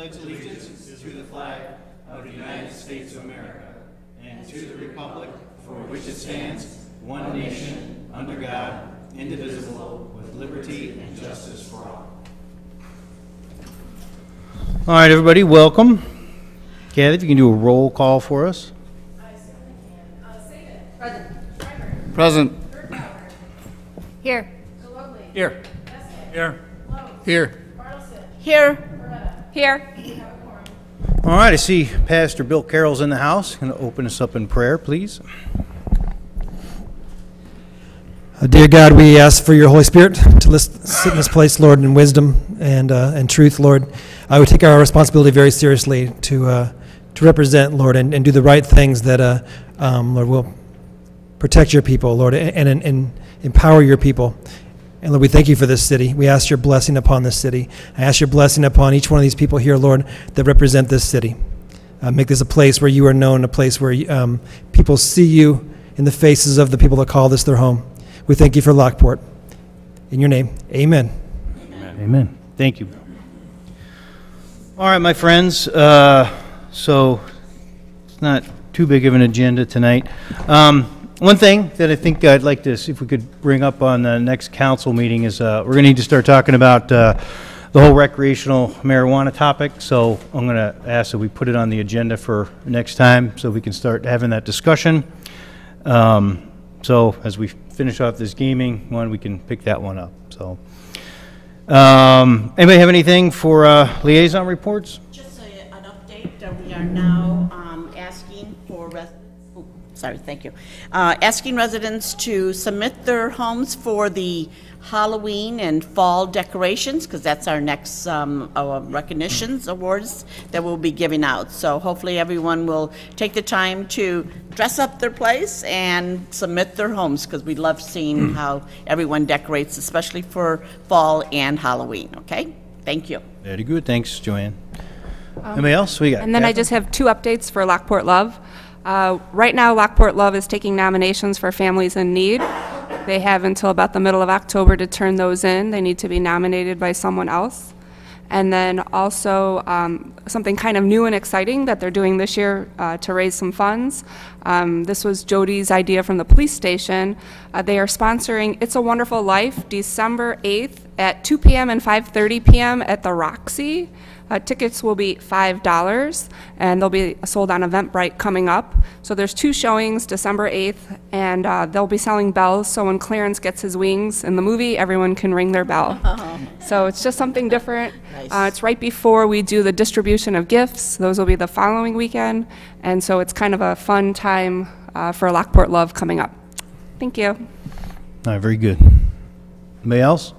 pledge allegiance to the flag of the United States of America and to the republic for which it stands, one nation, under God, indivisible, with liberty and justice for all. All right, everybody, welcome. Kathy, if you can do a roll call for us. I certainly can. Present. Present. Here. Here. Here. Here. Here. All right, I see Pastor Bill Carroll's in the house. Going to open us up in prayer, please. Dear God, we ask for your Holy Spirit to sit in this place, Lord, in wisdom and truth, Lord. I would take our responsibility very seriously to represent, Lord, and do the right things that, Lord, will protect your people, Lord, and empower your people. And Lord, we thank you for this city. We ask your blessing upon this city. I ask your blessing upon each one of these people here, Lord, that represent this city. Make this a place where you are known, a place where people see you in the faces of the people that call this their home. We thank you for Lockport. In your name, amen. Amen. Amen. Thank you. All right, my friends. So it's not too big of an agenda tonight. One thing that I think I'd like to see if we could bring up on the next council meeting is we're going to need to start talking about the whole recreational marijuana topic. So I'm going to ask that we put it on the agenda for next time so we can start having that discussion. So as we finish off this gaming one, we can pick that one up. So anybody have anything for liaison reports? Just an update. We are now asking for residents. Thank you. Asking residents to submit their homes for the Halloween and fall decorations, because that's our next recognitions awards that we'll be giving out. So hopefully everyone will take the time to dress up their place and submit their homes, because we love seeing how everyone decorates, especially for fall and Halloween. Okay? Thank you. Very good. Thanks, Joanne. Anybody else? We got. And then I just have 2 updates for Lockport Love. Right now, Lockport Love is taking nominations for families in need. They have until about the middle of October to turn those in. They need to be nominated by someone else. And then also something kind of new and exciting that they're doing this year to raise some funds. This was Jody's idea from the police station. They are sponsoring It's a Wonderful Life December 8th at 2 p.m. and 5:30 p.m. at the Roxy. Tickets will be $5, and they'll be sold on Eventbrite coming up. So there's 2 showings, December 8th, and they'll be selling bells, so when Clarence gets his wings in the movie, everyone can ring their bell. So it's just something different. Nice. It's right before we do the distribution of gifts. Those will be the following weekend, and so it's kind of a fun time for Lockport Love coming up. Thank you. All right, very good. Anybody else?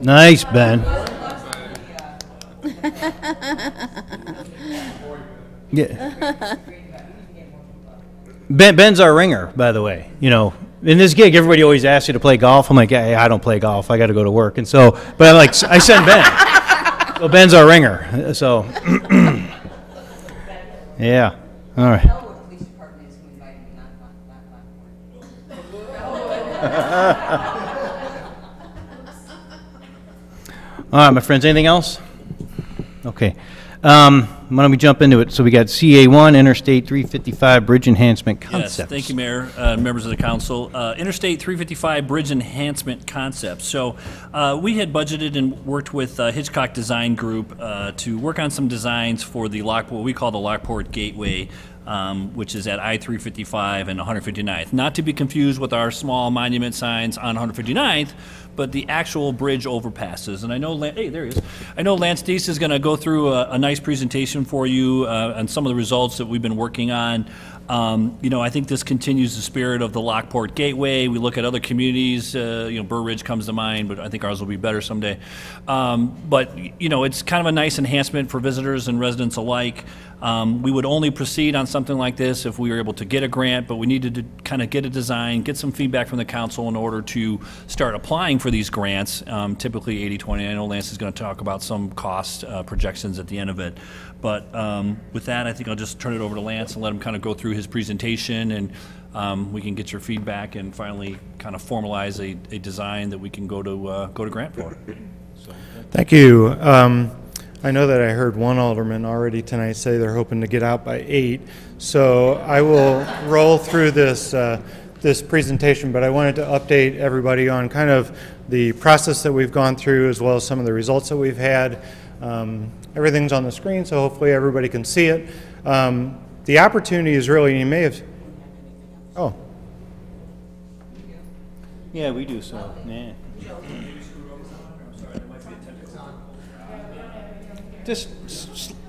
Nice, Ben. Yeah. Ben's our ringer, by the way. You know, in this gig, everybody always asks you to play golf. I'm like, hey, I don't play golf. I got to go to work. And so, but I send Ben. So Ben's our ringer. So, yeah. All right. All right, my friends, anything else? Okay. Why don't we jump into it? So we got CA1, Interstate 355 Bridge Enhancement Concepts. Yes, thank you, Mayor, members of the council. Interstate 355 Bridge Enhancement Concepts. So we had budgeted and worked with Hitchcock Design Group to work on some designs for the what we call the Lockport Gateway, which is at I-355 and 159th. Not to be confused with our small monument signs on 159th, but the actual bridge overpasses. And I know, hey, there he is. I know Lance Deese is going to go through a nice presentation for you on some of the results that we've been working on. You know, I think this continues the spirit of the Lockport Gateway. We look at other communities, you know, Burr Ridge comes to mind, but I think ours will be better someday. But, you know, it's kind of a nice enhancement for visitors and residents alike. We would only proceed on something like this if we were able to get a grant, but we needed to kind of get a design, get some feedback from the council in order to start applying for these grants, typically 80-20. I know Lance is going to talk about some cost projections at the end of it. But with that, I think I'll just turn it over to Lance and let him kind of go through his presentation, and we can get your feedback and finally kind of formalize a design that we can go to grant for. Thank you. I know that I heard one alderman already tonight say they're hoping to get out by 8, so I will roll through this this presentation, but I wanted to update everybody on kind of the process that we've gone through, as well as some of the results that we've had. Everything's on the screen, so hopefully everybody can see it. The opportunity is really, you may have, oh. Yeah, we do, so, yeah. Just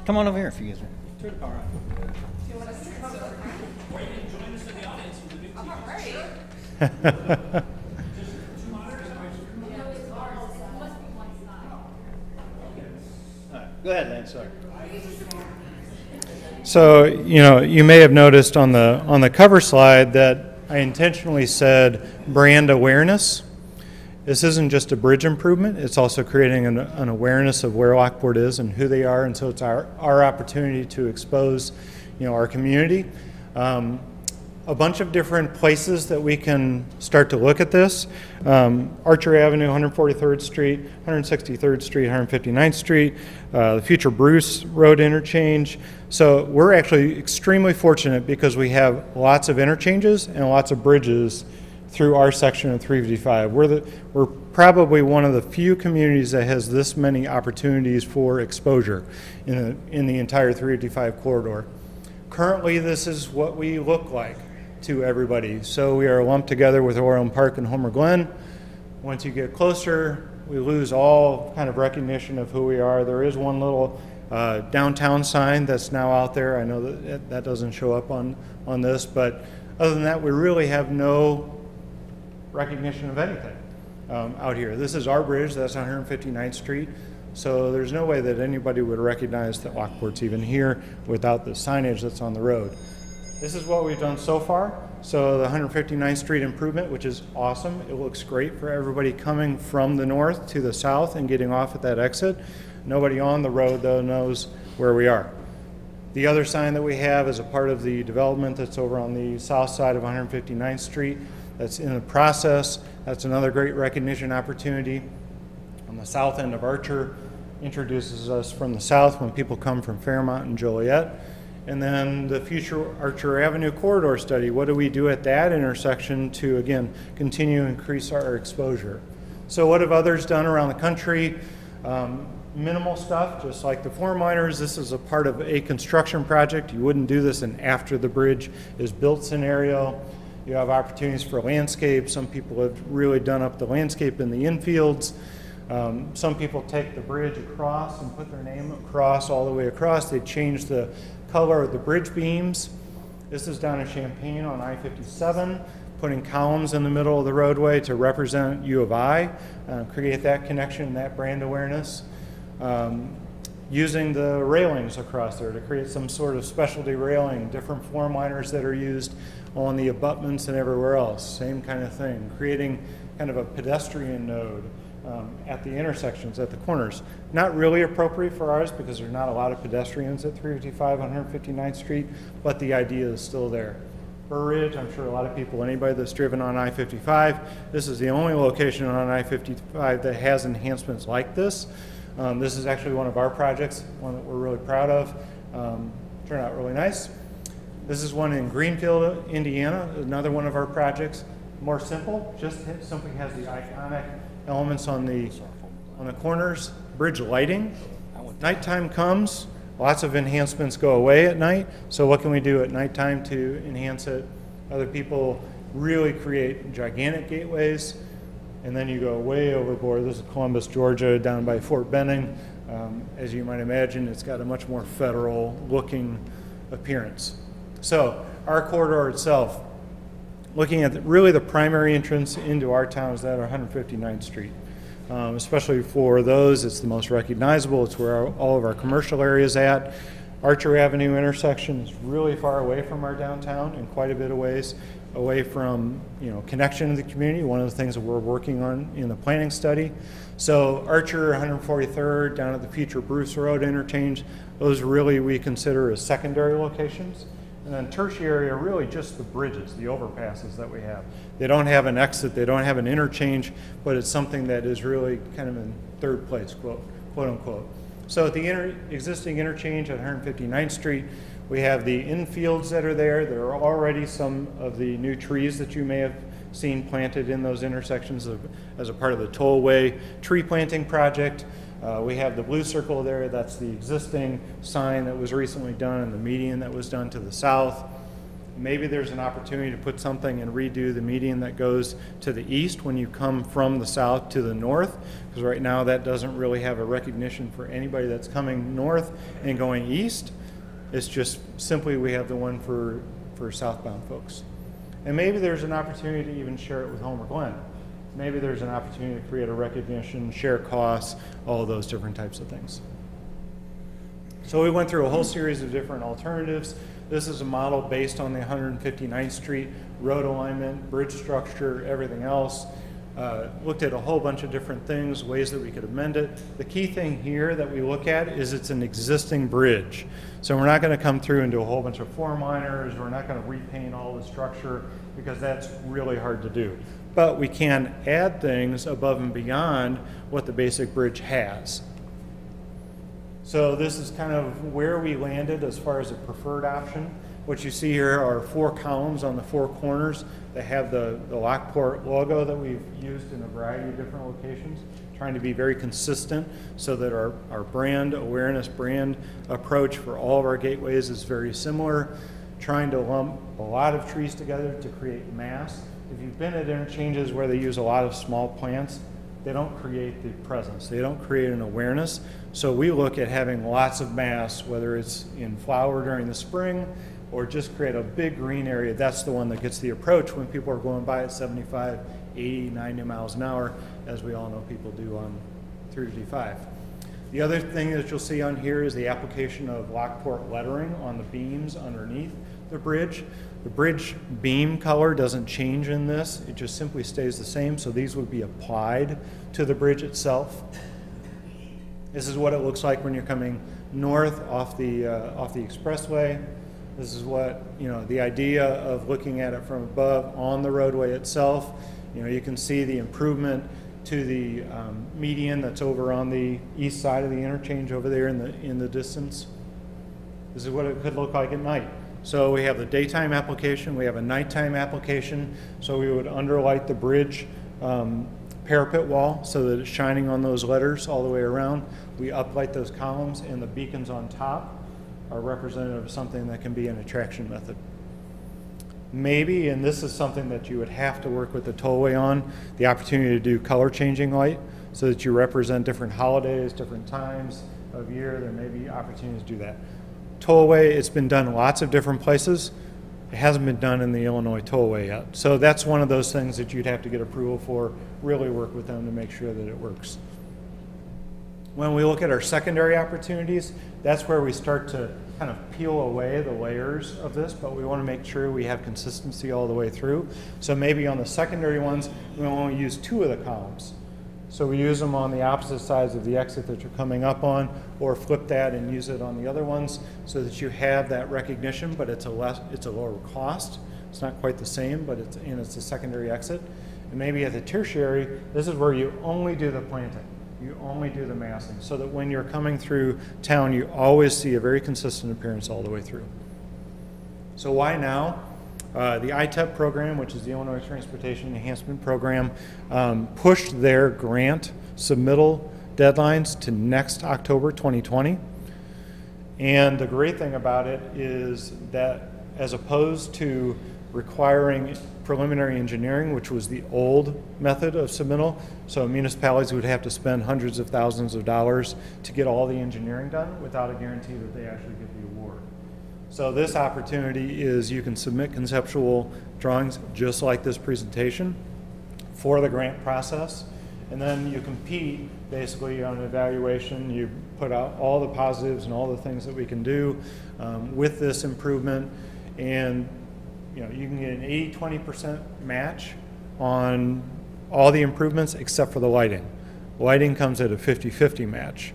come on over here if you guys are. Turn the power on. Or you can join us in the audience with the big TV. Go ahead, Lance, sorry. So, you know, you may have noticed on the cover slide that I intentionally said brand awareness. This isn't just a bridge improvement, it's also creating an awareness of where Lockport is and who they are, and so it's our opportunity to expose, you know, our community. A bunch of different places that we can start to look at this. Archer Avenue, 143rd Street, 163rd Street, 159th Street, the future Bruce Road interchange. So we're actually extremely fortunate because we have lots of interchanges and lots of bridges through our section of 355. We're probably one of the few communities that has this many opportunities for exposure in the entire 355 corridor. Currently, this is what we look like to everybody. So we are lumped together with Orland Park and Homer Glen. Once you get closer, we lose all kind of recognition of who we are. There is one little downtown sign that's now out there. I know that doesn't show up on this, but other than that, we really have no recognition of anything out here. This is our bridge, that's 159th Street. So there's no way that anybody would recognize that Lockport's even here without the signage that's on the road. This is what we've done so far. So the 159th Street improvement, which is awesome. It looks great for everybody coming from the north to the south and getting off at that exit. Nobody on the road, though, knows where we are. The other sign that we have is a part of the development that's over on the south side of 159th Street. That's in the process. That's another great recognition opportunity. On the south end of Archer, introduces us from the south when people come from Fairmont and Joliet. And then the future Archer Avenue corridor study. What do we do at that intersection to, again, continue to increase our exposure? So what have others done around the country? Minimal stuff, just like the floor miners. This is a part of a construction project. You wouldn't do this in after the bridge is built scenario. You have opportunities for landscape. Some people have really done up the landscape in the infields. Some people take the bridge across and put their name across, all the way across. They change the color of the bridge beams. This is down in Champaign on I-57, putting columns in the middle of the roadway to represent U of I, create that connection, that brand awareness. Using the railings across there to create some sort of specialty railing, different floor miners that are used on the abutments and everywhere else, same kind of thing. Creating kind of a pedestrian node at the intersections, at the corners. Not really appropriate for ours because there's not a lot of pedestrians at 355 on 159th Street, but the idea is still there. Burr Ridge, I'm sure a lot of people, anybody that's driven on I-55, this is the only location on I-55 that has enhancements like this. This is actually one of our projects, one that we're really proud of. Turned out really nice. This is one in Greenfield, Indiana, another one of our projects. More simple, just simply has the iconic elements on the corners. Bridge lighting. Nighttime comes, lots of enhancements go away at night. So what can we do at nighttime to enhance it? Other people really create gigantic gateways. And then you go way overboard. This is Columbus, Georgia, down by Fort Benning. As you might imagine, it's got a much more federal looking appearance. So our corridor itself, looking at really the primary entrance into our town is that 159th Street. Especially for those, it's the most recognizable. It's where all of our commercial areas at. Archer Avenue intersection is really far away from our downtown and quite a bit of ways away from, you know, connection to the community. One of the things that we're working on in the planning study. So Archer, 143rd, down at the future Bruce Road interchange, those really we consider as secondary locations. And then tertiary are really just the bridges, the overpasses that we have. They don't have an exit, they don't have an interchange, but it's something that is really kind of in third place, quote unquote. So at the existing interchange at 159th Street, we have the infields that are there. There are already some of the new trees that you may have seen planted in those intersections as a part of the tollway tree planting project. We have the blue circle there. That's the existing sign that was recently done and the median that was done to the south. Maybe there's an opportunity to put something and redo the median that goes to the east when you come from the south to the north, because right now that doesn't really have a recognition for anybody that's coming north and going east. It's just simply we have the one for southbound folks. And maybe there's an opportunity to even share it with Homer Glen. Maybe there's an opportunity to create a recognition, share costs, all of those different types of things. So we went through a whole series of different alternatives. This is a model based on the 159th Street road alignment, bridge structure, everything else. Looked at a whole bunch of different things, ways that we could amend it. The key thing here that we look at is it's an existing bridge. So we're not going to come through and do a whole bunch of floor miners. We're not going to repaint all the structure because that's really hard to do. But we can add things above and beyond what the basic bridge has. So this is kind of where we landed as far as a preferred option. What you see here are 4 columns on the 4 corners that have the Lockport logo that we've used in a variety of different locations, trying to be very consistent so that our brand awareness, brand approach for all of our gateways is very similar, trying to lump a lot of trees together to create mass. If you've been at interchanges where they use a lot of small plants, they don't create the presence, they don't create an awareness. So we look at having lots of mass, whether it's in flower during the spring or just create a big green area. That's the one that gets the approach when people are going by at 75, 80, 90 miles an hour, as we all know people do on 355. The other thing that you'll see on here is the application of Lockport lettering on the beams underneath the bridge. The bridge beam color doesn't change in this, it just simply stays the same, so these would be applied to the bridge itself. This is what it looks like when you're coming north off the expressway. This is what, the idea of looking at it from above on the roadway itself. You can see the improvement to the median that's over on the east side of the interchange over there in the distance. This is what it could look like at night. So we have the daytime application, we have a nighttime application. So we would underlight the bridge parapet wall so that it's shining on those letters all the way around. We uplight those columns, and the beacons on top are representative of something that can be an attraction method. Maybe, and this is something that you would have to work with the tollway on, the opportunity to do color changing light so that you represent different holidays, different times of year. There may be opportunities to do that. Tollway, it's been done lots of different places. It hasn't been done in the Illinois tollway yet. So that's one of those things that you'd have to get approval for, really work with them to make sure that it works. When we look at our secondary opportunities, that's where we start to kind of peel away the layers of this, but we want to make sure we have consistency all the way through. So maybe on the secondary ones, we only use 2 of the columns. So we use them on the opposite sides of the exit that you're coming up on, or flip that and use it on the other ones so that you have that recognition, but it's a lower cost. It's not quite the same, but it's a secondary exit. And maybe at the tertiary, this is where you only do the planting. You only do the massing, so that when you're coming through town, you always see a very consistent appearance all the way through. So why now? The ITEP program, which is the Illinois Transportation Enhancement Program, pushed their grant submittal deadlines to next October 2020. And the great thing about it is that as opposed to requiring preliminary engineering, which was the old method of submittal, so municipalities would have to spend hundreds of thousands of dollars to get all the engineering done without a guarantee that they actually get the award. So this opportunity is you can submit conceptual drawings just like this presentation for the grant process, and then you compete basically on evaluation. You put out all the positives and all the things that we can do with this improvement, and you can get an 80-20% match on all the improvements except for the lighting. Lighting comes at a 50-50 match.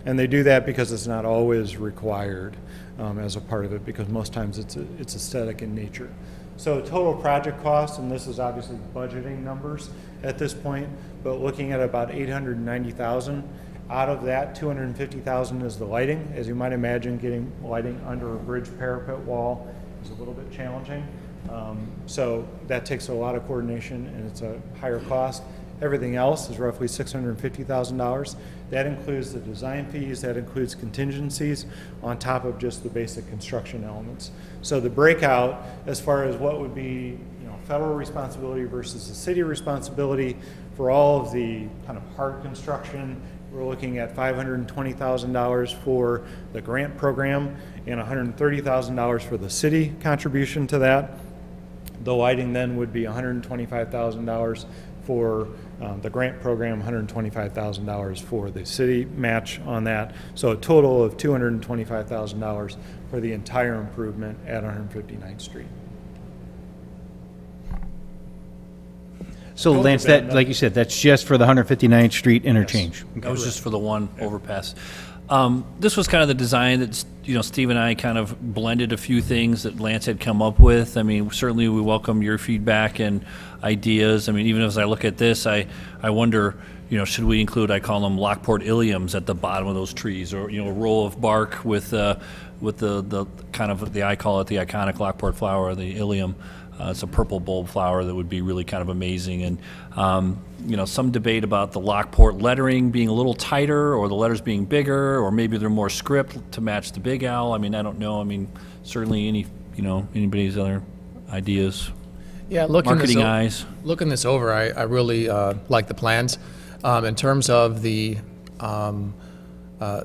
And they do that because it's not always required as a part of it, because most times it's aesthetic in nature. So total project cost, and this is obviously budgeting numbers at this point, but looking at about $890,000. Out of that, $250,000 is the lighting. As you might imagine, getting lighting under a bridge parapet wall is a little bit challenging. So that takes a lot of coordination, and it's a higher cost. Everything else is roughly $650,000. That includes the design fees, that includes contingencies on top of just the basic construction elements. So the breakout, as far as what would be, federal responsibility versus the city responsibility for all of the kind of hard construction, we're looking at $520,000 for the grant program and $130,000 for the city contribution to that. The lighting then would be $125,000 for the grant program, $125,000 for the city match on that. So a total of $225,000 for the entire improvement at 159th Street. So Lance, that, like you said, that's just for the 159th Street interchange? That was just for the one overpass. This was kind of the design that, Steve and I kind of blended a few things that Lance had come up with. I mean, certainly we welcome your feedback and ideas. I mean, even as I look at this, I wonder, should we include, I call them Lockport iliums at the bottom of those trees, or, a roll of bark with the kind of, I call it the iconic Lockport flower, the ilium. It's a purple bulb flower that would be really kind of amazing. And, some debate about the Lockport lettering being a little tighter, or the letters being bigger, or maybe they're more script to match the big owl. I mean, I don't know. I mean, certainly anybody's other ideas. Yeah, Marketing looking this over, I really like the plans. In terms of the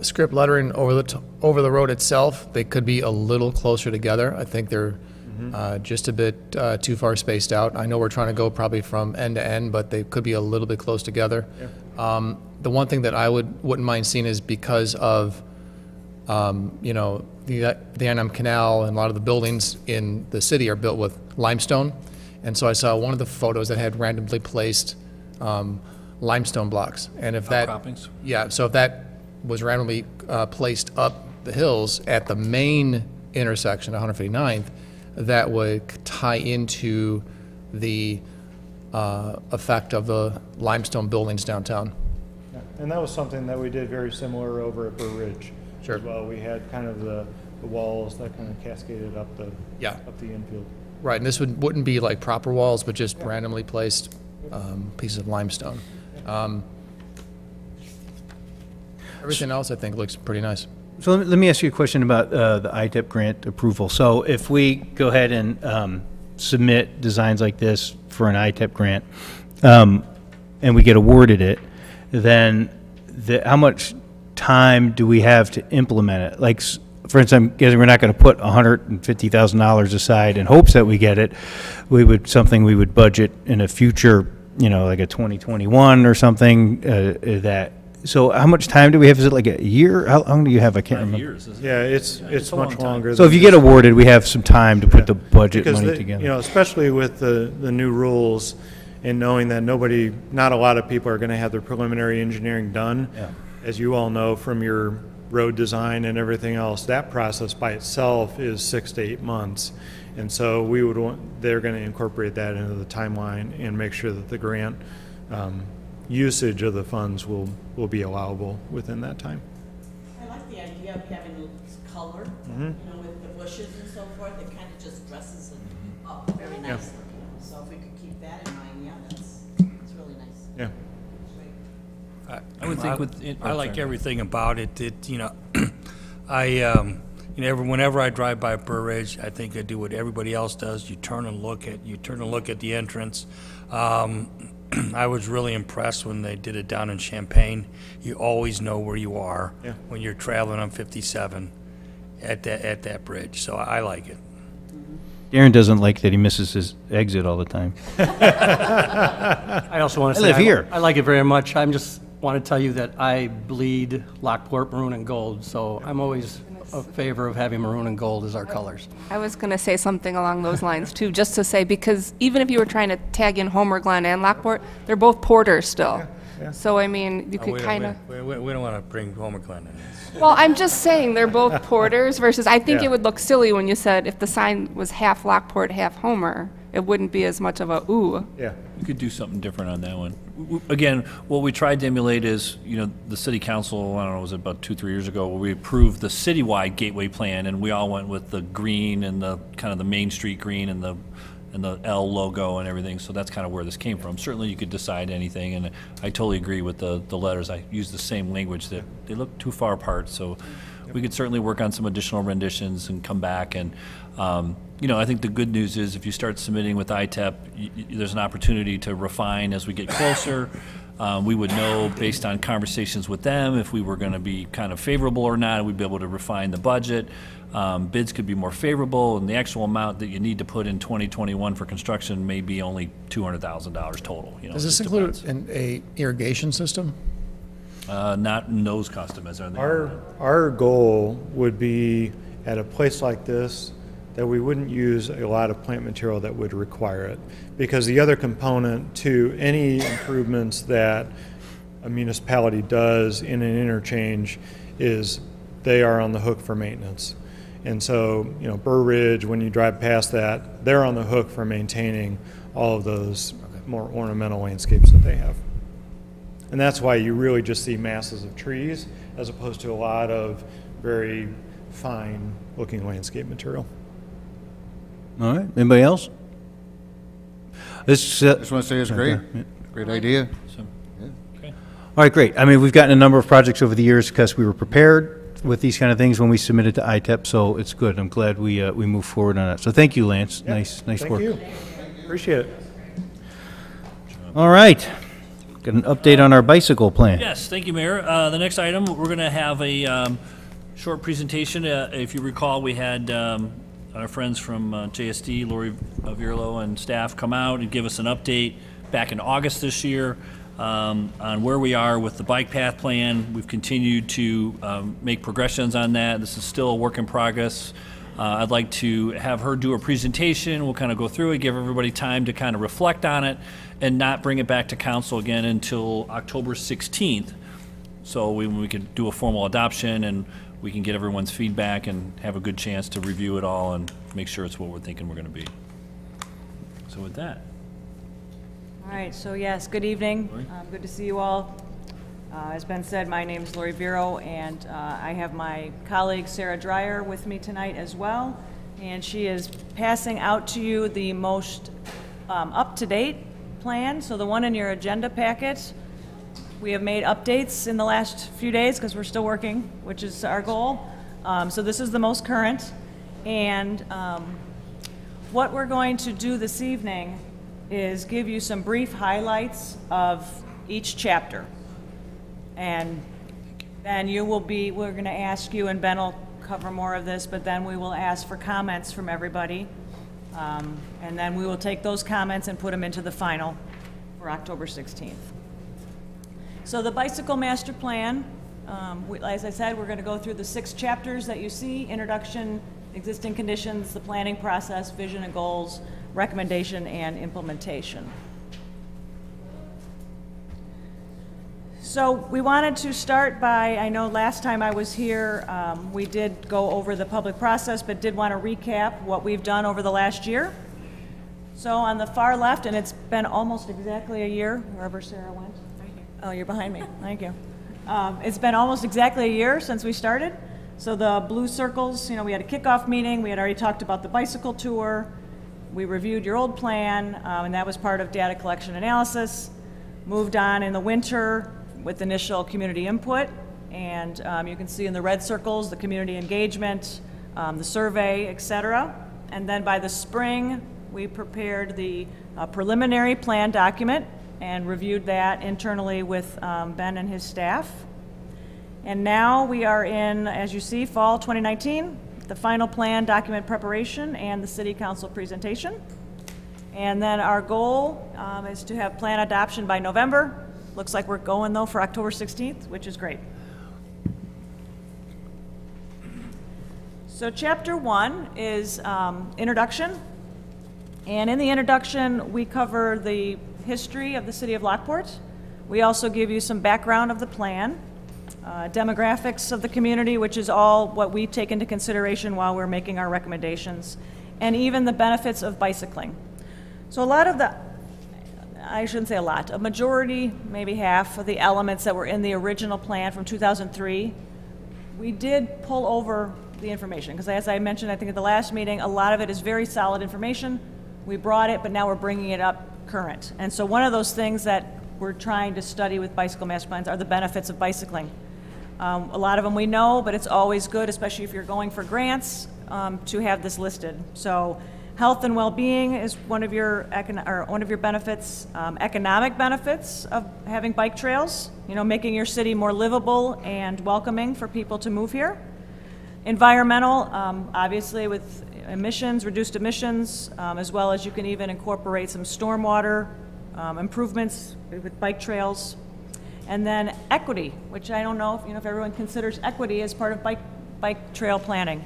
script lettering over the road itself, they could be a little closer together. I think they're just a bit too far spaced out. I know we're trying to go probably from end to end, but they could be a little bit close together. Yeah. The one thing that I wouldn't mind seeing is because of the Annam Canal, and a lot of the buildings in the city are built with limestone, and so I saw one of the photos that had randomly placed limestone blocks, and if outcroppings? So if that was randomly placed up the hills at the main intersection, 159th, that would tie into the effect of the limestone buildings downtown. Yeah. And that was something that we did very similar over at Burr Ridge. Sure. As well, we had kind of the walls that kind of cascaded up the infield. Right, and this wouldn't be like proper walls, but just randomly placed pieces of limestone. Everything else, I think, looks pretty nice. So let me ask you a question about the ITEP grant approval. So if we go ahead and submit designs like this for an ITEP grant, and we get awarded it, then how much time do we have to implement it? Like, for instance, I'm guessing we're not going to put $150,000 aside in hopes that we get it. We would budget in a future, like a 2021 or something that. So how much time do we have? Is it like a year? How long do you have? I can't remember. 5 years, isn't it? Yeah, it's much longer. So if you get awarded, we have some time to put the budget money together. Especially with the new rules, and knowing that not a lot of people are going to have their preliminary engineering done. Yeah. As you all know from your road design and everything else, that process by itself is 6 to 8 months. And so they're going to incorporate that into the timeline and make sure that the grant usage of the funds will be allowable within that time. I like the idea of having color, with the bushes and so forth. It kind of just dresses it up very nicely. Yeah. So if we could keep that in mind, that's really nice. Yeah. I would think I like everything about it. Whenever I drive by Burr Ridge, I think I do what everybody else does. You turn and look at the entrance. I was really impressed when they did it down in Champaign. You always know where you are when you're traveling on 57 at that bridge. So I like it. Darren doesn't like that he misses his exit all the time. I also want to say live here. I like it very much. I just want to tell you that I bleed Lockport maroon and gold, so I'm always a favor of having maroon and gold as our colors. I was going to say something along those lines too, just to say, because even if you were trying to tag in Homer Glen and Lockport, they're both Porter still. So, I mean, you could We kind of, don't want to bring Homer Glenn in this. well, I'm just saying, they're both Porters versus, I think Yeah. it would look silly when you said if the sign was half Lockport, half Homer, it wouldn't be as much of a ooh. Yeah. We could do something different on that one. Again, what we tried to emulate is, the city council, I don't know, was it about 2-3 years ago, where we approved the citywide gateway plan, and we all went with the green and the kind of the Main Street green and the L logo and everything, so that's kind of where this came from. Certainly, you could decide anything, and I totally agree with the letters. I use the same language, that they look too far apart, so we could certainly work on some additional renditions and come back. And I think the good news is if you start submitting with ITEP, there's an opportunity to refine as we get closer. We would know based on conversations with them if we were going to be kind of favorable or not. We'd be able to refine the budget. Bids could be more favorable, and the actual amount that you need to put in 2021 for construction may be only $200,000 total. Does this it include depends. a irrigation system? Not in those customers, are they? Our goal would be at a place like this that we wouldn't use a lot of plant material that would require it. Because the other component to any improvements that a municipality does in an interchange is they are on the hook for maintenance. And so, Burr Ridge, when you drive past that, they're on the hook for maintaining all of those more ornamental landscapes that they have. And that's why you really just see masses of trees as opposed to a lot of very fine looking landscape material. All right, anybody else? This, Just want to say it's great. Great idea. all right, great. I mean, we've gotten a number of projects over the years because we were prepared with these kind of things when we submitted to ITEP, so it's good. I'm glad we moved forward on that. So thank you, Lance. Yeah, Nice Thank work. you. Appreciate it. All right, got an update on our bicycle plan. Yes, thank you, Mayor. The next item, we're going to have a short presentation. If you recall, we had our friends from JSD, Lori Virlo and staff, come out and give us an update back in August this year on where we are with the bike path plan. We've continued to make progressions on that. This is still a work in progress. I'd like to have her do a presentation. We'll kind of go through it, give everybody time to kind of reflect on it, and not bring it back to council again until October 16th. So we can do a formal adoption, and we can get everyone's feedback and have a good chance to review it all and make sure it's what we're thinking we're going to be. So with that. All right, so yes, good evening. Good to see you all. As Ben said, my name is Lori Vero, and I have my colleague Sarah Dreyer with me tonight as well. And she is passing out to you the most up-to-date plan, so the one in your agenda packet. We have made updates in the last few days because we're still working, which is our goal. So this is the most current. And what we're going to do this evening is give you some brief highlights of each chapter. And then we're going to ask you, and Ben will cover more of this, but then we will ask for comments from everybody. And then we will take those comments and put them into the final for October 16th. So the bicycle master plan, as I said, we're going to go through the 6 chapters that you see: introduction, existing conditions, the planning process, vision and goals, recommendation, and implementation. So we wanted to start by, I know last time I was here, we did go over the public process, but did want to recap what we've done over the last year. So on the far left, and it's been almost exactly a year, wherever Sarah went. Oh, you're behind me. Thank you. It's been almost exactly a year since we started. So the blue circles, we had a kickoff meeting. We had already talked about the bicycle tour. We reviewed your old plan, and that was part of data collection analysis. Moved on in the winter with initial community input. And you can see in the red circles the community engagement, the survey, et cetera. And then by the spring, we prepared the preliminary plan document and reviewed that internally with Ben and his staff. And now we are in, as you see, fall 2019, the final plan document preparation and the city council presentation. And then our goal is to have plan adoption by November. Looks like we're going though for October 16th, which is great. So chapter 1 is introduction. And in the introduction, we cover the history of the city of Lockport. We also give you some background of the plan, demographics of the community, which is all what we take into consideration while we're making our recommendations, and even the benefits of bicycling. So a lot of the, I shouldn't say a lot, a majority, maybe half of the elements that were in the original plan from 2003, we did pull over the information, because as I mentioned, I think at the last meeting, a lot of it is very solid information. We brought it, but now we're bringing it up current. And so one of those things that we're trying to study with bicycle master plans are the benefits of bicycling. A lot of them we know, but it's always good, especially if you're going for grants, to have this listed. So health and well-being is one of your benefits. Economic benefits of having bike trails, making your city more livable and welcoming for people to move here. Environmental, obviously with emissions, reduced emissions, as well as you can even incorporate some stormwater improvements with bike trails. And then equity, which I don't know if everyone considers equity as part of bike trail planning.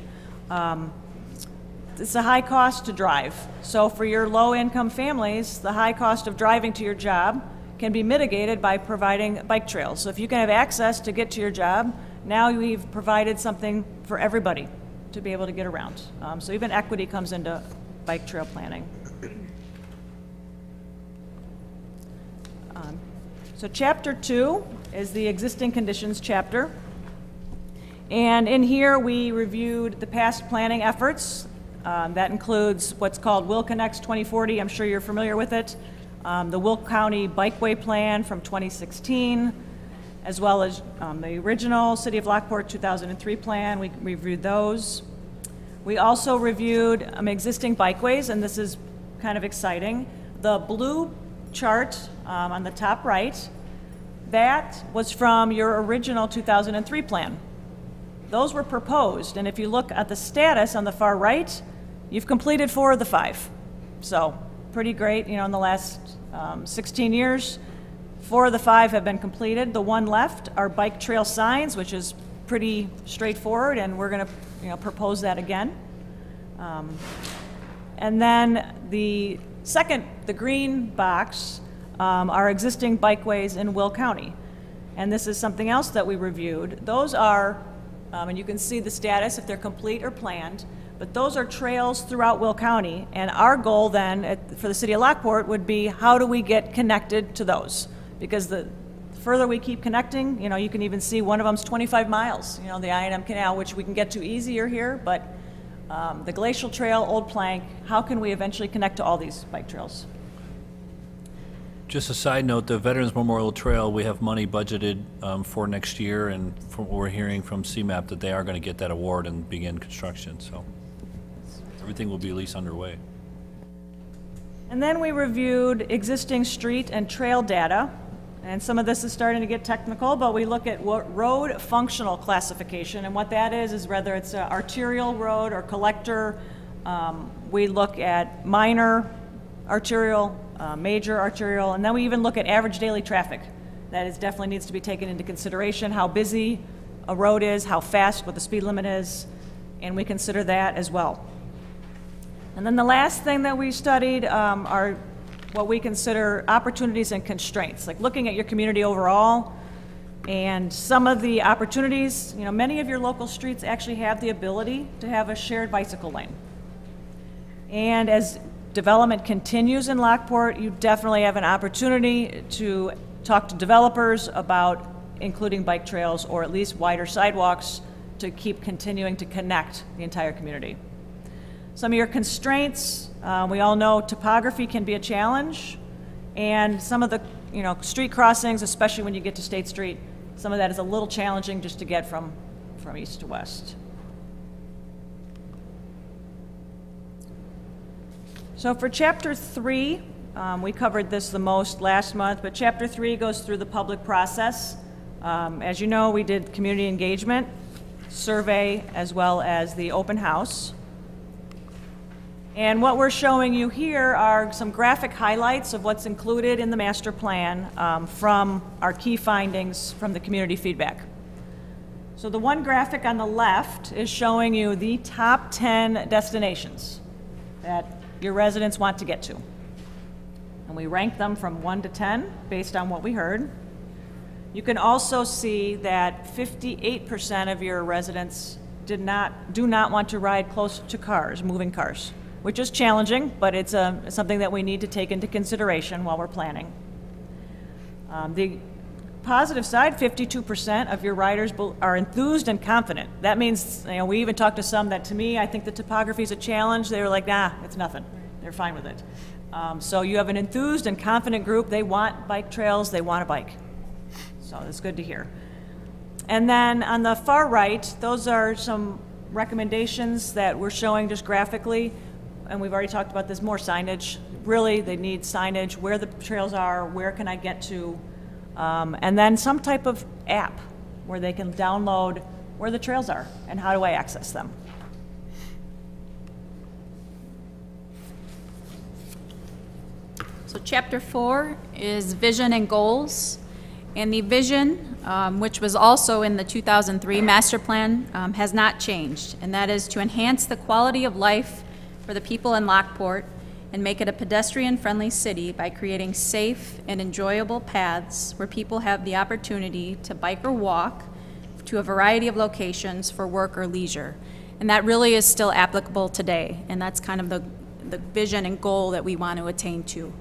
It's a high cost to drive. So for your low-income families, the high cost of driving to your job can be mitigated by providing bike trails. So if you can have access to get to your job, now we've provided something for everybody to be able to get around. So even equity comes into bike trail planning. So chapter 2 is the existing conditions chapter. And in here we reviewed the past planning efforts. That includes what's called Will Connects 2040. I'm sure you're familiar with it. The Will County Bikeway Plan from 2016, as well as the original City of Lockport 2003 plan. We reviewed those. We also reviewed existing bikeways, and this is kind of exciting. The blue chart on the top right, that was from your original 2003 plan. Those were proposed, and if you look at the status on the far right, you've completed 4 of the 5. So pretty great, in the last 16 years, 4 of the 5 have been completed. The one left are bike trail signs, which is pretty straightforward, and we're going to propose that again. And then the second, the green box, are existing bikeways in Will County. And this is something else that we reviewed. Those are, and you can see the status if they're complete or planned, but those are trails throughout Will County. And our goal then for the City of Lockport would be, how do we get connected to those? Because the further we keep connecting, you can even see one of them's 25 miles, the I&M Canal, which we can get to easier here, but the Glacial Trail, Old Plank, how can we eventually connect to all these bike trails? Just a side note, the Veterans Memorial Trail, we have money budgeted for next year, and from what we're hearing from CMAP that they are going to get that award and begin construction, so everything will be at least underway. And then we reviewed existing street and trail data, and some of this is starting to get technical, but we look at road functional classification, and what that is whether it's an arterial road or collector. We look at minor arterial, major arterial, and then we even look at average daily traffic. That definitely needs to be taken into consideration, how busy a road is, how fast, what the speed limit is, and we consider that as well. And then the last thing that we studied are what we consider opportunities and constraints, like looking at your community overall. And some of the opportunities, many of your local streets actually have the ability to have a shared bicycle lane. And as development continues in Lockport, you definitely have an opportunity to talk to developers about including bike trails or at least wider sidewalks to keep continuing to connect the entire community. Some of your constraints, we all know topography can be a challenge, and some of the street crossings, especially when you get to State Street, some of that is a little challenging just to get from east to west. So for Chapter 3, we covered this the most last month, but Chapter 3 goes through the public process. As you know, we did community engagement, survey, as well as the open house. And what we're showing you here are some graphic highlights of what's included in the master plan from our key findings from the community feedback. So the one graphic on the left is showing you the top 10 destinations that your residents want to get to. And we rank them from 1 to 10 based on what we heard. You can also see that 58% of your residents do not want to ride close to cars, moving cars, which is challenging, but it's something that we need to take into consideration while we're planning. The positive side, 52% of your riders are enthused and confident. That means, we even talked to some that, to me, I think the topography is a challenge. They were like, nah, it's nothing. They're fine with it. So you have an enthused and confident group. They want bike trails. They want a bike. So that's good to hear. And then on the far right, those are some recommendations that we're showing just graphically. And we've already talked about this, more signage. Really, they need signage, where the trails are, where can I get to, and then some type of app where they can download where the trails are and how do I access them. So Chapter 4 is vision and goals. And the vision, which was also in the 2003 master plan, has not changed. And that is to enhance the quality of life for the people in Lockport and make it a pedestrian-friendly city by creating safe and enjoyable paths where people have the opportunity to bike or walk to a variety of locations for work or leisure. And that really is still applicable today. And that's kind of the vision and goal that we want to attain to.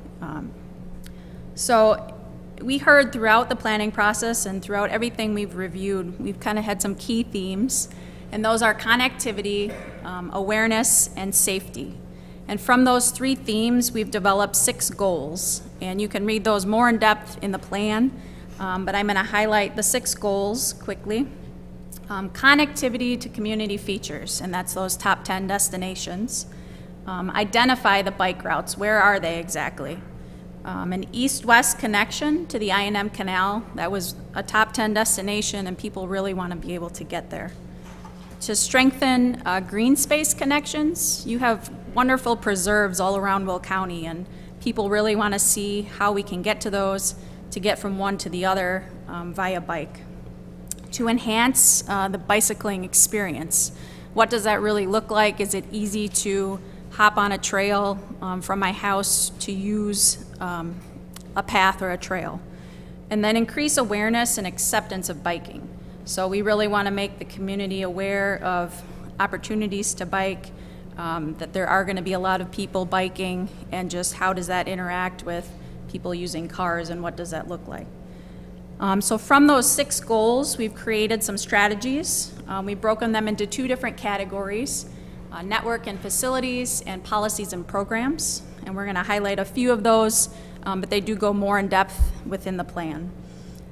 So we heard throughout the planning process and throughout everything we've reviewed, we've kind of had some key themes, and those are connectivity, awareness, and safety. And from those 3 themes, we've developed 6 goals, and you can read those more in depth in the plan, but I'm going to highlight the 6 goals quickly. Connectivity to community features, and that's those top 10 destinations. Identify the bike routes, where are they exactly? An east-west connection to the I&M Canal. That was a top 10 destination, and people really want to be able to get there. To strengthen green space connections, you have wonderful preserves all around Will County, and people really want to see how we can get to those to get from one to the other via bike. To enhance the bicycling experience. What does that really look like? Is it easy to hop on a trail from my house to use a path or a trail? And then increase awareness and acceptance of biking. So we really want to make the community aware of opportunities to bike, that there are going to be a lot of people biking, and just how does that interact with people using cars, and what does that look like? So from those 6 goals, we've created some strategies. We've broken them into 2 different categories. Network and facilities, and policies and programs. And we're going to highlight a few of those, but they do go more in depth within the plan.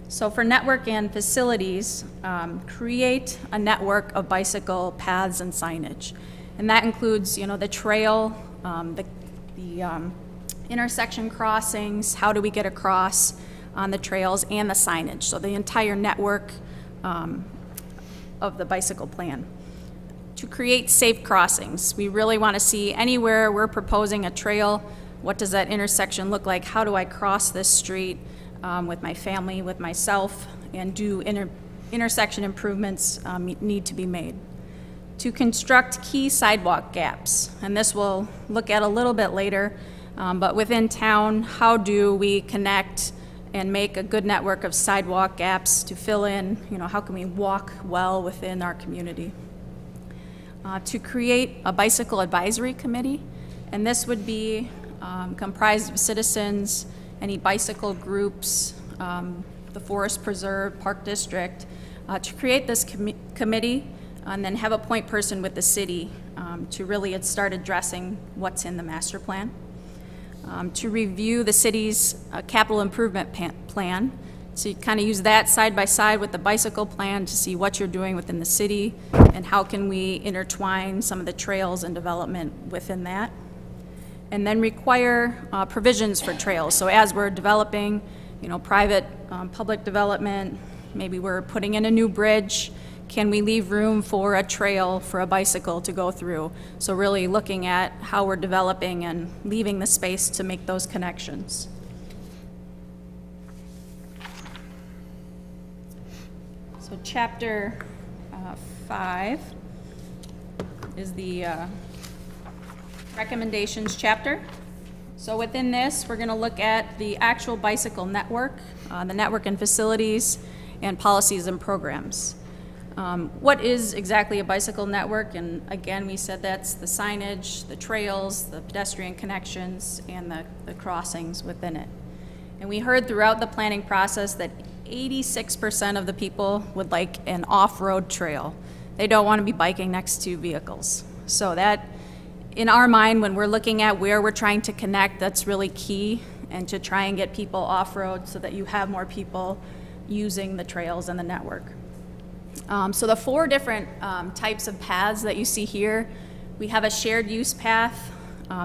So for network and facilities, create a network of bicycle paths and signage. And that includes, the trail, the intersection crossings, how do we get across on the trails, and the signage. So the entire network of the bicycle plan. To create safe crossings. We really want to see anywhere we're proposing a trail, what does that intersection look like? How do I cross this street with my family, with myself, and do intersection improvements need to be made. To construct key sidewalk gaps, and this we'll look at a little bit later, but within town, how do we connect and make a good network of sidewalk gaps to fill in, how can we walk well within our community? To create a bicycle advisory committee, and this would be comprised of citizens, any bicycle groups, the Forest Preserve, Park District, to create this committee and then have a point person with the city to really start addressing what's in the master plan. To review the city's capital improvement plan. So you kind of use that side by side with the bicycle plan to see what you're doing within the city and how can we intertwine some of the trails and development within that. And then require provisions for trails. So as we're developing, private, public development, maybe we're putting in a new bridge, can we leave room for a trail for a bicycle to go through? So really looking at how we're developing and leaving the space to make those connections. So chapter 5 is the recommendations chapter. So within this, we're going to look at the actual bicycle network, the network and facilities, and policies and programs. What is exactly a bicycle network? And again, we said that's the signage, the trails, the pedestrian connections, and the crossings within it. And we heard throughout the planning process that 86% of the people would like an off-road trail. They don't want to be biking next to vehicles. So that, in our mind, when we're looking at where we're trying to connect, that's really key, and to try and get people off-road so that you have more people using the trails and the network. So the 4 different types of paths that you see here, we have a shared use path.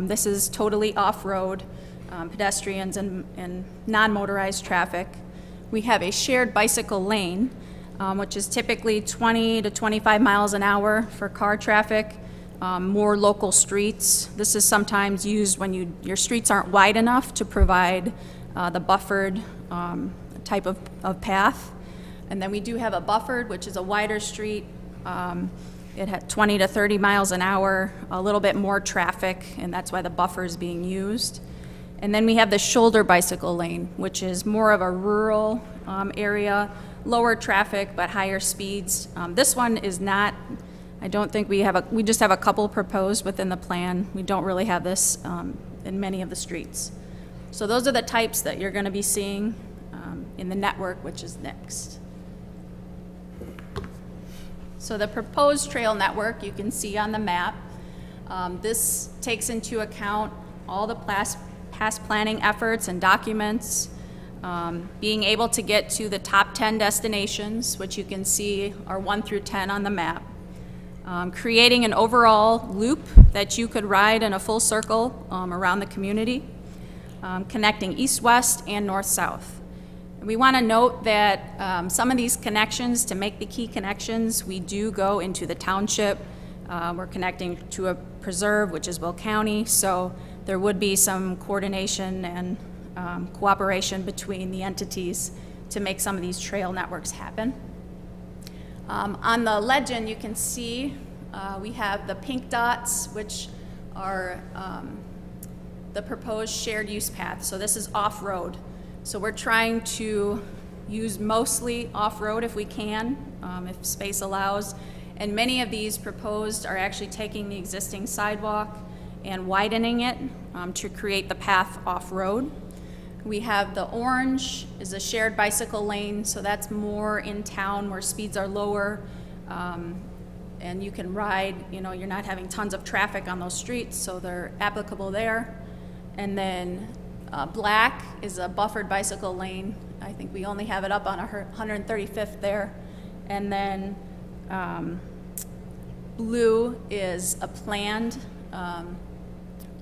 This is totally off-road, pedestrians and non-motorized traffic. We have a shared bicycle lane, which is typically 20 to 25 miles an hour for car traffic, more local streets. This is sometimes used when your streets aren't wide enough to provide the buffered type of path. And then we do have a buffered, which is a wider street. It had 20 to 30 miles an hour, a little bit more traffic, and that's why the buffer is being used. And then we have the shoulder bicycle lane, which is more of a rural area, lower traffic but higher speeds. This one is not, I don't think we just have a couple proposed within the plan. We don't really have this in many of the streets. So those are the types that you're going to be seeing in the network, which is next. So the proposed trail network you can see on the map. This takes into account all the past planning efforts and documents, being able to get to the top 10 destinations, which you can see are 1 through 10 on the map, creating an overall loop that you could ride in a full circle around the community, connecting east-west and north-south. We want to note that some of these connections, to make the key connections, we do go into the township. We're connecting to a preserve, which is Will County, so there would be some coordination and cooperation between the entities to make some of these trail networks happen. On the legend, you can see we have the pink dots, which are the proposed shared use path. So this is off-road. So we're trying to use mostly off-road if we can, if space allows. And many of these proposed are actually taking the existing sidewalk and widening it to create the path off-road. We have the orange is a shared bicycle lane, so that's more in town where speeds are lower and you can ride, you're not having tons of traffic on those streets, so they're applicable there. And then black is a buffered bicycle lane. I think we only have it up on 135th there. And then blue is a planned,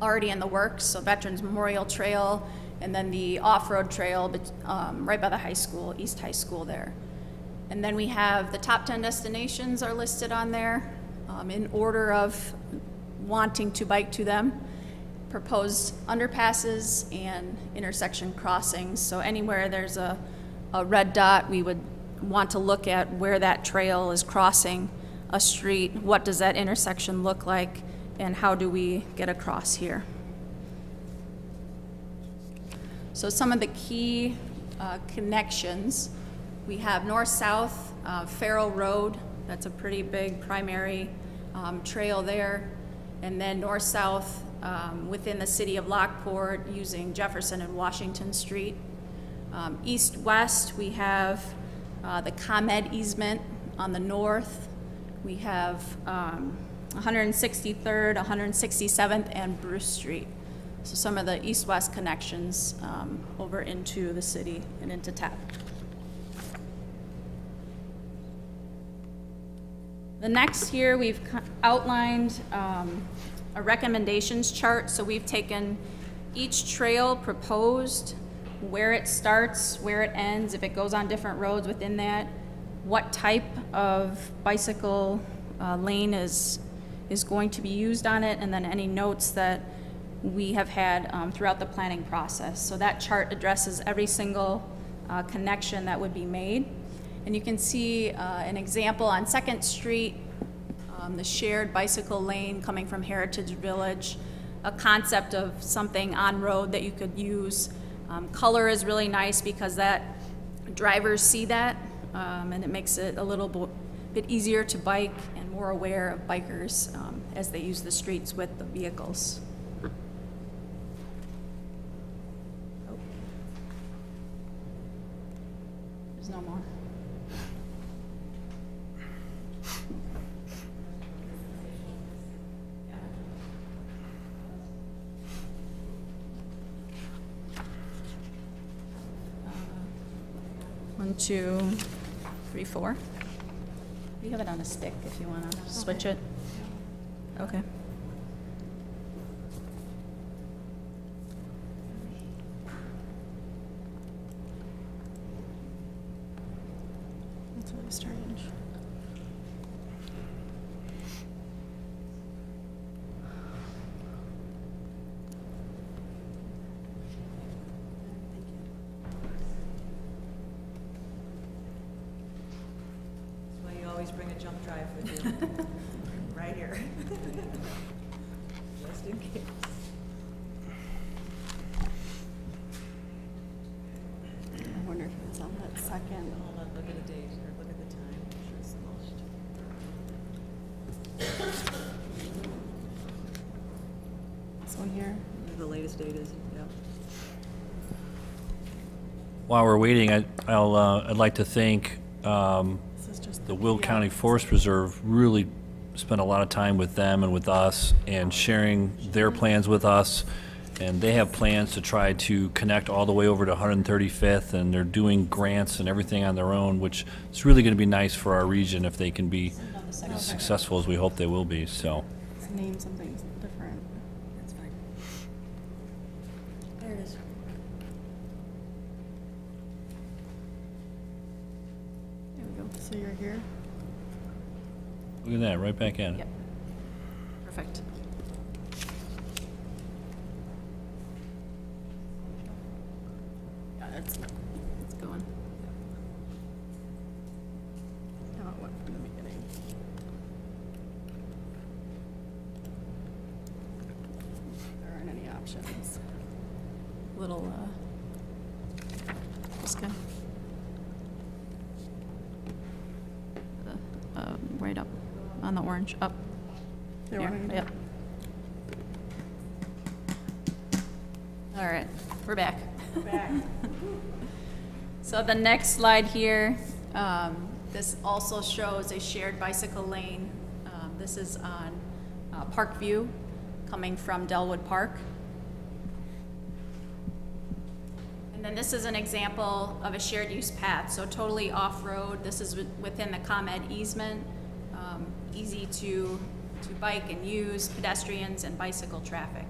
already in the works, so Veterans Memorial Trail, and then the off-road trail right by the high school, East High School there. And then we have the top 10 destinations are listed on there in order of wanting to bike to them. Proposed underpasses and intersection crossings. So anywhere there's a red dot, we would want to look at where that trail is crossing a street, what does that intersection look like, and how do we get across here. So some of the key connections, we have north-south Farrell Road. That's a pretty big primary trail there. And then north-south within the city of Lockport using Jefferson and Washington Street. East-west, we have the ComEd easement on the north. We have 163rd, 167th, and Bruce Street. So some of the east-west connections over into the city and into town. The next here, we've outlined a recommendations chart. So we've taken each trail proposed, where it starts, where it ends, if it goes on different roads within that, what type of bicycle lane is going to be used on it, and then any notes that we have had throughout the planning process. So that chart addresses every single connection that would be made. And you can see an example on 2nd Street, the shared bicycle lane coming from Heritage Village, a concept of something on road that you could use. Color is really nice because that drivers see that and it makes it a little bit easier to bike and more aware of bikers as they use the streets with the vehicles. Oh. There's no more. One, two, three, four. You have it on a stick if you want to switch it. Okay. That's really strange. Bring a jump drive with you. Right here. Just in case. I wonder if it's on that second. Hold on, look at the date, or look at the time. Sure it's most. This one here. The latest date is, yep. While we're waiting, I'd like to thank the Will County Forest Preserve. Really spent a lot of time with them and with us and sharing their plans with us. And they have plans to try to connect all the way over to 135th, and they're doing grants and everything on their own, which is really going to be nice for our region if they can be as successful as we hope they will be. So. Name something different. That's fine. There it is. There we go. So you're here? Look at that, right back in. Yep. Perfect. Yeah, it's going. How it went from the beginning. There aren't any options. Little, just go. Right up on the orange, up. There, yep. All right, we're back. So the next slide here, this also shows a shared bicycle lane. This is on Parkview, coming from Delwood Park. And then this is an example of a shared use path, so totally off-road. This is within the ComEd easement, easy to bike and use, pedestrians and bicycle traffic.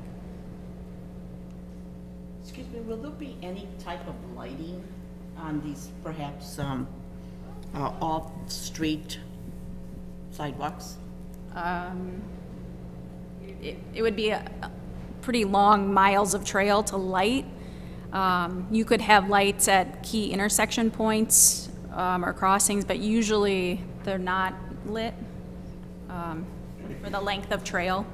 Excuse me, will there be any type of lighting on these perhaps off-street sidewalks? It would be a pretty long miles of trail to light. You could have lights at key intersection points or crossings, but usually they're not lit for the length of trail.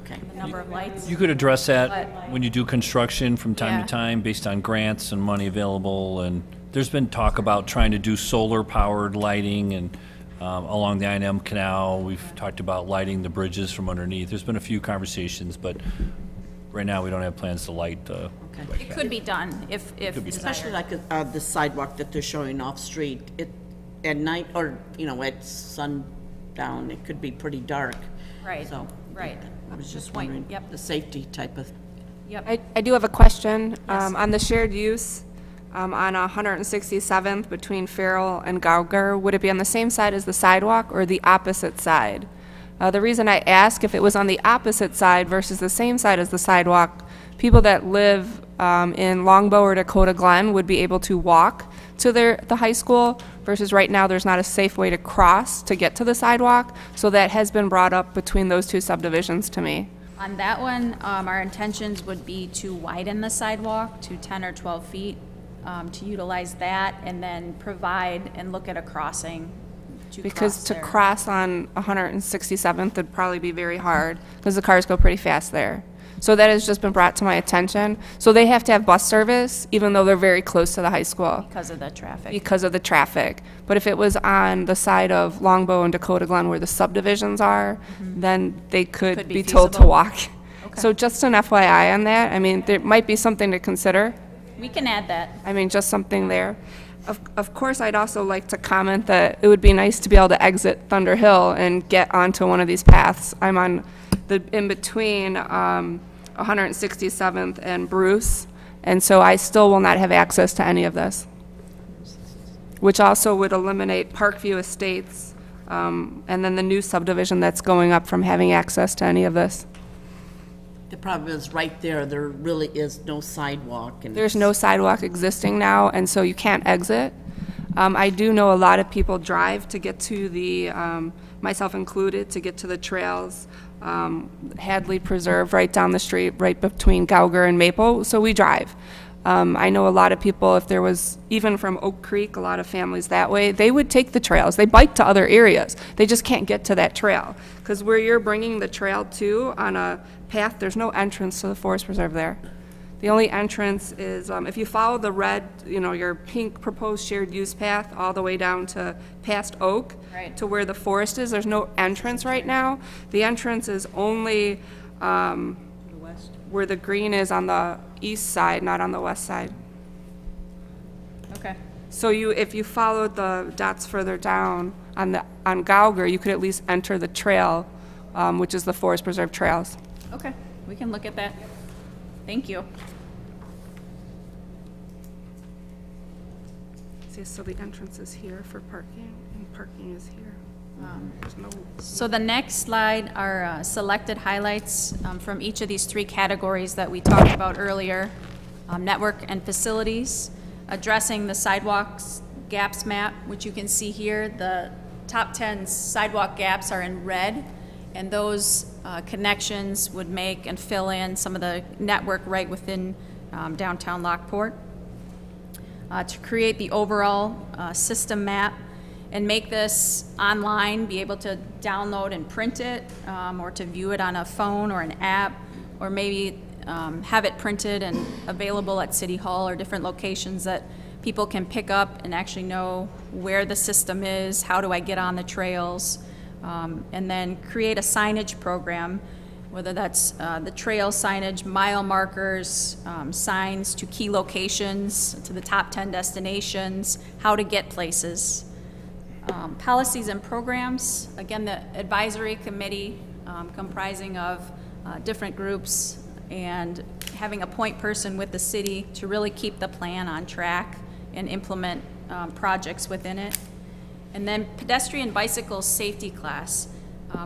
Okay. The number of lights. You could address that But- when you do construction from time Yeah. to time based on grants and money available. And there's been talk about trying to do solar-powered lighting and along the I&M Canal. We've talked about lighting the bridges from underneath. There's been a few conversations, but right now we don't have plans to light. It could be done if Especially desired. like the sidewalk that they're showing off-street, at night, or, at sundown, it could be pretty dark. Right, So, right. I was just Good point. wondering, Yep. the safety type of, Yep. I do have a question. On the shared use, on 167th between Farrell and Gauger, would it be on the same side as the sidewalk or the opposite side? The reason I ask, if it was on the opposite side versus the same side as the sidewalk, people that live in Longbow or Dakota Glen would be able to walk to the high school, versus right now there's not a safe way to cross to get to the sidewalk. So that has been brought up between those two subdivisions to me. On that one, our intentions would be to widen the sidewalk to 10 or 12 feet, to utilize that, and then provide and look at a crossing to Because to there. cross on 167th would probably be very hard, because the cars go pretty fast there. So that has just been brought to my attention. So they have to have bus service, even though they're very close to the high school. Because of the traffic. Because of the traffic. But if it was on the side of Longbow and Dakota Glen where the subdivisions are, then they could be told to feasible. walk. So just an FYI on that. I mean, there might be something to consider. We can add that. I mean, just something there. Of course, I'd also like to comment that it would be nice to be able to exit Thunder Hill and get onto one of these paths. I'm on the in between 167th and Bruce, and so I still will not have access to any of this, which also would eliminate Parkview Estates and then the new subdivision that's going up from having access to any of this. The problem is right there really is no sidewalk. And There's no sidewalk existing now, and so you can't exit. I do know a lot of people drive to get to the, myself included, to get to the trails. Hadley Preserve right down the street, right between Gauger and Maple, so we drive. I know a lot of people, if there was, even from Oak Creek, a lot of families that way, they would take the trails. They bike to other areas. They just can't get to that trail. Because where you're bringing the trail to on a path, there's no entrance to the forest preserve there. The only entrance is, if you follow the red, your pink proposed shared use path all the way down to past Oak, Right. to where the forest is, there's no entrance right now. The entrance is only where the green is on the east side, not on the west side. Okay. So if you followed the dots further down on Gauger, you could at least enter the trail, which is the Forest Preserve Trails. Okay, we can look at that. Thank you. See, so the entrance is here for parking, and parking is here. There's no. So the next slide are selected highlights from each of these three categories that we talked about earlier. Network and facilities, addressing the sidewalks gaps map, which you can see here. The top 10 sidewalk gaps are in red, and those connections would make and fill in some of the network right within downtown Lockport. To create the overall system map and make this online, be able to download and print it, or to view it on a phone or an app, or maybe have it printed and available at City Hall or different locations that people can pick up and actually know where the system is, how do I get on the trails, and then create a signage program, whether that's the trail signage, mile markers, signs to key locations, to the top 10 destinations, how to get places. Policies and programs, again, the advisory committee comprising of different groups and having a point person with the city to really keep the plan on track and implement projects within it. And then pedestrian bicycle safety class.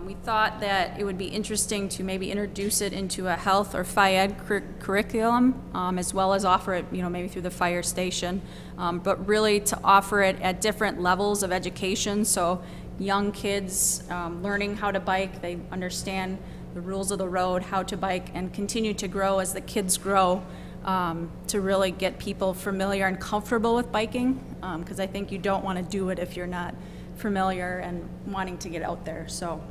We thought that it would be interesting to maybe introduce it into a health or phy-ed curriculum, as well as offer it, maybe through the fire station, but really to offer it at different levels of education. So young kids learning how to bike, they understand the rules of the road, how to bike, and continue to grow as the kids grow, to really get people familiar and comfortable with biking, because I think you don't want to do it if you're not familiar and wanting to get out there. So,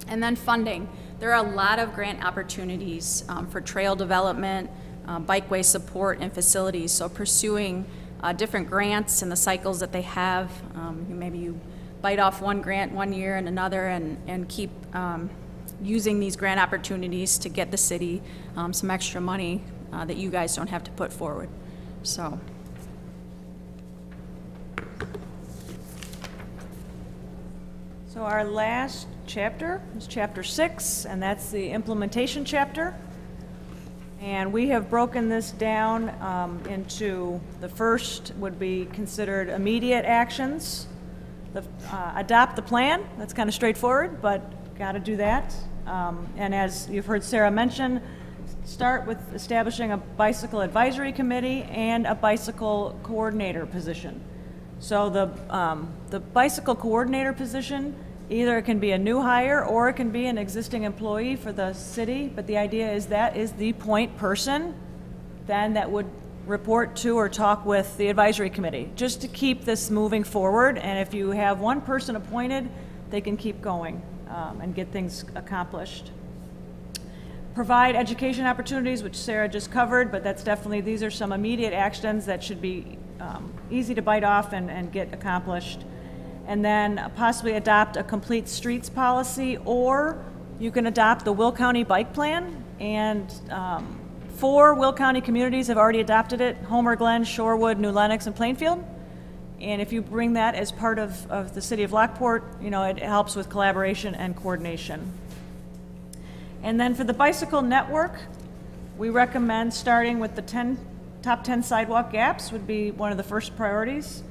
and then funding. There are a lot of grant opportunities for trail development, bikeway support, and facilities. So pursuing different grants and the cycles that they have. Maybe you bite off one grant one year and another, and keep using these grant opportunities to get the city some extra money that you guys don't have to put forward. So. So our last chapter is chapter 6, and that's the implementation chapter. And we have broken this down into, the first would be considered immediate actions. Adopt the plan, that's kind of straightforward, but got to do that. And as you've heard Sarah mention, start with establishing a bicycle advisory committee and a bicycle coordinator position. So the bicycle coordinator position, either it can be a new hire or it can be an existing employee for the city, but the idea is that is the point person then that would report to or talk with the advisory committee, just to keep this moving forward. And if you have one person appointed, they can keep going and get things accomplished. provide education opportunities, which Sarah just covered, but that's definitely, these are some immediate actions that should be easy to bite off and get accomplished. And then possibly adopt a complete streets policy, or you can adopt the Will County Bike Plan, and 4 Will County communities have already adopted it: Homer Glen, Shorewood, New Lenox, and Plainfield. And if you bring that as part of the city of Lockport, you know, it helps with collaboration and coordination. And then for the bicycle network, we recommend starting with the top 10 sidewalk gaps would be one of the first priorities,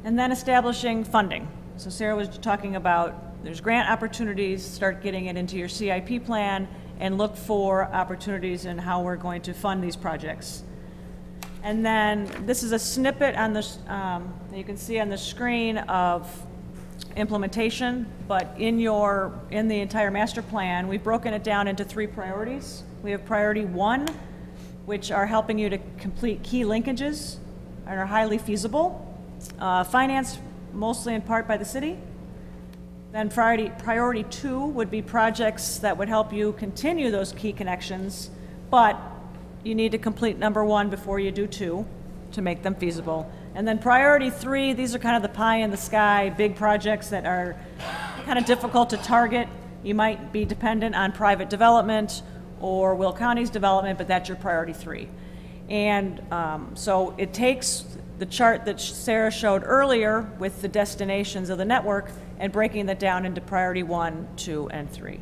and then establishing funding. So Sarah was talking about there's grant opportunities, start getting it into your CIP plan, and look for opportunities in how we're going to fund these projects. And then this is a snippet on this, you can see on the screen of implementation, but in the entire master plan, we've broken it down into 3 priorities. We have priority 1, which are helping you to complete key linkages and are highly feasible, financed mostly in part by the city. Then priority 2 would be projects that would help you continue those key connections, but you need to complete number 1 before you do 2 to make them feasible. And then priority 3, these are kind of the pie in the sky, big projects that are kind of difficult to target. You might be dependent on private development or Will County's development, but that's your priority 3. And so it takes the chart that Sarah showed earlier with the destinations of the network and breaking that down into priority 1, 2, and 3.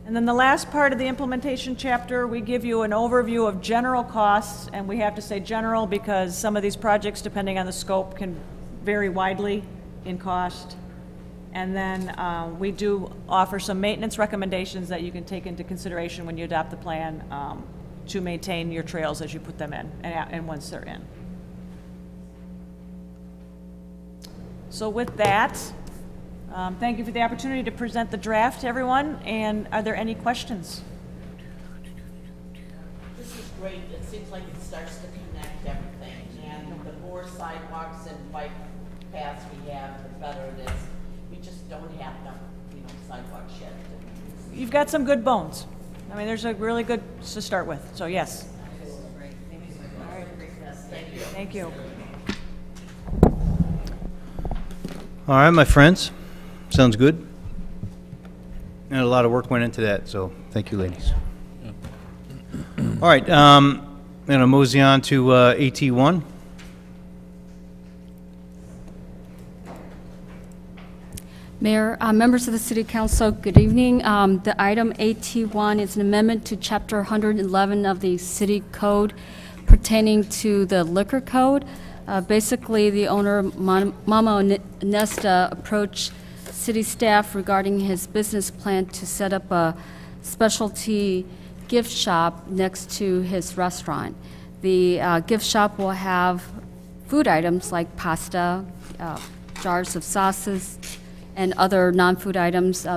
And then the last part of the implementation chapter, we give you an overview of general costs, and we have to say general because some of these projects, depending on the scope, can vary widely in cost. And then we do offer some maintenance recommendations that you can take into consideration when you adopt the plan to maintain your trails as you put them in and once they're in. So with that, thank you for the opportunity to present the draft to everyone, and are there any questions? This is great. It seems like it starts to connect everything, and the more sidewalks and bike paths we have, the better it is. We just don't have them, sidewalks yet. You've got some good bones. I mean, there's a really good to start with, so yes. All right. Thank you. Thank you. All right, my friends, sounds good. And a lot of work went into that, so thank you, ladies. All right, I'm going to mosey on to AT1. Mayor, members of the City Council, good evening. The item AT1 is an amendment to Chapter 111 of the City Code pertaining to the Liquor Code. Basically, the owner, Mama Nesta, approached city staff regarding his business plan to set up a specialty gift shop next to his restaurant. The gift shop will have food items like pasta, jars of sauces, and other non-food items.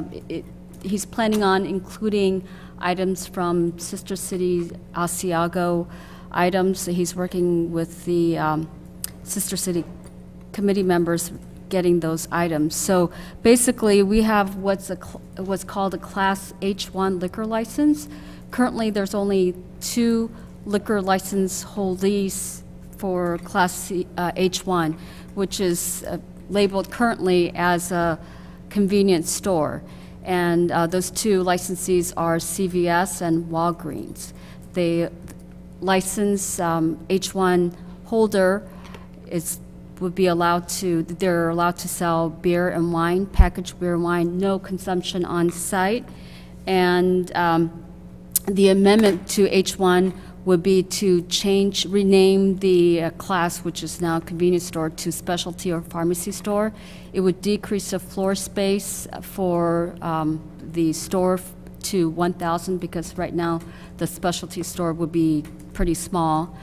He's planning on including items from Sister City, Asiago items. He's working with the Sister City committee members getting those items. So basically, we have what's called a Class H1 liquor license. Currently, there's only 2 liquor license holdees for Class H1, which is labeled currently as a convenience store. And those 2 licensees are CVS and Walgreens. The license H1 holder they're allowed to sell beer and wine, packaged beer and wine, no consumption on site. And the amendment to H1 would be to rename the class, which is now convenience store, to specialty or pharmacy store. It would decrease the floor space for the store to 1,000 because right now the specialty store would be pretty small.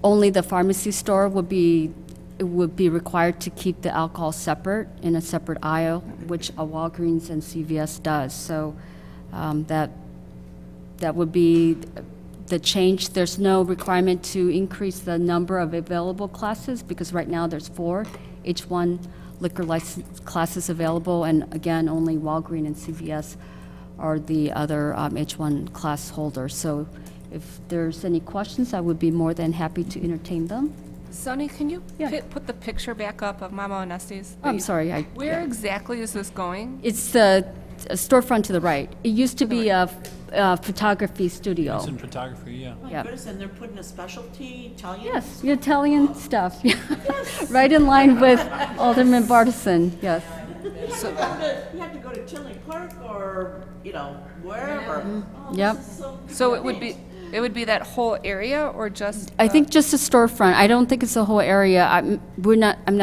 Only the pharmacy store would be required to keep the alcohol separate in a separate aisle, which a Walgreens and CVS does. So that would be the change. There's no requirement to increase the number of available classes because right now there's 4 H1 liquor license classes available, and again, only Walgreens and CVS are the other H1 class holders. So if there's any questions, I would be more than happy to entertain them. Sonny, can you Yeah. put the picture back up of Mama Onestes? I'm sorry. Where exactly is this going? It's the storefront to the right. It used to be a photography studio. It's in photography, yeah. My Yep. goodness, and they're putting a specialty Italian? Yes, the Italian stuff. Right in line with Alderman Bartison, yes. So you have to go to Tinley Park or, wherever. Oh, Yep. this is So it would be that whole area, or just? I think just a storefront. I don't think it's the whole area. I'm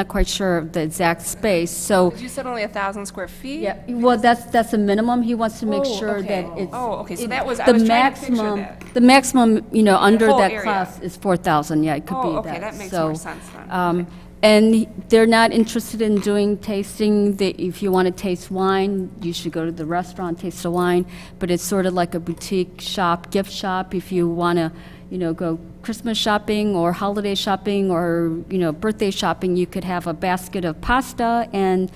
not quite sure of the exact space, so. You said only 1,000 square feet? Yeah, well, that's a minimum. He wants to make sure okay. that it's. Oh, okay, so it- that was- I the was trying to picture maximum. that. The maximum, under whole that area. class is 4,000. Yeah, it could be Oh, that. okay, that makes So, more sense then. And they're not interested in doing tasting. If you want to taste wine, you should go to the restaurant, taste the wine. But it's sort of like a boutique shop, gift shop. If you want to, go Christmas shopping or holiday shopping or, birthday shopping, you could have a basket of pasta and,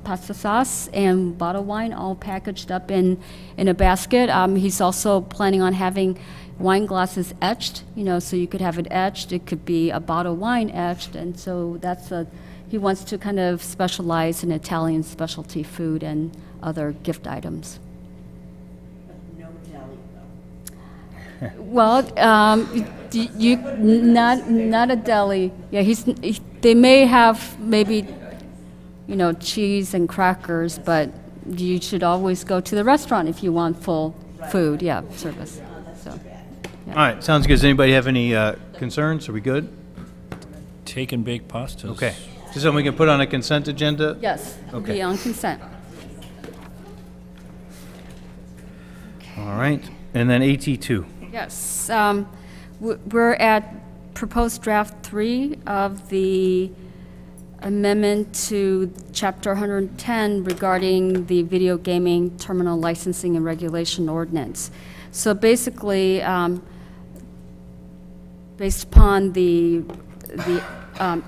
pasta sauce and bottled wine all packaged up in a basket. He's also planning on having wine glasses etched, so you could have it etched. It could be a bottle of wine etched, and so he wants to kind of specialize in Italian specialty food and other gift items. no deli, though. Well, not a deli. Yeah, they may have maybe, cheese and crackers, but you should always go to the restaurant if you want full food, service. So. All right, sounds good. Does anybody have any concerns? Are we good? Take and bake pastas. Okay. Is this something we can put on a consent agenda? Yes, Okay. be on consent. All right. And then AT2. Yes, we're at proposed draft 3 of the amendment to Chapter 110 regarding the video gaming terminal licensing and regulation ordinance. So basically, based upon the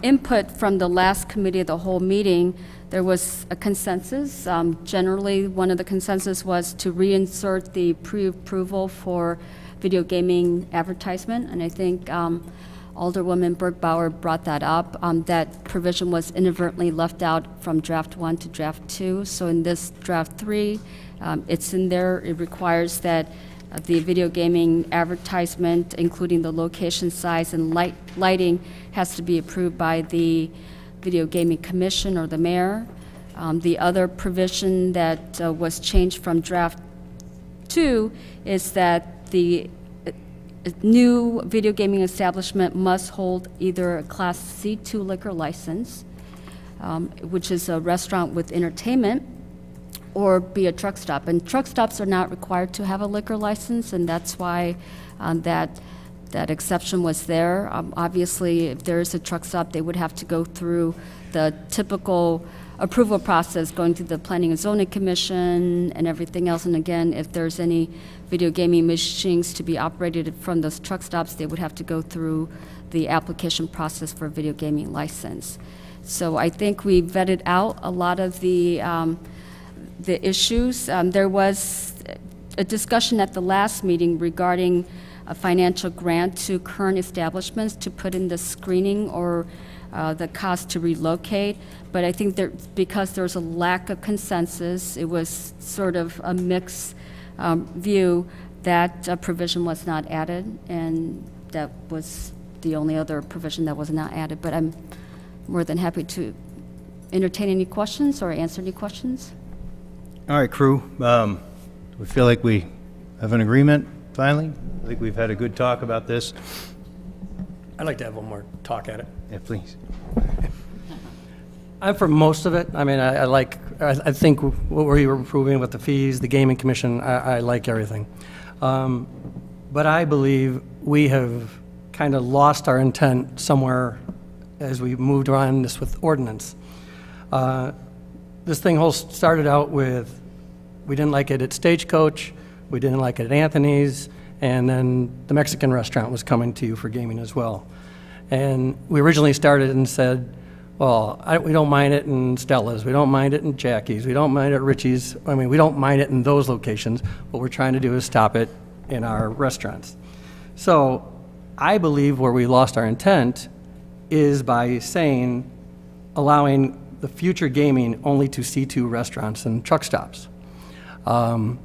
input from the last committee of the whole meeting, there was a consensus. Generally, one of the consensus was to reinsert the pre-approval for video gaming advertisement, and I think Alderwoman Bergbauer brought that up. That provision was inadvertently left out from draft 1 to draft 2. So in this draft 3, it's in there. It requires that the video gaming advertisement, including the location, size, and lighting, has to be approved by the Video Gaming Commission or the mayor. The other provision that was changed from draft 2 is that the new video gaming establishment must hold either a Class C2 liquor license, which is a restaurant with entertainment, or be a truck stop. And truck stops are not required to have a liquor license, and that's why that exception was there. Obviously, if there is a truck stop, they would have to go through the typical approval process, going to the Planning and Zoning Commission and everything else. And again, if there's any video gaming machines to be operated from those truck stops, they would have to go through the application process for a video gaming license. So I think we vetted out a lot of the issues. There was a discussion at the last meeting regarding a financial grant to current establishments to put in the screening or the cost to relocate. But I think because there's a lack of consensus, it was sort of a mixed view, that provision was not added, and that was the only other provision that was not added. But I'm more than happy to entertain any questions or answer any questions. All right, crew. We feel like we have an agreement, finally. I think we've had a good talk about this. I'd like to have one more talk at it. Yeah, please. I'm for most of it. I mean, I think what we were approving with the fees, the gaming commission, I like everything. But I believe we have kind of lost our intent somewhere as we moved around this with ordinance. This thing whole started out with, we didn't like it at Stagecoach, we didn't like it at Anthony's, and then the Mexican restaurant was coming to you for gaming as well. And we originally started and said, Well, we don't mind it in Stella's, we don't mind it in Jackie's, we don't mind it at Richie's. I mean, we don't mind it in those locations. What we're trying to do is stop it in our restaurants. So I believe where we lost our intent is by saying, allowing the future gaming only to C2 restaurants and truck stops. 2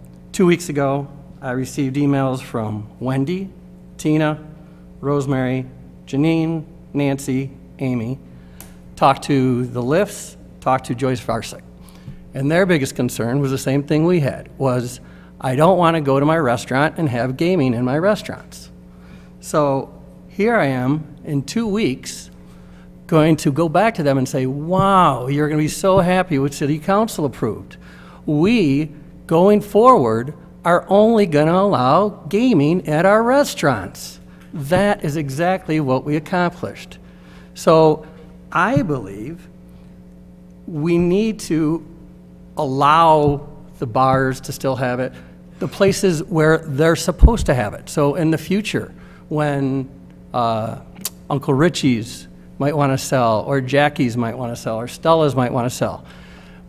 weeks ago, I received emails from Wendy, Tina, Rosemary, Janine, Nancy, Amy, talked to the Lifts, talked to Joyce Varsic. And their biggest concern was the same thing we had, was I don't want to go to my restaurant and have gaming in my restaurants. So here I am in 2 weeks going to go back to them and say, wow, you're going to be so happy with City Council approved. We, going forward, are only going to allow gaming at our restaurants. That is exactly what we accomplished. So I believe we need to allow the bars to still have it, the places where they're supposed to have it. So in the future, when Uncle Richie's might want to sell, or Jackie's might want to sell, or Stella's might want to sell,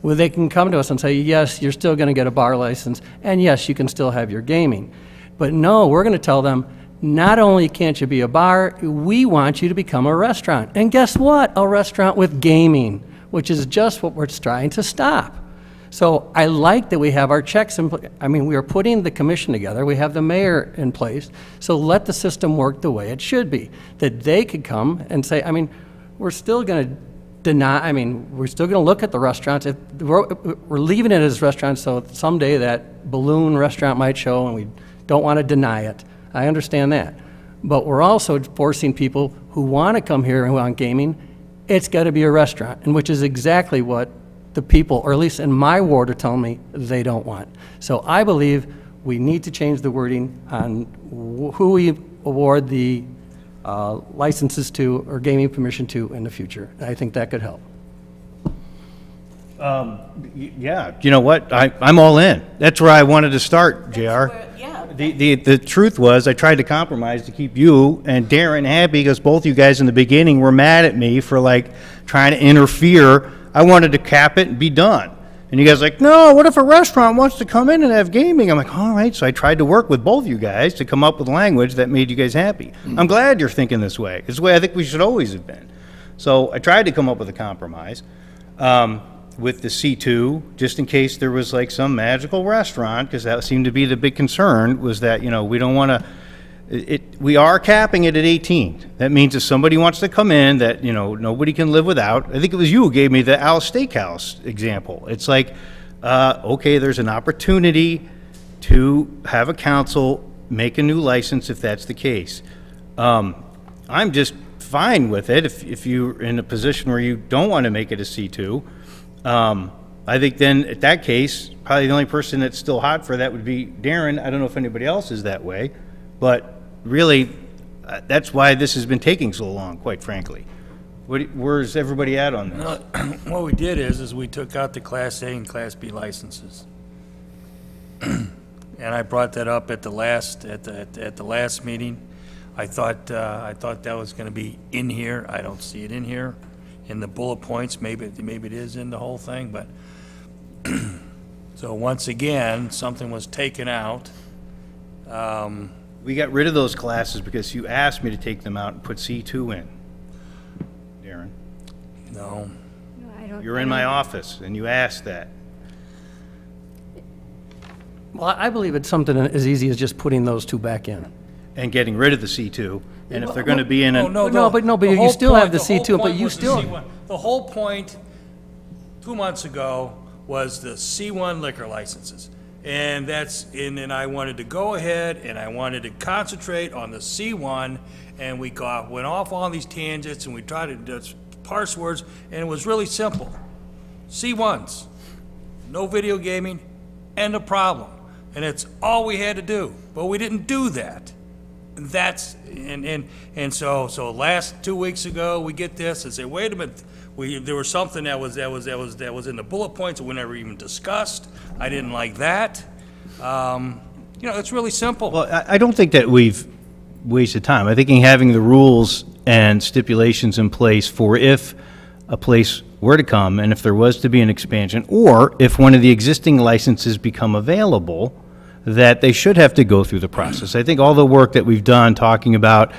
well, they can come to us and say, yes, you're still going to get a bar license, and yes, you can still have your gaming. But no, we're going to tell them, not only can't you be a bar, we want you to become a restaurant. And guess what? A restaurant with gaming, which is just what we're trying to stop. So I like that we have our checks in place. I mean, we are putting the commission together. We have the mayor in place. So let the system work the way it should be, that they could come and say, I mean, we're still going to deny, I mean, we're still going to look at the restaurants. We're leaving it as restaurants, so someday that balloon restaurant might show, and we don't want to deny it. I understand that. But we're also forcing people who want to come here and want gaming, it's got to be a restaurant, and which is exactly what the people, or at least in my ward, are telling me they don't want. So I believe we need to change the wording on who we award the licenses to or gaming permission to in the future. I think that could help. Yeah, you know what? I'm all in. That's where I wanted to start, JR. Yeah. The truth was I tried to compromise to keep you and Darren happy because both you guys in the beginning were mad at me for like trying to interfere. I wanted to cap it and be done. And you guys were like, no, what if a restaurant wants to come in and have gaming? I'm like, all right. So I tried to work with both you guys to come up with language that made you guys happy. I'm glad you're thinking this way. It's the way I think we should always have been. So I tried to come up with a compromise with the C2, just in case there was like some magical restaurant, because that seemed to be the big concern, was that, you know, we don't want to, we are capping it at 18. That means if somebody wants to come in that, you know, nobody can live without. I think it was you who gave me the Al Steakhouse example. It's like, okay, there's an opportunity to have a council make a new license if that's the case. I'm just fine with it if you're in a position where you don't want to make it a C2. I think then, at that case, probably the only person that's still hot for that would be Darren. I don't know if anybody else is that way, but really, that's why this has been taking so long, quite frankly. Where's everybody at on this? What we did is we took out the Class A and Class B licenses. And I brought that up at the last meeting. I thought that was going to be in here. I don't see it in here. In the bullet points, maybe it is in the whole thing, but so once again, something was taken out. We got rid of those classes because you asked me to take them out and put C2 in, Darren. No. You're in my office, and you asked that. Well, I believe it's something as easy as just putting those two back in. And getting rid of the C2, and if they're going to be in a... But you still have the C2, but you still... The whole point 2 months ago was the C1 liquor licenses. And and I wanted to go ahead and I wanted to concentrate on the C1, and we went off on these tangents and we tried to parse words, and it was really simple. C1s, no video gaming, end of problem. And it's all we had to do, but we didn't do that. So last 2 weeks ago we get this and say, wait a minute, there was something that was in the bullet points that we never even discussed. I didn't like that. You know, it's really simple. Well, I don't think that we've wasted time. I think having the rules and stipulations in place for if a place were to come, and if there was to be an expansion, or if one of the existing licenses become available, that they should have to go through the process. I think all the work that we've done talking about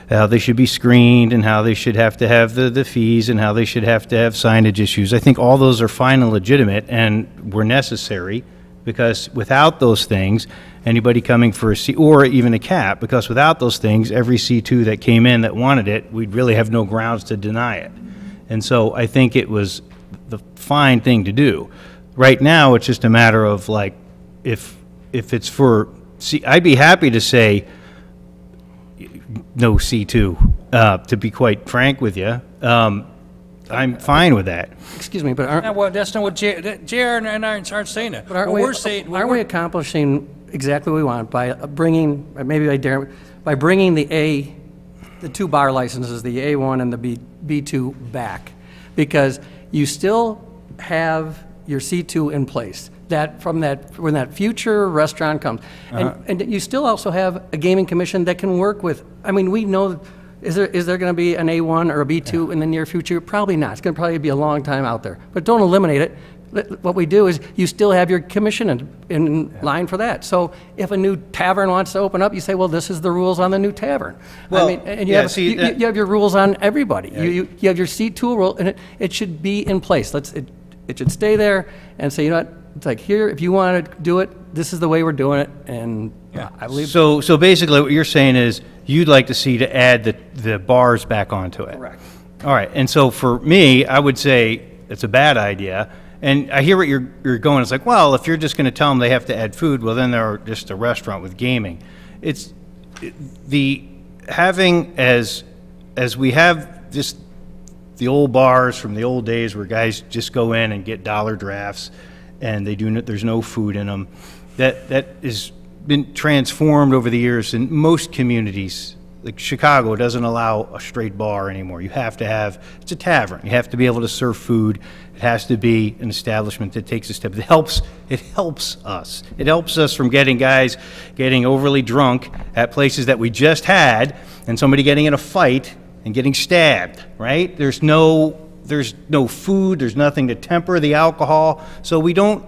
how they should be screened and how they should have to have the fees and how they should have to have signage issues, I think all those are fine and legitimate and were necessary, because without those things, anybody coming for a C, or even a cap, because without those things, every C2 that came in that wanted it, we'd really have no grounds to deny it. And so I think it was the fine thing to do. Right now, it's just a matter of like, if it's for C, I'd be happy to say no C2, to be quite frank with you. I'm fine with that. Excuse me, but aren't, Yeah, well, that's not what JR and I aren't saying that. but aren't, What we, we're saying, aren't we accomplishing exactly what we want by bringing, maybe by bringing the 2 bar licenses, the A1 and the B2 back? Because you still have your C2 in place. That when that future restaurant comes, and you still also have a gaming commission that can work with. I mean, we know, is there going to be an A1 or a B2 in the near future? Probably not. It's going to probably be a long time out there. But don't eliminate it. What we do is you still have your commission in line for that. So if a new tavern wants to open up, you say, well, this is the rules on the new tavern. Well, I mean, and you, yeah, have, see, you have your rules on everybody. You have your C2 rule, and it should be in place. It should stay there and say, you know what? It's like, here, if you want to do it, this is the way we're doing it, and I believe. So basically what you're saying is you'd like to see to add the bars back onto it. Correct. All right, and so for me, I would say it's a bad idea. And I hear what you're going. It's like, well, if you're just going to tell them they have to add food, well, then they're just a restaurant with gaming. It's the having as we have just the old bars from the old days where guys just go in and get dollar drafts, and there's no food in them. That has been transformed over the years in most communities. Like Chicago doesn't allow a straight bar anymore. You have to have, it's a tavern. You have to be able to serve food. It has to be an establishment that takes a step. It helps us. It helps us from guys getting overly drunk at places that we just had, and somebody getting in a fight and getting stabbed, right? There's no food, there's nothing to temper the alcohol, so we don't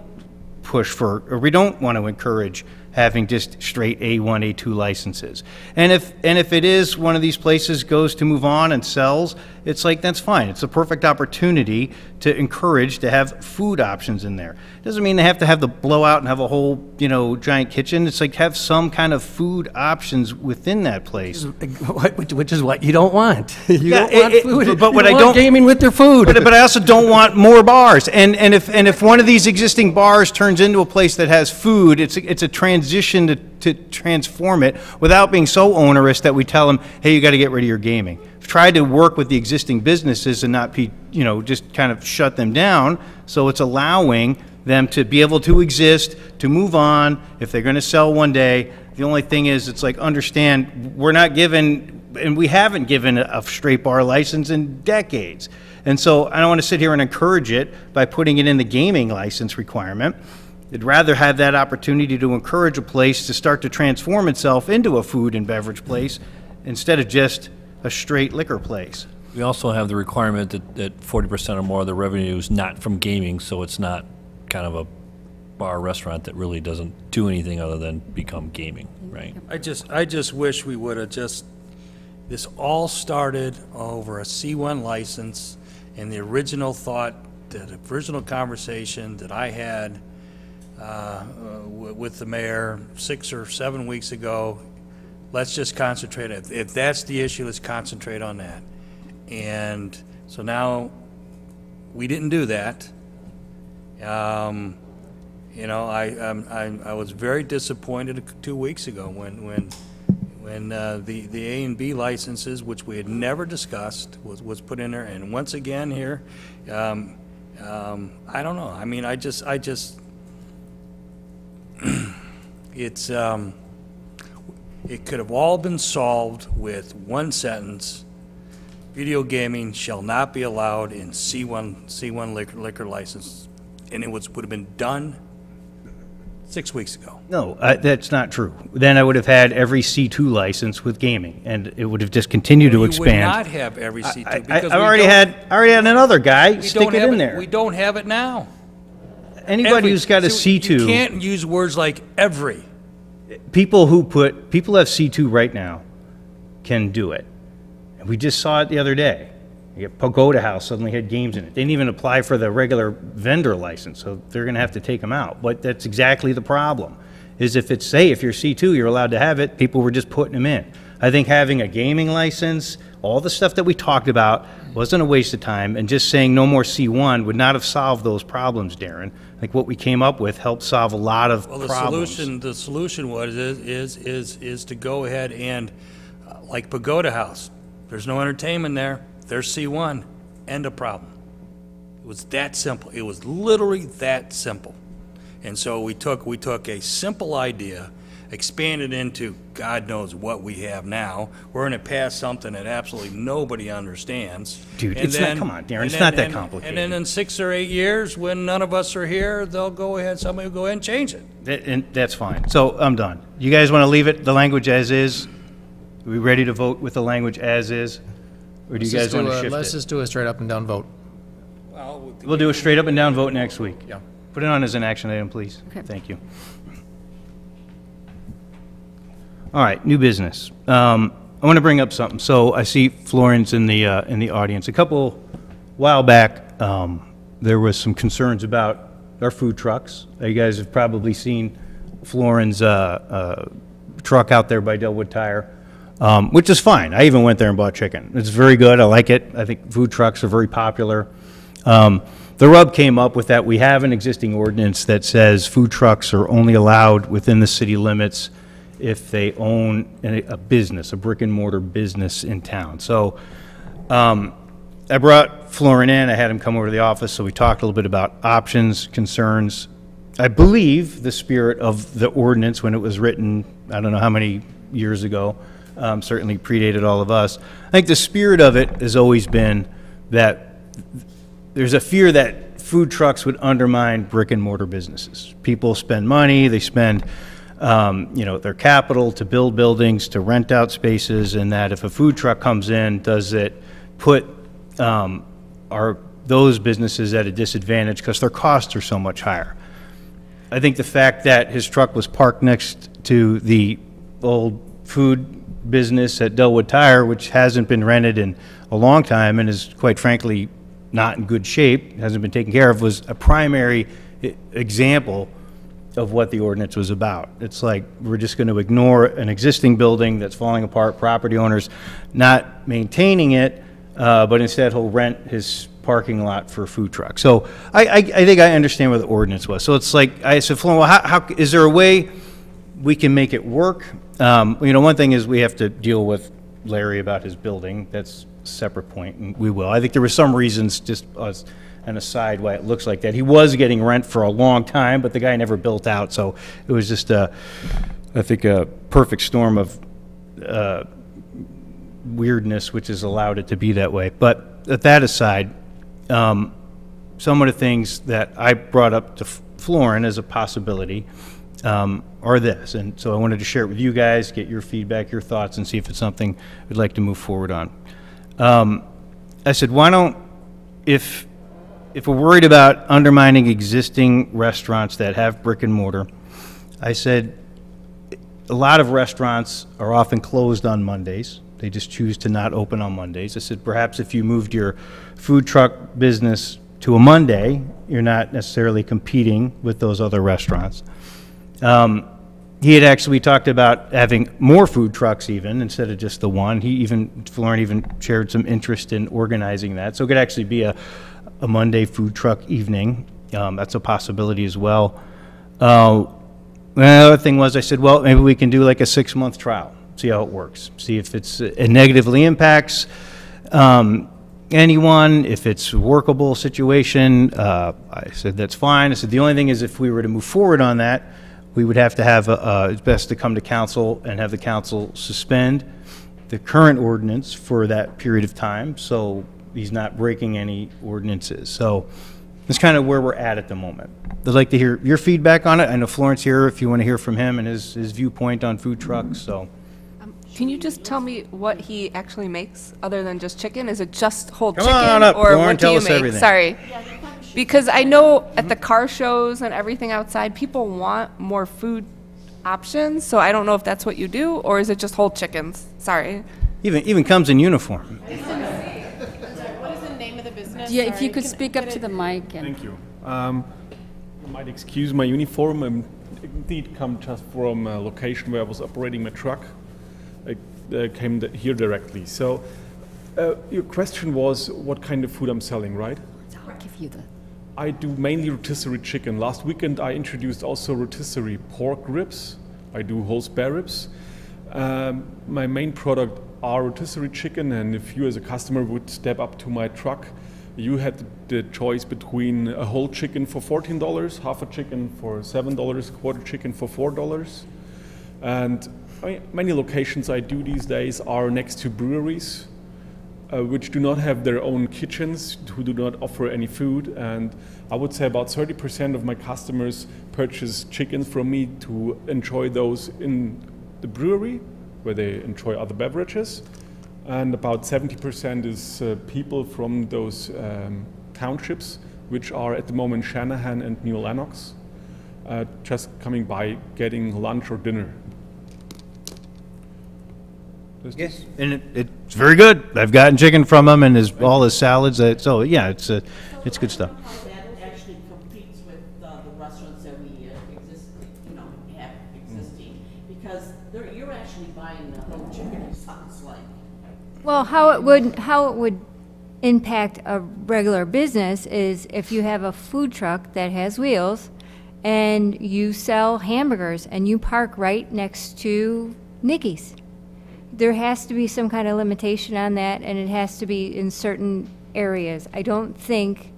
push for, or we don't want to encourage having just straight A1, A2 licenses. And if it is one of these places goes to move on and sells, it's like, that's fine. It's a perfect opportunity to encourage to have food options in there. Doesn't mean they have to have the blowout and have a whole, giant kitchen. It's like, have some kind of food options within that place. Which is what you don't want. You don't want food. But what you I want don't gaming with their food. But I also don't want more bars. And if one of these existing bars turns into a place that has food, it's a transition to transform it without being so onerous that we tell them, hey, you got to get rid of your gaming. I've tried to work with the existing businesses and not be, just kind of shut them down. So it's allowing them to be able to exist, to move on. If they're going to sell one day, the only thing is, it's like, understand, we're not given, and we haven't given a straight bar license in decades. And so I don't want to sit here and encourage it by putting it in the gaming license requirement. I'd rather have that opportunity to encourage a place to start to transform itself into a food and beverage place instead of just a straight liquor place. We also have the requirement that 40% or more of the revenue is not from gaming, so it's not kind of a bar restaurant that really doesn't do anything other than become gaming, right? I just wish we would have this all started over a C1 license, and the original thought, the original conversation that I had with the mayor 6 or 7 weeks ago, let's just concentrate. If that's the issue, let's concentrate on that. And so now we didn't do that. I was very disappointed 2 weeks ago when the A and B licenses, which we had never discussed, was put in there. And once again here, I don't know. I mean, I just it's it could have all been solved with one sentence: video gaming shall not be allowed in C1 liquor license, and it would have been done 6 weeks ago. No, that's not true. Then I would have had every C2 license with gaming, and it would have just continued to expand. You would not have every C2 because I already had another guy we stick don't it have in there. We don't have it now. Anybody who's got a C2. You can't use words like every. People have C2 right now can do it. And we just saw it the other day. Pagoda House suddenly had games in it. They didn't even apply for the regular vendor license, so they're going to have to take them out. But that's exactly the problem, is if you're C2, you're allowed to have it, people were just putting them in. I think having a gaming license, all the stuff that we talked about wasn't a waste of time, and just saying no more C1 would not have solved those problems, Darren. Like what we came up with helped solve a lot of problems. The solution is to go ahead and, like Pagoda House, there's no entertainment there. There's C1, end of problem. It was that simple. It was literally that simple. And so we took a simple idea, expanded into God knows what we have now. We're going to pass something that absolutely nobody understands. Dude, come on, Darren, it's not that complicated. And then in 6 or 8 years, when none of us are here, somebody will go ahead and change it. And that's fine. So I'm done. You guys want to leave it, the language as is? Are we ready to vote with the language as is? Or do you guys want to shift it? Let's just do a straight up and down vote. We'll do a straight up and down vote next week. Yeah. Put it on as an action item, please. Okay. Thank you. All right, new business. I want to bring up something. So I see Florence in the audience. A while back, there was some concerns about our food trucks. You guys have probably seen Florence truck out there by Delwood Tire. Which is fine. I even went there and bought chicken. It's very good. I like it. I think food trucks are very popular. The rub came up with that we have an existing ordinance that says food trucks are only allowed within the city limits if they own a business, a brick and mortar business in town. So I brought Florin in. I had him come over to the office, so we talked a little bit about options, concerns. I believe the spirit of the ordinance when it was written, I don't know how many years ago, certainly predated all of us. I think the spirit of it has always been that there's a fear that food trucks would undermine brick and mortar businesses. People spend money, they spend their capital to build buildings, to rent out spaces, and that if a food truck comes in, does it put those businesses at a disadvantage because their costs are so much higher. I think the fact that his truck was parked next to the old food business at Delwood Tire, which hasn't been rented in a long time and is quite frankly not in good shape, hasn't been taken care of, was a primary example of what the ordinance was about. It's like we're just going to ignore an existing building that's falling apart, property owners not maintaining it, but instead he'll rent his parking lot for a food truck. So I think I understand what the ordinance was. So it's like, I said, well, how is there a way we can make it work? One thing is we have to deal with Larry about his building. That's a separate point, and we will. I think there were some reasons, just as an aside, why it looks like that. He was getting rent for a long time, but the guy never built out, so it was just, I think, a perfect storm of weirdness, which has allowed it to be that way. But that aside, some of the things that I brought up to Florin as a possibility are this. And so I wanted to share it with you guys, get your feedback, your thoughts, and see if it's something we'd like to move forward on. I said, why don't, if we're worried about undermining existing restaurants that have brick and mortar, I said, a lot of restaurants are often closed on Mondays. They just choose to not open on Mondays. I said, perhaps if you moved your food truck business to a Monday, you're not necessarily competing with those other restaurants. He had actually talked about having more food trucks even, instead of just the one. Florin even shared some interest in organizing that. So it could actually be a Monday food truck evening. That's a possibility as well. The other thing was, I said, well, maybe we can do like a 6-month trial, see how it works, see if it negatively impacts anyone, if it's a workable situation. I said, that's fine. I said, the only thing is if we were to move forward on that, we would have to have, it's best to come to council and have the council suspend the current ordinance for that period of time, so he's not breaking any ordinances. So That's kind of where we're at the moment. I'd like to hear your feedback on it. I know Florence here, if you want to hear from him and his viewpoint on food trucks, so. Can you just tell me what he actually makes other than just chicken? Is it just whole Come chicken? on up, or Lauren, what do tell you us make? everything. Sorry. Because I know at the car shows and everything outside, people want more food options, so I don't know if that's what you do, or is it just whole chickens? Sorry. Even comes in uniform. What is the name of the business? Yeah, if you could speak up to the mic. And Thank you. You might excuse my uniform. I indeed come just from a location where I was operating my truck. I came here directly. So your question was what kind of food I'm selling, right? I'll give you the. I do mainly rotisserie chicken. Last weekend I introduced also rotisserie pork ribs. I do whole spare ribs. My main product are rotisserie chicken, and if you as a customer would step up to my truck, you had the choice between a whole chicken for $14, half a chicken for $7, quarter chicken for $4. And many locations I do these days are next to breweries, which do not have their own kitchens, who do not offer any food. And I would say about 30% of my customers purchase chickens from me to enjoy those in the brewery, where they enjoy other beverages. And about 70% is people from those townships, which are at the moment Shanahan and New Lenox, just coming by getting lunch or dinner. Yes, and it's very good. I've gotten chicken from him and all his salads. So yeah, it's good stuff. That actually competes with the restaurants that we have existing, because you're actually buying the whole chicken, it sounds like. Well, how it would impact a regular business is if you have a food truck that has wheels and you sell hamburgers and you park right next to Nicky's. There has to be some kind of limitation on that, and it has to be in certain areas. I don't think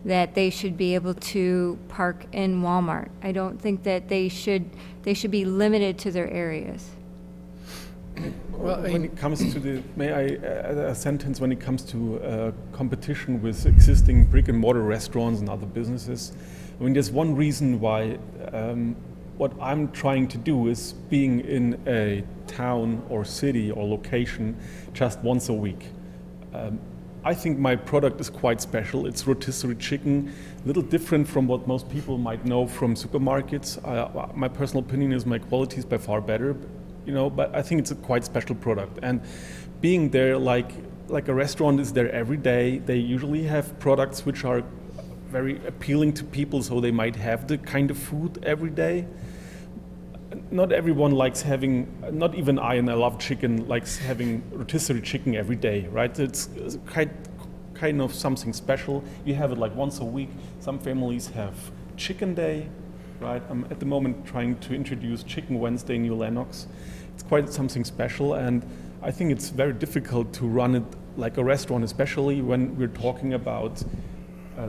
that they should be able to park in Walmart. I don't think that they should be limited to their areas. Well, when it comes to a sentence when it comes to competition with existing brick and mortar restaurants and other businesses. I mean, there's one reason why what I'm trying to do is being in a town or city or location just once a week. I think my product is quite special. It's rotisserie chicken, a little different from what most people might know from supermarkets. My personal opinion is my quality is by far better, but I think it's a quite special product. And being there like a restaurant is there every day, they usually have products which are very appealing to people, so they might have the kind of food every day. Not everyone likes having, not even I, and I love chicken, likes having rotisserie chicken every day, right? It's kind of something special. You have it like once a week. Some families have chicken day, right? I'm at the moment trying to introduce Chicken Wednesday in New Lenox. It's quite something special, and I think it's very difficult to run it like a restaurant, especially when we're talking about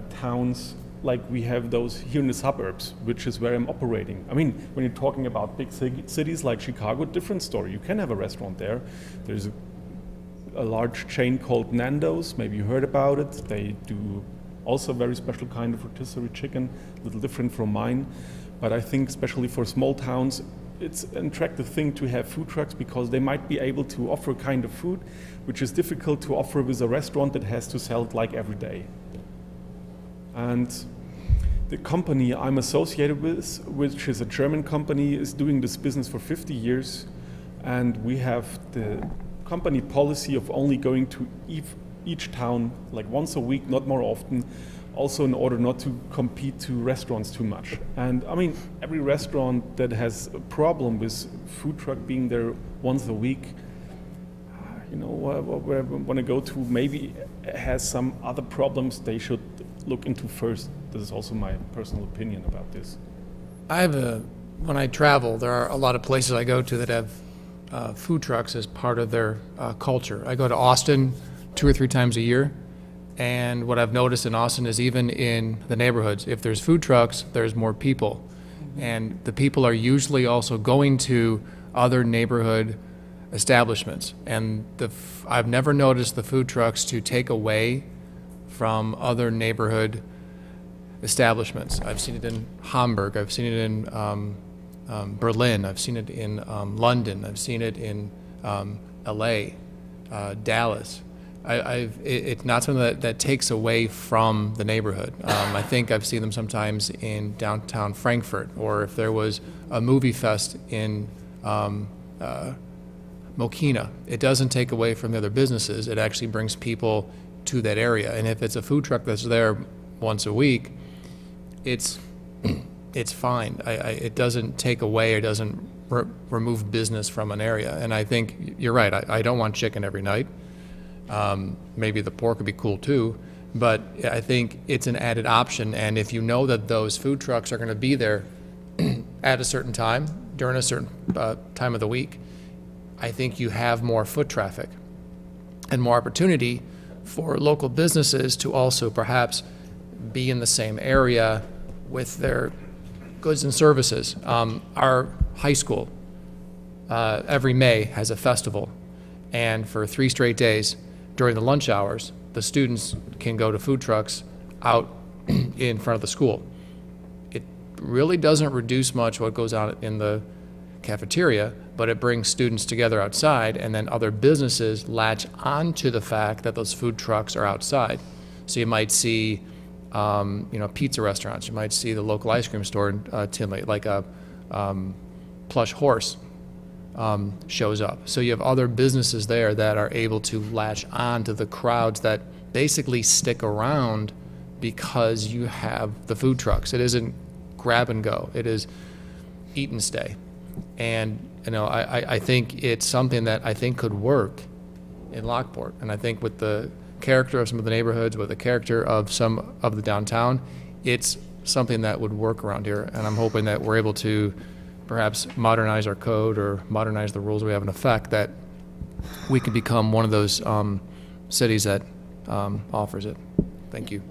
towns like we have those here in the suburbs, which is where I'm operating. I mean, when you're talking about big cities like Chicago, different story. You can have a restaurant there. There's a large chain called Nando's, maybe you heard about it. They do also a very special kind of rotisserie chicken, a little different from mine. But I think especially for small towns, it's an attractive thing to have food trucks because they might be able to offer a kind of food which is difficult to offer with a restaurant that has to sell it like every day. And the company I'm associated with, which is a German company, is doing this business for 50 years. And we have the company policy of only going to each town like once a week, not more often, also in order not to compete to restaurants too much. And I mean, every restaurant that has a problem with food truck being there once a week, where I want to go to maybe has some other problems they should look into first. This is also my personal opinion about this. When I travel, there are a lot of places I go to that have food trucks as part of their culture. I go to Austin 2 or 3 times a year, and what I've noticed in Austin is even in the neighborhoods, if there's food trucks, there's more people. And the people are usually also going to other neighborhood establishments. And I've never noticed the food trucks to take away from other neighborhood establishments. I've seen it in Hamburg. I've seen it in Berlin. I've seen it in London. I've seen it in L.A., Dallas. It's not something that takes away from the neighborhood. I think I've seen them sometimes in downtown Frankfurt, or if there was a movie fest in Mokina. It doesn't take away from the other businesses. It actually brings people to that area. And if it's a food truck that's there once a week, it's fine. It doesn't take away or doesn't remove business from an area. And I think you're right. I don't want chicken every night. Maybe the pork would be cool too, but I think it's an added option. And if you know that those food trucks are going to be there at a certain time, during a certain time of the week, I think you have more foot traffic and more opportunity for local businesses to also perhaps be in the same area with their goods and services. Our high school every May has a festival, and for 3 straight days during the lunch hours, the students can go to food trucks out in front of the school. It really doesn't reduce much what goes on in the cafeteria, but it brings students together outside, and then other businesses latch onto the fact that those food trucks are outside. So you might see, pizza restaurants. You might see the local ice cream store in Tinley, like a Plush Horse shows up. So you have other businesses there that are able to latch on to the crowds that basically stick around because you have the food trucks. It isn't grab and go. It is eat and stay. And I think it's something that I think could work in Lockport. And I think with the character of some of the neighborhoods, with the character of some of the downtown, it's something that would work around here. And I'm hoping that we're able to perhaps modernize our code or modernize the rules we have in effect, that we can become one of those cities that offers it. Thank you.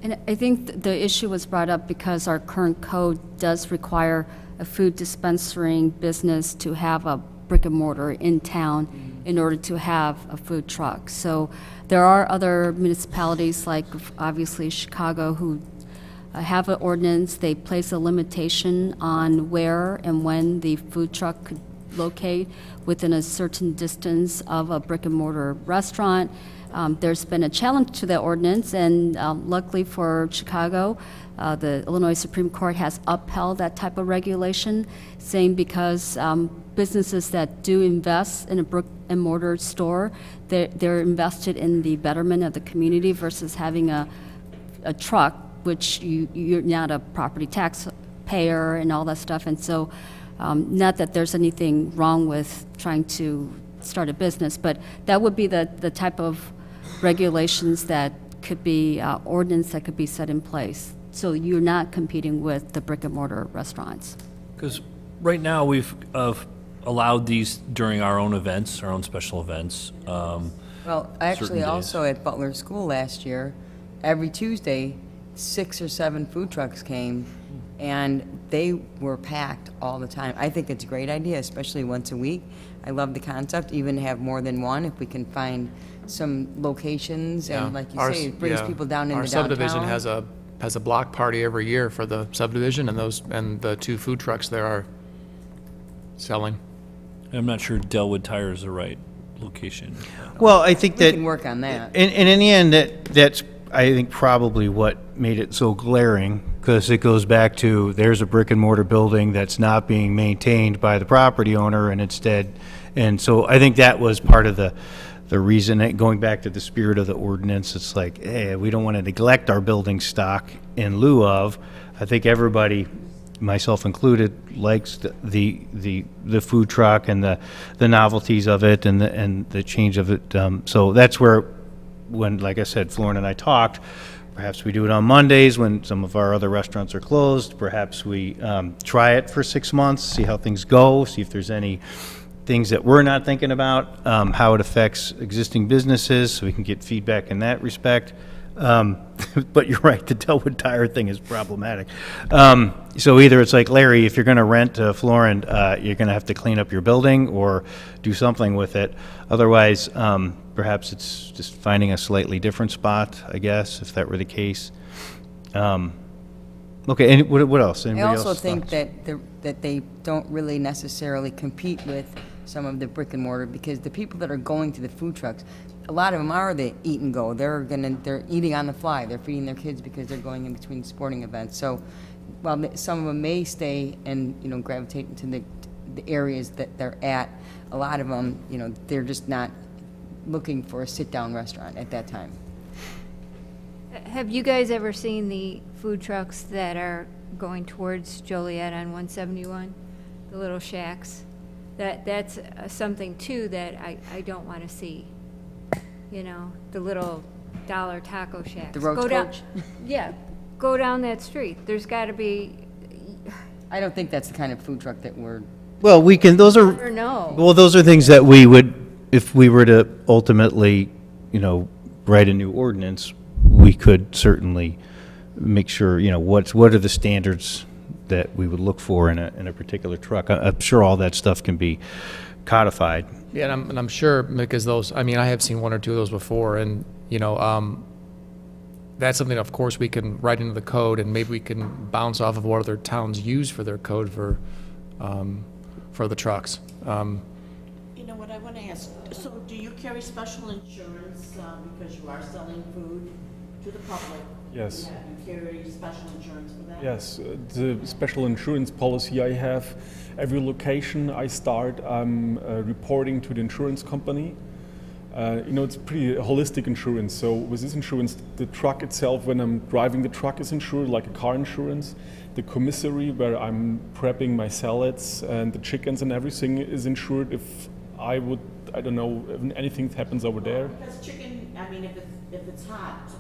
And I think the issue was brought up because our current code does require a food dispensing business to have a brick and mortar in town in order to have a food truck. So there are other municipalities, like obviously Chicago, who have an ordinance. They place a limitation on where and when the food truck could locate within a certain distance of a brick and mortar restaurant. There's been a challenge to that ordinance, and luckily for Chicago, the Illinois Supreme Court has upheld that type of regulation, saying because businesses that do invest in a brick and mortar store, they're invested in the betterment of the community versus having a truck, which you're not a property tax payer and all that stuff. And so not that there's anything wrong with trying to start a business, but that would be the type of regulations that could be ordinance that could be set in place. So you're not competing with the brick and mortar restaurants. Because right now we've allowed these during our own events, our own special events. Well, actually also at Butler School last year, every Tuesday, 6 or 7 food trucks came, and they were packed all the time. I think it's a great idea, especially once a week. I love the concept, even have more than one if we can find some locations, and like you say, it brings people down in the downtown. Our subdivision has a block party every year for the subdivision, and the 2 food trucks there are selling. I'm not sure Delwood Tire is the right location. Well, I think that we can work on that. And in the end, that's I think probably what made it so glaring, because it goes back to there's a brick and mortar building that's not being maintained by the property owner, and instead, and so I think that was part of the reason, that going back to the spirit of the ordinance, it's like, hey, we don't want to neglect our building stock in lieu of. I think everybody, myself included, likes the food truck and the novelties of it and the change of it. So that's where, when, like I said, Florin and I talked, perhaps we do it on Mondays when some of our other restaurants are closed. Perhaps we try it for 6 months, see how things go, see if there's any things that we're not thinking about, how it affects existing businesses, so we can get feedback in that respect. But you're right, the Delwood Tire thing is problematic. So either it's like, Larry, if you're going to rent Florin, you're going to have to clean up your building or do something with it. Otherwise, perhaps it's just finding a slightly different spot, I guess, if that were the case. Okay, and what else? I Anybody also else think thoughts? that they don't really necessarily compete with some of the brick and mortar, because the people that are going to the food trucks, a lot of them are the eat and go. They're eating on the fly. They're feeding their kids because they're going in between sporting events. So while some of them may stay and, you know, gravitate into the areas that they're at, a lot of them, you know, they're just not looking for a sit-down restaurant at that time. Have you guys ever seen the food trucks that are going towards Joliet on 171? The little shacks? That's something too that I don't want to see. You know, the little dollar taco shacks. The roach Go down, coach? yeah, go down that street. There's got to be. I don't think that's the kind of food truck that we're. Well, we can, those are, Never know. well, those are things that we would, if we were to ultimately, you know, write a new ordinance, we could certainly make sure, you know, what are the standards that we would look for in a particular truck. I'm sure all that stuff can be codified. Yeah, and I'm sure, because those, I mean, I have seen one or two of those before, and, you know, that's something, of course, we can write into the code, and maybe we can bounce off of what other towns use for their code for the trucks. You know what I want to ask, so do you carry special insurance because you are selling food to the public? Yes. You carry special insurance for that? Yes, the special insurance policy I have, every location I start, I'm reporting to the insurance company. You know, it's pretty holistic insurance. So with this insurance, the truck itself, when I'm driving the truck, is insured like a car insurance. The commissary, where I'm prepping my salads and the chickens and everything, is insured if I don't know, if anything happens over there. Because chicken, I mean, if it's hot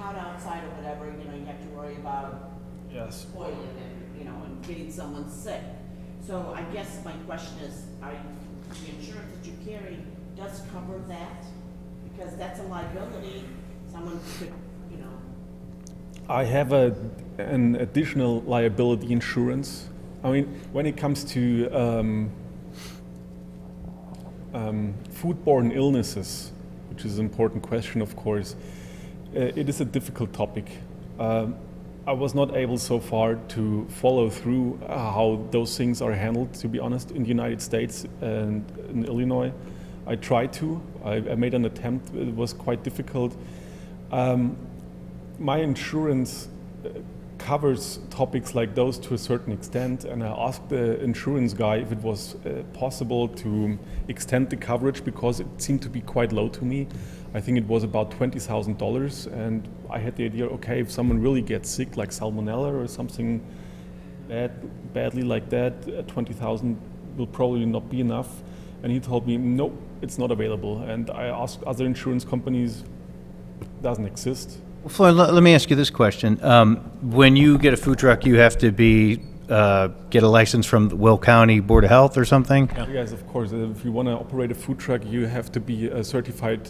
outside or whatever, you know, you have to worry about spoiling it, you know, and getting someone sick. So I guess my question is, the insurance that you carry does cover that? Because that's a liability. Someone could, you know. I have an additional liability insurance. I mean, when it comes to foodborne illnesses, which is an important question, of course, it is a difficult topic. I was not able so far to follow through how those things are handled, to be honest, in the United States and in Illinois. I tried to. I made an attempt. It was quite difficult. My insurance covers topics like those to a certain extent, and I asked the insurance guy if it was possible to extend the coverage, because it seemed to be quite low to me. I think it was about $20,000, and I had the idea, okay, if someone really gets sick, like salmonella or something badly like that, 20,000 will probably not be enough. And he told me, no, it's not available. And I asked other insurance companies, it doesn't exist. Well, Floyd, let me ask you this question. When you get a food truck, you have to get a license from the Will County Board of Health or something? Yes, of course. If you want to operate a food truck, you have to be a certified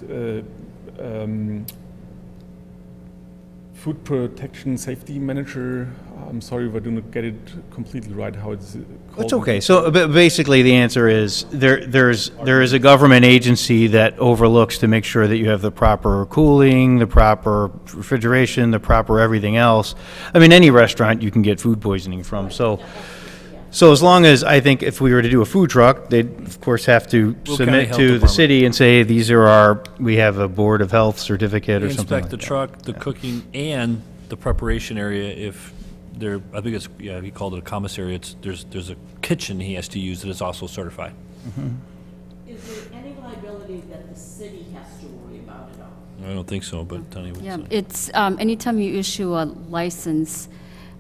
food protection safety manager. I'm sorry if I do not get it completely right how it's called. It's okay. So basically the answer is there is a government agency that overlooks to make sure that you have the proper cooling, the proper refrigeration, the proper everything else. I mean, any restaurant you can get food poisoning from. So as long as, I think if we were to do a food truck, they'd of course have to submit to the city and say, these are we have a Board of Health certificate or something like that. Inspect the truck, the cooking, and the preparation area if there, I think it's, yeah, he called it a commissary. There's a kitchen he has to use that is also certified. Mm-hmm. Is there any liability that the city has to worry about at all? I don't think so, but Tony would say. It's anytime you issue a license,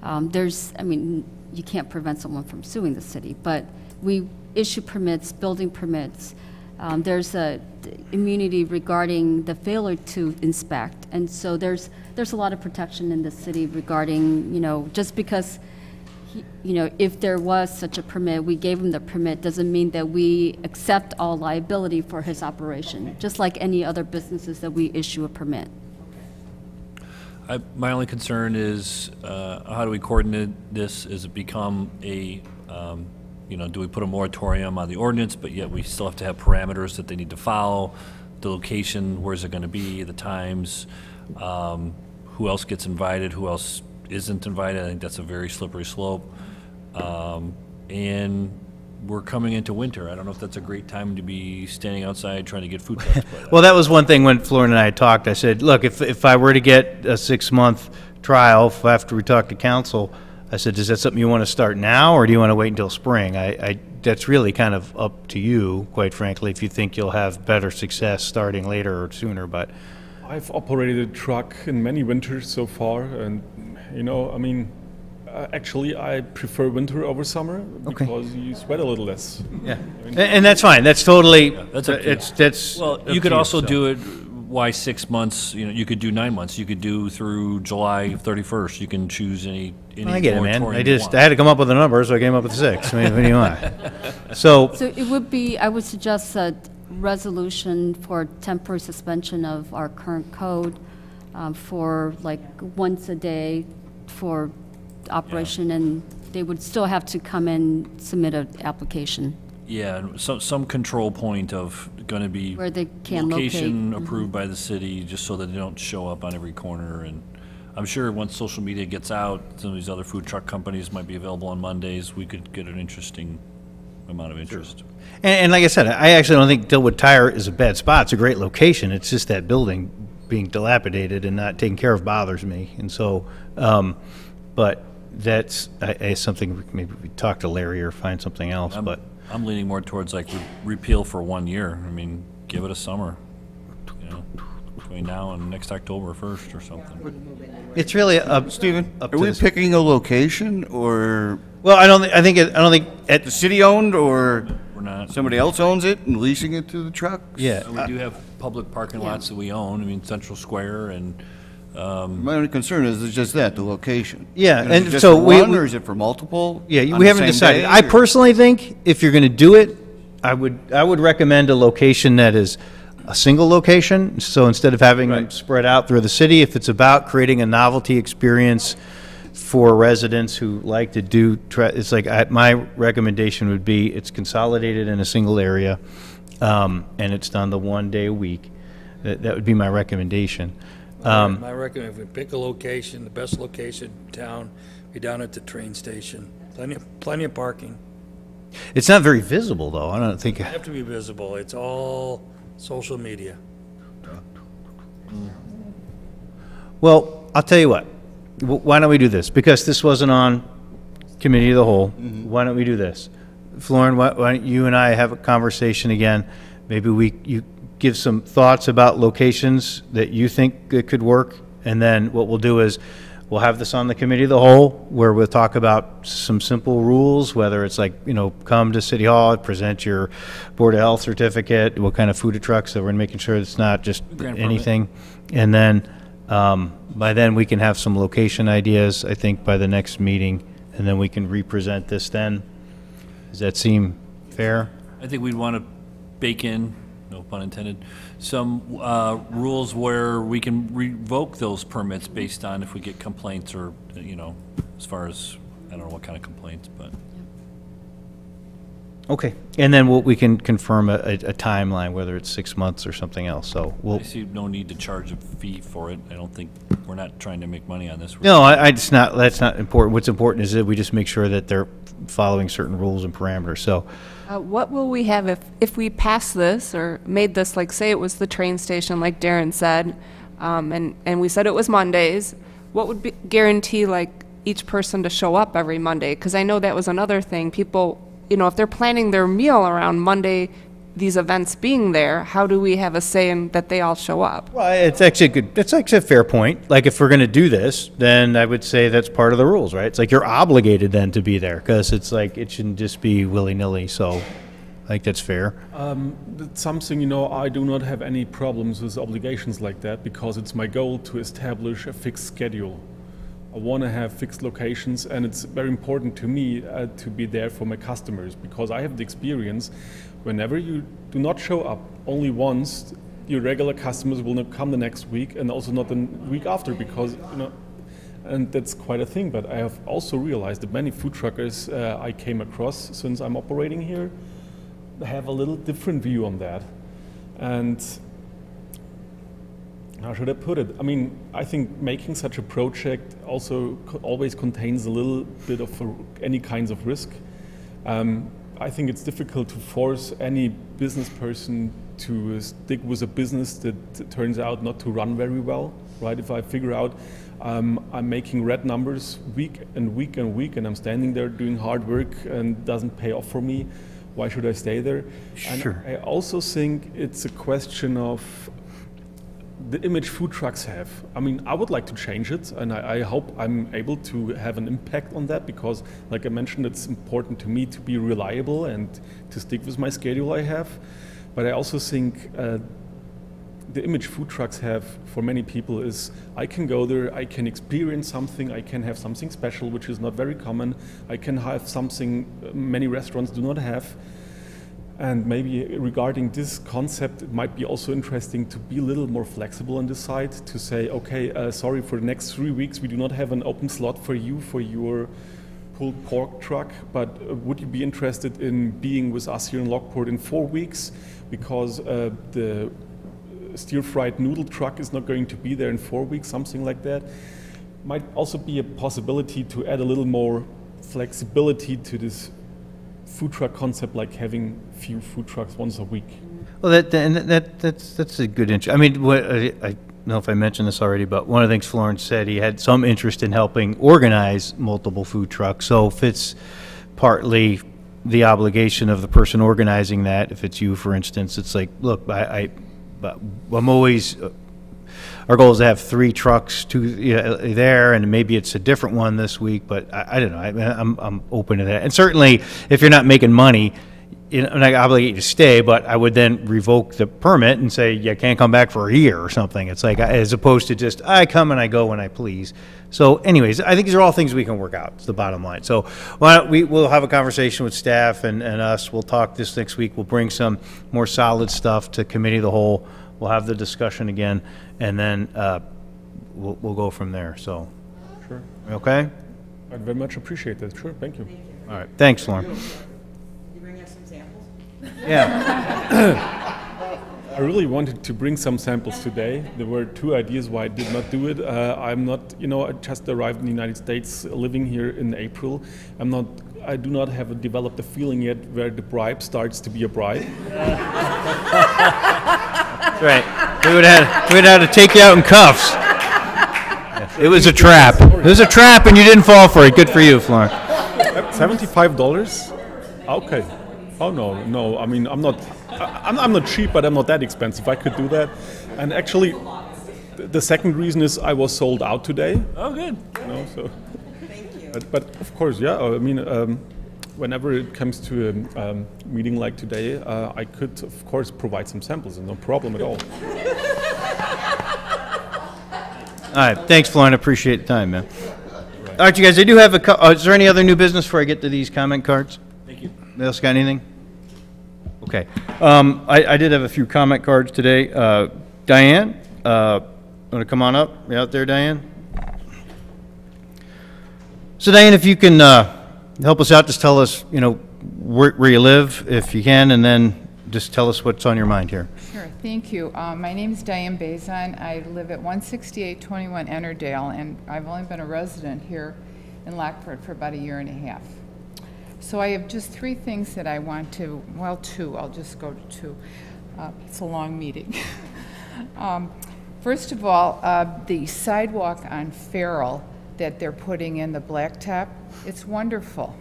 I mean, you can't prevent someone from suing the city, but we issue permits, building permits. There's a immunity regarding the failure to inspect, and so there's a lot of protection in the city regarding, you know, just because, you know, if there was such a permit, we gave him the permit, doesn't mean that we accept all liability for his operation, just like any other businesses that we issue a permit. My only concern is how do we coordinate this? Is it become a, you know, do we put a moratorium on the ordinance, but yet we still have to have parameters that they need to follow, the location, where's it going to be, the times, who else gets invited, who else isn't invited. I think that's a very slippery slope. And we're coming into winter. I don't know if that's a great time to be standing outside trying to get food trucks. But, Well, that was one thing when Florin and I talked. I said, look, if I were to get a 6-month trial after we talk to council, I said, is that something you want to start now, or do you want to wait until spring? That's really kind of up to you, quite frankly, if you think you'll have better success starting later or sooner. But I've operated a truck in many winters so far, and you know, I mean, actually, I prefer winter over summer because you sweat a little less. Yeah, and that's fine. That's totally. That's okay. That's well, you could also do it. Why 6 months? You know, you could do 9 months. You could do through July 31st. You can choose any. I get it, man. I you want. had to come up with a number, so I came up with 6. I mean, what do you want? So it would be, I would suggest a resolution for temporary suspension of our current code for like once a day for operation, and they would still have to come in, submit an application. Yeah, some control point of going to be where they can location locate. approved by the city, just so that they don't show up on every corner. And I'm sure once social media gets out, some of these other food truck companies might be available on Mondays. We could get an interesting amount of interest. And like I said, I actually don't think Dillwood Tire is a bad spot. It's a great location. It's just that building being dilapidated and not taken care of bothers me. And so, but that's something maybe we talk to Larry or find something else. But I'm leaning more towards like repeal for 1 year. I mean, give it a summer, you know, between now and next October 1st or something. It's really Stephen, up are to we this. picking a location, or Well, I don't think at the city owned, or We're not. somebody else owns it and leasing it to the trucks? Yeah. We do have public parking lots that we own. I mean, Central Square and. My only concern is just that, the location. Yeah, Is and it just so for we- one, or is it for multiple? Yeah, on we the haven't same decided. day, I or- personally think if you're going to do it, I would recommend a location that is a single location. So instead of having them spread out through the city, if it's about creating a novelty experience for residents who like to do, it's like my recommendation would be it's consolidated in a single area, and it's done the 1 day a week. That would be my recommendation. My recommend, if we pick a location, the best location in town, be down at the train station. Plenty of parking. It's not very visible, though. I don't think. You have to be visible. It's all social media. Well, I'll tell you what. Why don't we do this? Because this wasn't on Committee of the Whole. Why don't we do this? Florin, why don't you and I have a conversation again? Maybe you give some thoughts about locations that you think that could work, and then what we'll do is we'll have this on the Committee of the Whole, where we'll talk about some simple rules, whether it's like, you know, come to City Hall, present your Board of Health certificate, what kind of food trucks, so we're making sure it's not just anything. And then by then we can have some location ideas, I think, by the next meeting, and then we can represent this then. Does that seem fair? I think we'd want to bake in, no pun intended, some rules where we can revoke those permits based on if we get complaints or, you know, as far as, I don't know what kind of complaints, but. Okay, and then we can confirm a timeline, whether it's 6 months or something else, so we'll. I see no need to charge a fee for it. I don't think, we're not trying to make money on this. No, that's not important. What's important is that we just make sure that they're following certain rules and parameters, so. What will we have if we pass this or made this, like, say it was the train station, like Darren said, and we said it was Mondays, what would guarantee, like, each person to show up every Monday? Because I know that was another thing. People, you know, if they're planning their meal around Monday, these events being there, how do we have a say in that they all show up? Well, it's actually good. That's actually a fair point. Like, if we're going to do this, then I would say that's part of the rules, right? It's like you're obligated then to be there, because it's like it shouldn't just be willy-nilly. So I think that's fair. That's something, you know, I do not have any problems with obligations like that, because it's my goal to establish a fixed schedule. I want to have fixed locations, and it's very important to me to be there for my customers, because I have the experience whenever you do not show up only once, your regular customers will not come the next week, and also not the week after, because, you know, and that's quite a thing. But I have also realized that many food truckers I came across since I'm operating here have a little different view on that. And how should I put it? I mean, I think making such a project also always contains a little bit of any kinds of risk. I think it's difficult to force any business person to stick with a business that turns out not to run very well, right? If I figure out I'm making red numbers week and week and week, and I'm standing there doing hard work and doesn't pay off for me, why should I stay there? Sure. And I also think it's a question of the image food trucks have. I mean, I would like to change it, and I hope I'm able to have an impact on that, because, like I mentioned, it's important to me to be reliable and to stick with my schedule I have. But I also think the image food trucks have for many people is, I can go there, I can experience something, I can have something special, which is not very common. I can have something many restaurants do not have. And maybe regarding this concept, it might be also interesting to be a little more flexible on this side, to say, okay, sorry, for the next 3 weeks, we do not have an open slot for you for your pulled pork truck, but would you be interested in being with us here in Lockport in 4 weeks? Because the stir-fried noodle truck is not going to be there in 4 weeks, something like that. Might also be a possibility to add a little more flexibility to this food truck concept, like having few food trucks once a week. Well, that's a good interest. I mean, I don't know if I mentioned this already, but one of the things Florence said, he had some interest in helping organize multiple food trucks. So if it's partly the obligation of the person organizing that, if it's you, for instance, it's like, look, I'm always, our goal is to have 3 trucks there, and maybe it's a different one this week, but I don't know. I'm open to that. And certainly, if you're not making money, and I obligate you to stay, but I would then revoke the permit and say you can't come back for a year or something. It's like, as opposed to just, I come and I go when I please. So anyways, I think these are all things we can work out. It's the bottom line. So we'll have a conversation with staff and us. We'll talk this next week. We'll bring some more solid stuff to committee of the whole. We'll have the discussion again, and then we'll go from there. So, sure. Okay? I'd very much appreciate that. Sure, thank you. All right. Thanks, Lauren. You bring us some samples? Yeah. I really wanted to bring some samples today. There were 2 ideas why I did not do it. I'm not, I just arrived in the United States, living here in April. I do not have developed a feeling yet where the bribe starts to be a bribe. That's right. We would have to take you out in cuffs. It was a trap. It was a trap, and you didn't fall for it. Good for you, Florence. $75? Okay. Oh no. I mean, I'm not cheap, but I'm not that expensive. I could do that. And actually, the second reason is I was sold out today. Oh, good. So. Thank you. But of course, yeah. I mean, whenever it comes to a meeting like today, I could, of course, provide some samples, and no problem at all. All right. Thanks, Florence. Appreciate the time, man. Right. All right, you guys. I do have is there any other new business before I get to these comment cards? Thank you. Anybody else got anything? Okay. I did have a few comment cards today. Diane, want to come on up? You out there, Diane? So, Diane, if you can help us out, just tell us, where you live, if you can, and then just tell us what's on your mind here. Sure, thank you. My name is Diane Bazan. I live at 16821 Ennerdale, and I've only been a resident here in Lockport for about 1.5 years. So I have just 3 things that I want to, well, 2. I'll just go to 2. It's a long meeting. First of all, the sidewalk on Farrell that they're putting in the blacktop, it's wonderful.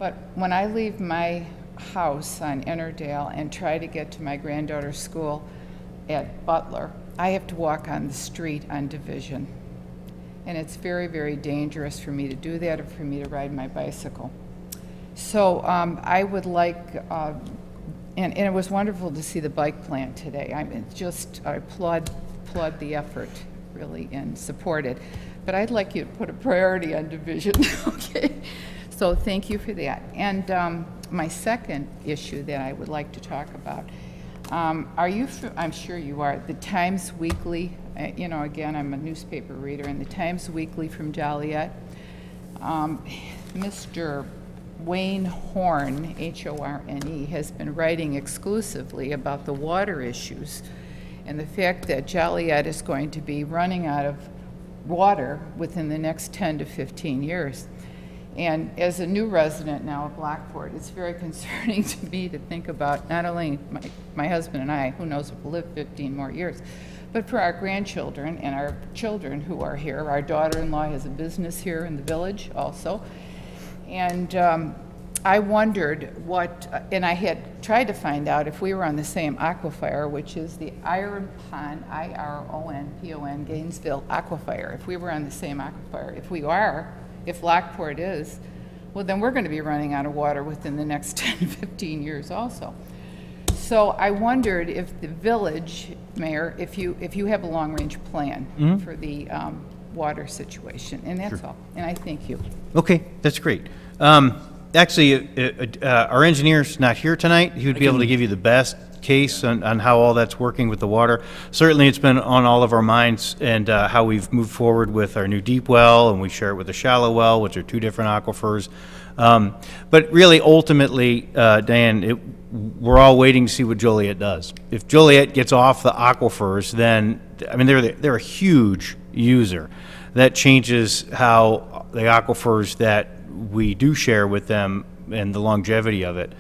But when I leave my house on Ennerdale and try to get to my granddaughter's school at Butler, I have to walk on the street on Division. And it's very, very dangerous for me to do that or for me to ride my bicycle. So I would like, and it was wonderful to see the bike plan today. I applaud the effort, really, and support it. But I'd like you to put a priority on Division, okay? So thank you for that. And my second issue that I would like to talk about, I'm sure you are, the Times Weekly, again, I'm a newspaper reader, and the Times Weekly from Joliet, Mr. Wayne Horn, H-O-R-N-E, has been writing exclusively about the water issues and the fact that Joliet is going to be running out of water within the next 10 to 15 years. And as a new resident now of Lockport, it's very concerning to me to think about not only my husband and I, who knows if we'll live 15 more years, but for our grandchildren and our children who are here. Our daughter-in-law has a business here in the village also. And I wondered and I had tried to find out if we were on the same aquifer, which is the Iron Pond, I-R-O-N-P-O-N, Gainesville Aquifer. If we were on the same aquifer. If we are, if Lockport is, well, then we're going to be running out of water within the next 10 to 15 years also. So I wondered if the village, Mayor, if you have a long-range plan for the water situation, and that's all. And I thank you. Okay, that's great. Actually, our engineer's not here tonight. He would be able to give you the best case on how all that's working with the water. Certainly, it's been on all of our minds, and how we've moved forward with our new deep well, and we share it with the shallow well, which are two different aquifers. But really, ultimately, Diane, we're all waiting to see what Joliet does. If Joliet gets off the aquifers, then, I mean, they're a huge user. That changes how the aquifers that we do share with them and the longevity of it.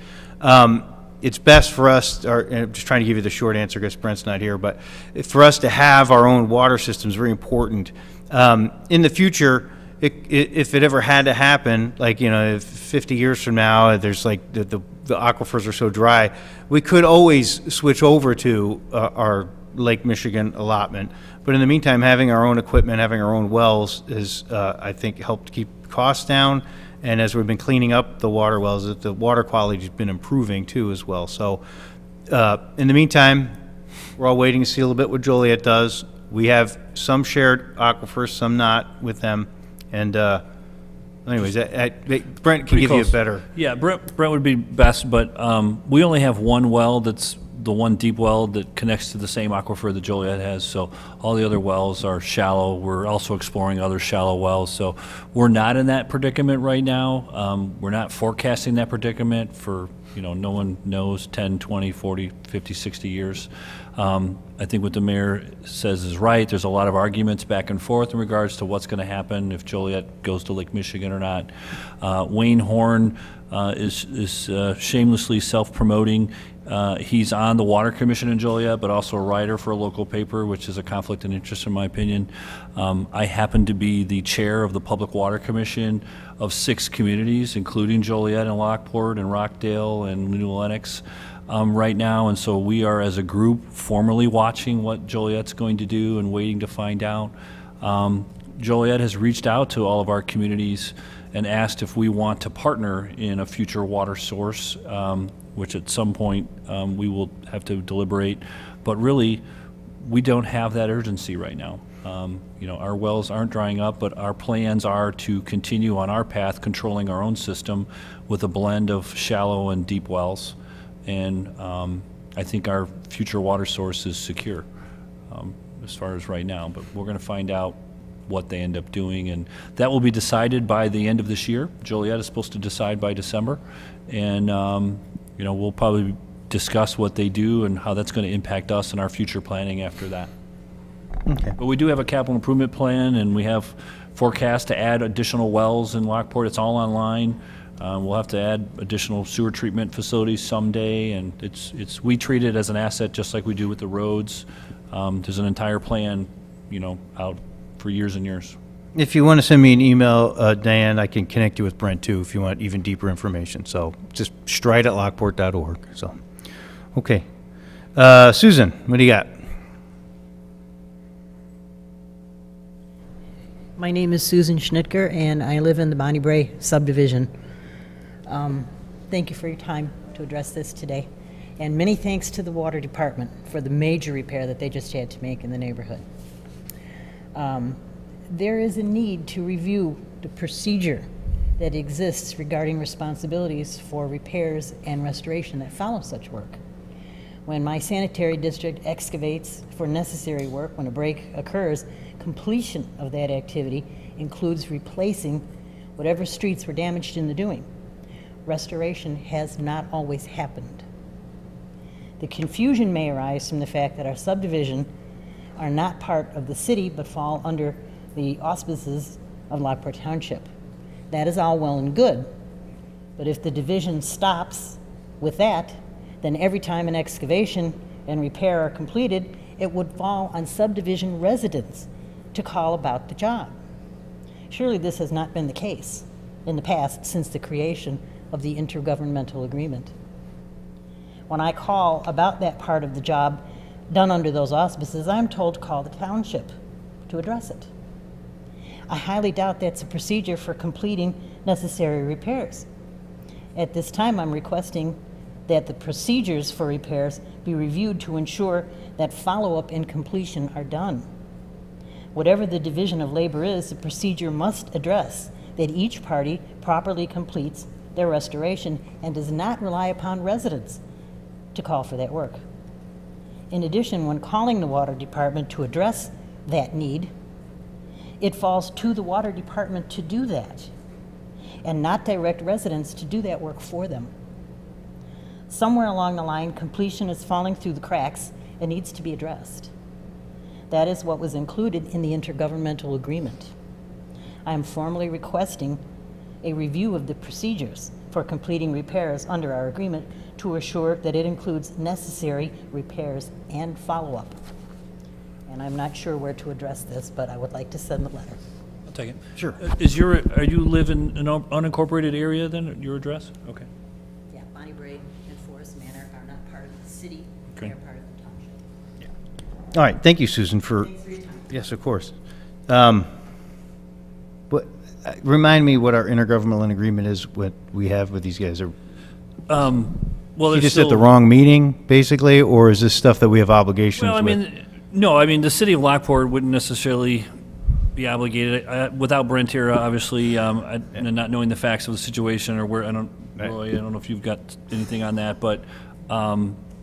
It's best for us, and I'm just trying to give you the short answer because Brent's not here, but for us to have our own water system is very important. In the future, if it ever had to happen, like, you know, if 50 years from now, there's like the aquifers are so dry, we could always switch over to our Lake Michigan allotment. But in the meantime, having our own equipment, having our own wells has, I think, helped keep costs down. And as we've been cleaning up the water wells, the water quality has been improving too as well. So in the meantime, we're all waiting to see a little bit what Joliet does. We have some shared aquifers, some not with them. And anyways, Brent can give you a better. Yeah, Brent would be best, but we only have one well that's the one deep well that connects to the same aquifer that Joliet has. So all the other wells are shallow. We're also exploring other shallow wells. So we're not in that predicament right now. We're not forecasting that predicament for, you know, no one knows, 10, 20, 40, 50, 60 years. I think what the mayor says is right. There's a lot of arguments back and forth in regards to what's going to happen if Joliet goes to Lake Michigan or not. Wayne Horn is shamelessly self-promoting. He's on the Water Commission in Joliet, but also a writer for a local paper, which is a conflict of interest in my opinion. I happen to be the chair of the Public Water Commission of 6 communities, including Joliet and Lockport and Rockdale and New Lenox right now. And so we are, as a group, formally watching what Joliet's going to do and waiting to find out. Joliet has reached out to all of our communities and asked if we want to partner in a future water source, which at some point we will have to deliberate. But really, we don't have that urgency right now. You know, our wells aren't drying up, but our plans are to continue on our path, controlling our own system with a blend of shallow and deep wells. And I think our future water source is secure as far as right now. But we're going to find out what they end up doing, and that will be decided by the end of this year. Joliet is supposed to decide by December, and you know, we'll probably discuss what they do and how that's going to impact us and our future planning after that. Okay. But we do have a capital improvement plan, and we have forecast to add additional wells in Lockport. It's all online. We'll have to add additional sewer treatment facilities someday, and we treat it as an asset just like we do with the roads. There's an entire plan, you know, out for years and years. If you want to send me an email, Diane, I can connect you with Brent too if you want even deeper information. So just stride@lockport.org. So, okay. Susan, what do you got? My name is Susan Schnitker, and I live in the Bonnie Bray subdivision. Thank you for your time to address this today. And many thanks to the water department for the major repair that they just had to make in the neighborhood. There is a need to review the procedure that exists regarding responsibilities for repairs and restoration that follow such work. When my sanitary district excavates for necessary work, when a break occurs, completion of that activity includes replacing whatever streets were damaged in the doing. Restoration has not always happened. The confusion may arise from the fact that our subdivision are not part of the city but fall under the auspices of Lockport Township. That is all well and good, but if the division stops with that, then every time an excavation and repair are completed, it would fall on subdivision residents to call about the job. Surely this has not been the case in the past since the creation of the intergovernmental agreement. When I call about that part of the job done under those auspices, I'm told to call the township to address it. I highly doubt that's a procedure for completing necessary repairs. At this time, I'm requesting that the procedures for repairs be reviewed to ensure that follow-up and completion are done. Whatever the division of labor is, the procedure must address that each party properly completes their restoration and does not rely upon residents to call for that work. In addition, when calling the water department to address that need, it falls to the water department to do that and not direct residents to do that work for them. Somewhere along the line, completion is falling through the cracks and needs to be addressed. That is what was included in the intergovernmental agreement. I am formally requesting a review of the procedures for completing repairs under our agreement to assure that it includes necessary repairs and follow-up. And I'm not sure where to address this, but I would like to send the letter. I'll take it. Sure. Are you live in an unincorporated area then, your address? Okay. Yeah, Bonnie Brae and Forest Manor are not part of the city, Okay. they are part of the township. All right, thank you, Susan, for, Thanks for your time. yes, of course. But remind me what our intergovernmental agreement is, what we have with these guys. Well, You there's just at the still- wrong meeting, basically, or is this stuff that we have obligations Well, I with? mean, no, I mean, the city of Lockport wouldn't necessarily be obligated. Without Brent here, obviously, and not knowing the facts of the situation or where, Roy, I don't know if you've got anything on that, but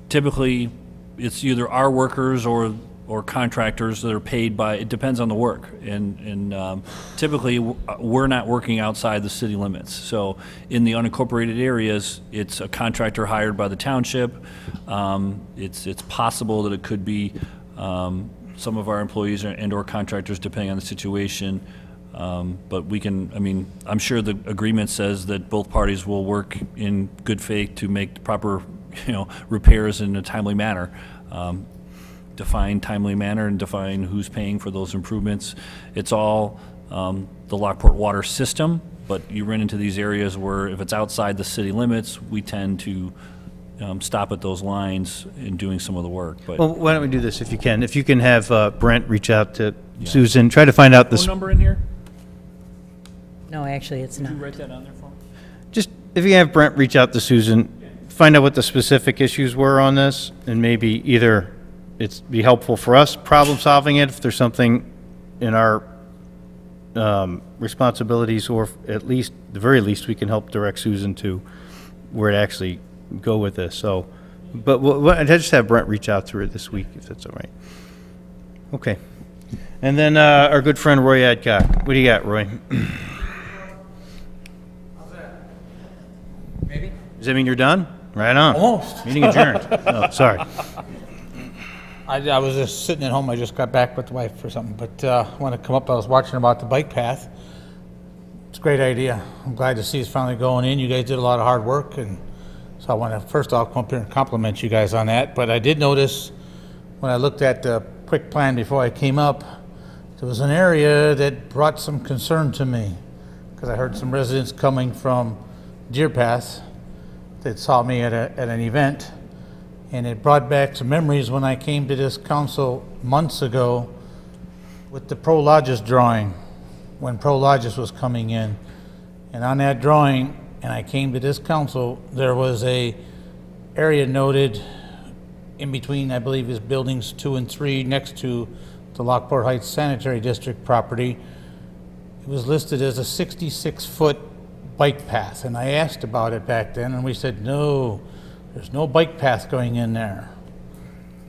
typically, it's either our workers or contractors that are paid by, it depends on the work. And typically, we're not working outside the city limits. So in the unincorporated areas, it's a contractor hired by the township. It's possible that it could be some of our employees and/or contractors, depending on the situation. But we can, I mean, I'm sure the agreement says that both parties will work in good faith to make the proper, repairs in a timely manner. Define timely manner and define who's paying for those improvements. It's all the Lockport water system, but you run into these areas where if it's outside the city limits, we tend to stop at those lines in doing some of the work. But Well, why don't we do this, if you can? If you can have Brent reach out to Susan, try to find out this. phone number in here? No, actually, it's not. Did you write that on there for me? Just, if you have Brent reach out to Susan, find out what the specific issues were on this, and maybe either it's be helpful for us problem solving it, if there's something in our responsibilities, or at least, the very least, we can help direct Susan to where to actually go with this. So, but I just have Brent reach out to her this week, if that's all right. Okay. And then our good friend Roy Adcock. What do you got, Roy? Maybe? Does that mean you're done? Right on. Almost. Meeting adjourned. Oh, sorry. I was just sitting at home. I just got back with the wife for something. But when I come up, I was watching about the bike path. It's a great idea. I'm glad to see it's finally going in. You guys did a lot of hard work. And so I want to, first off, come up here and compliment you guys on that. But I did notice when I looked at the quick plan before I came up, there was an area that brought some concern to me, because I heard some residents coming from Deer Path that saw me at an event, and it brought back some memories when I came to this council months ago with the Pro Lodges drawing, when Pro Lodges was coming in. And on that drawing, and I came to this council, there was a area noted in between, I believe, is buildings 2 and 3 next to the Lockport Heights Sanitary District property. It was listed as a 66-foot bike path, and I asked about it back then, and we said, no, there's no bike path going in there.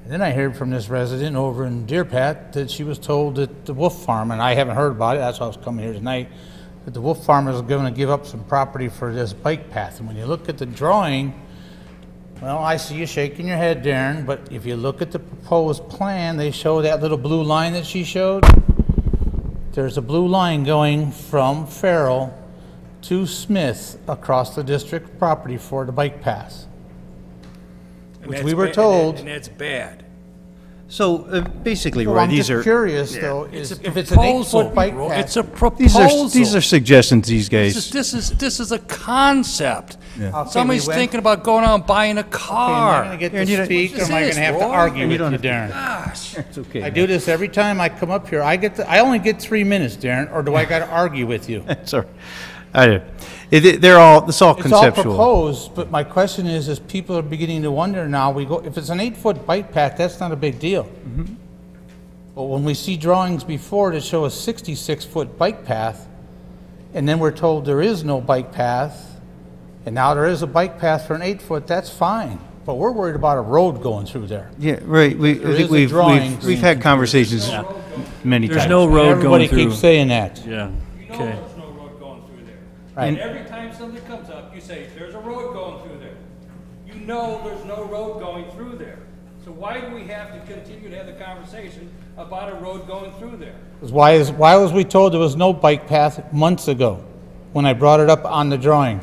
And then I heard from this resident over in Deer Path that she was told that the Wolf Farm, and I haven't heard about it, that's why I was coming here tonight, that the Wolf Farm is going to give up some property for this bike path. And when you look at the drawing, Well, I see you shaking your head, Darren, but if you look at the proposed plan, they show that little blue line that she showed. There's a blue line going from Farrell to Smith across the district property for the bike path. And Which that's we were ba- told. And that's bad. So basically, Well, Roy, I'm these just are curious, Yeah. though, It's is a if it's an proposal, 8-foot bike Roy. path. It's a proposal. these are suggestions. These guys. This is a concept. Yeah. Okay, Somebody's we went- thinking about going out and buying a Okay, am car. I going to get Aaron, to you don't- speak, or am I going to have to Roy? argue You with don't you, have to- Darren? Gosh. It's okay. I do this every time I come up here. I only get 3 minutes, Darren, or do I got to argue with you? Sorry. I do. It's all It's all conceptual. proposed, but my question is people are beginning to wonder now, if it's an 8-foot bike path, that's not a big deal. Mm-hmm. But when we see drawings before that show a 66-foot bike path, and then we're told there is no bike path, and now there is a bike path for an 8-foot, that's fine. But we're worried about a road going through there. Yeah, right. I There think is a drawing. we've had conversations many times. There's no road Everybody going through. keeps saying that. Yeah, okay. There's no road going through there. Right. And every time something comes up, you say, there's a road going through there. You know there's no road going through there. So why do we have to continue to have the conversation about a road going through there? 'Cause why was we told there was no bike path months ago when I brought it up on the drawing?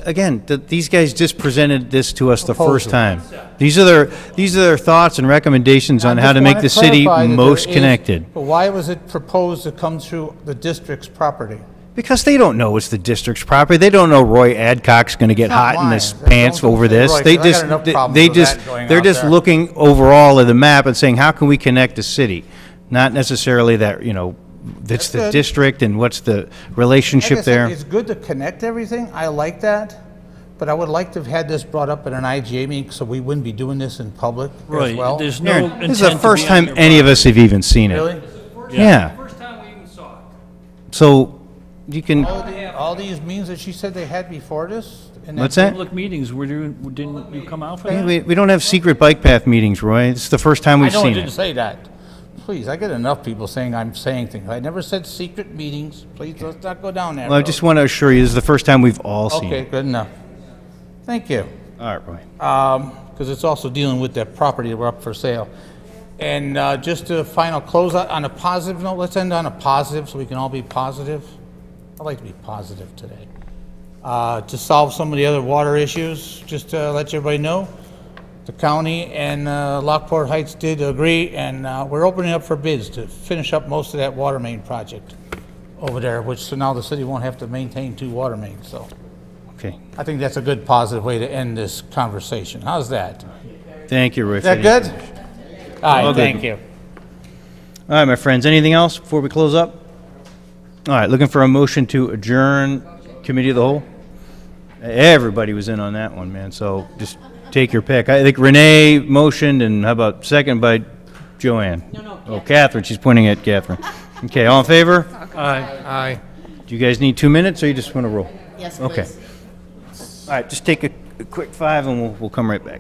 Again, these guys just presented this to us the Proposal. first time. These are their thoughts and recommendations on I how just to make wanna the city clarify that most there is- connected. But why was it proposed to come through the district's property? Because they don't know it's the district's property. They don't know Roy Adcock's going to get It's not hot in mine. his Don't- pants don't over say this. Roy, They 'cause I got just enough they problems they with just that going they're out just there. looking overall at the map and saying how can we connect the city, not necessarily that that's the good. district and what's the Like I relationship said, there. it's good to connect everything. I like that. But I would like to have had this brought up at an IGA meeting so we wouldn't be doing this in public as Right, well. there's no Aaron, intent this is the to first be on time your any of property. us have even seen it. Really? Yeah. First time we even saw it. So you can. All these meetings that she said they had before this? and What's that? Public meetings, didn't you come out for Hey, that? we don't have secret bike path meetings, Roy. It's the first time we've I know I seen didn't it. say that. Please, I get enough people saying I'm saying things. I never said secret meetings. Please, let's not go down that Well, I road. just want to assure you, this is the first time we've all seen Okay, it. good enough. Thank you. All right, Roy. Because it's also dealing with that property that we're up for sale. And just a final close out on a positive note, let's end on a positive so we can all be positive. I'd like to be positive today. To solve some of the other water issues, just to let everybody know, the county and Lockport Heights did agree, and we're opening up for bids to finish up most of that water main project over there, which so now the city won't have to maintain 2 water mains, so. Okay. I think that's a good positive way to end this conversation. How's that? Thank you, Roy. Is that good? All right, All good. thank you. All right, my friends, anything else before we close up? All right, looking for a motion to adjourn committee of the whole? Everybody was in on that one, man, so just take your pick. I think Renee motioned, and how about second by Joanne? No, Oh, Catherine, she's pointing at Catherine. Okay, all in favor? Aye. Aye. Do you guys need 2 minutes, or you just want to roll? Yes, Okay. please. All right, just take a quick 5, and we'll come right back.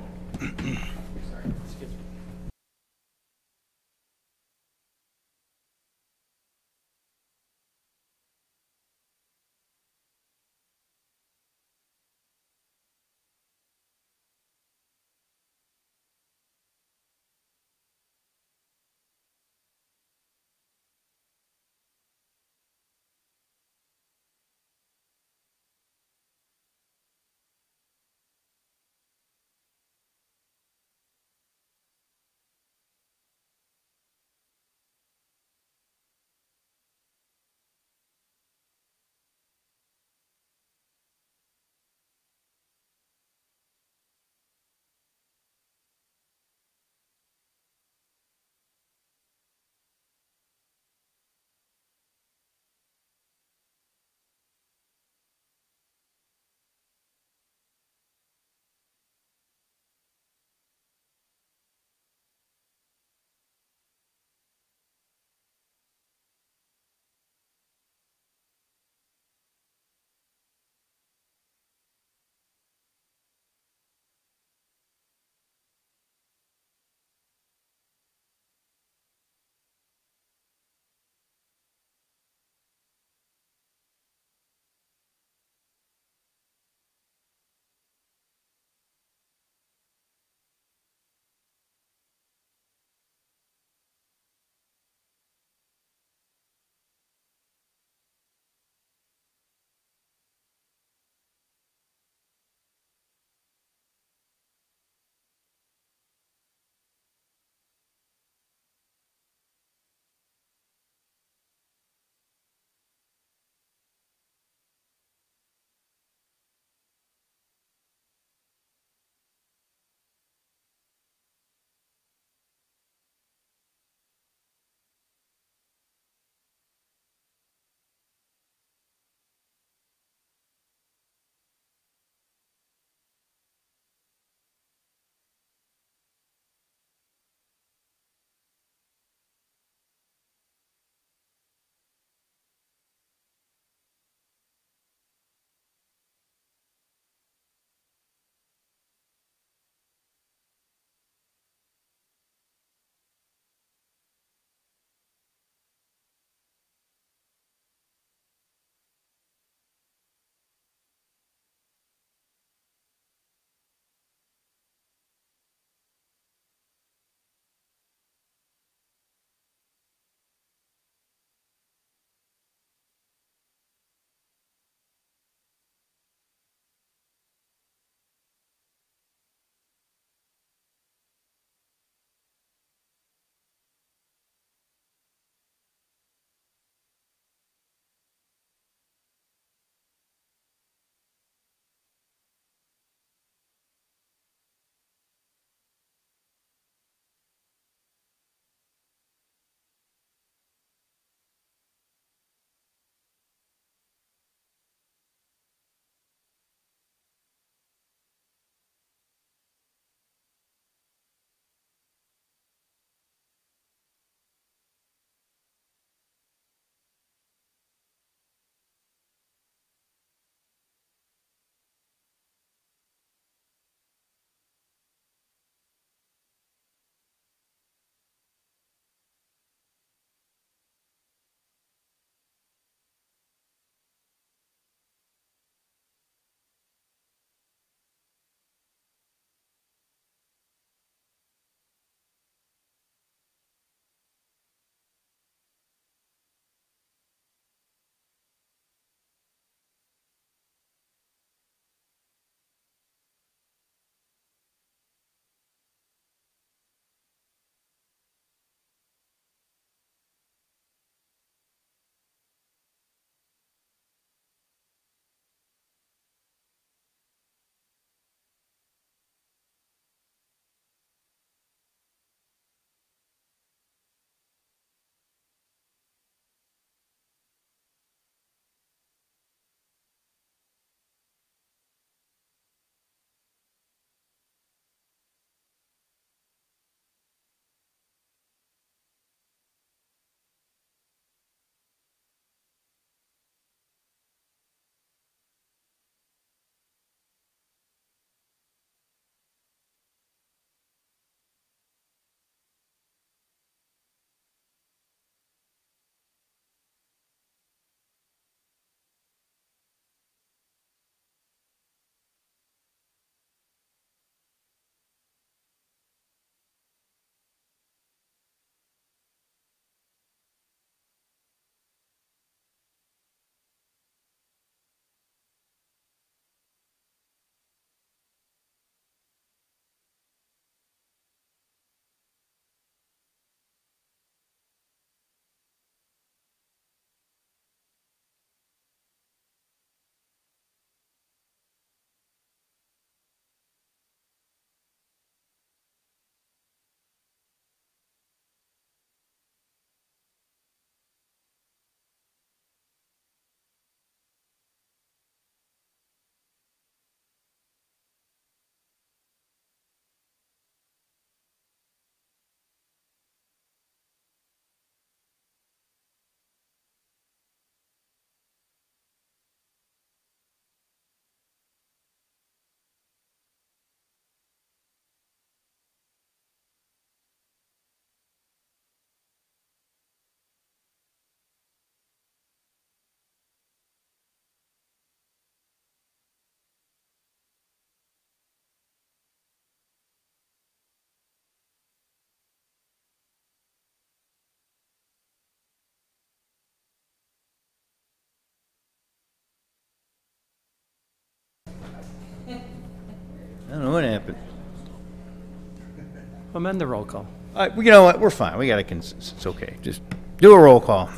Amend the roll call. You know what, we're fine, we got a consensus, it's okay, just do a roll call.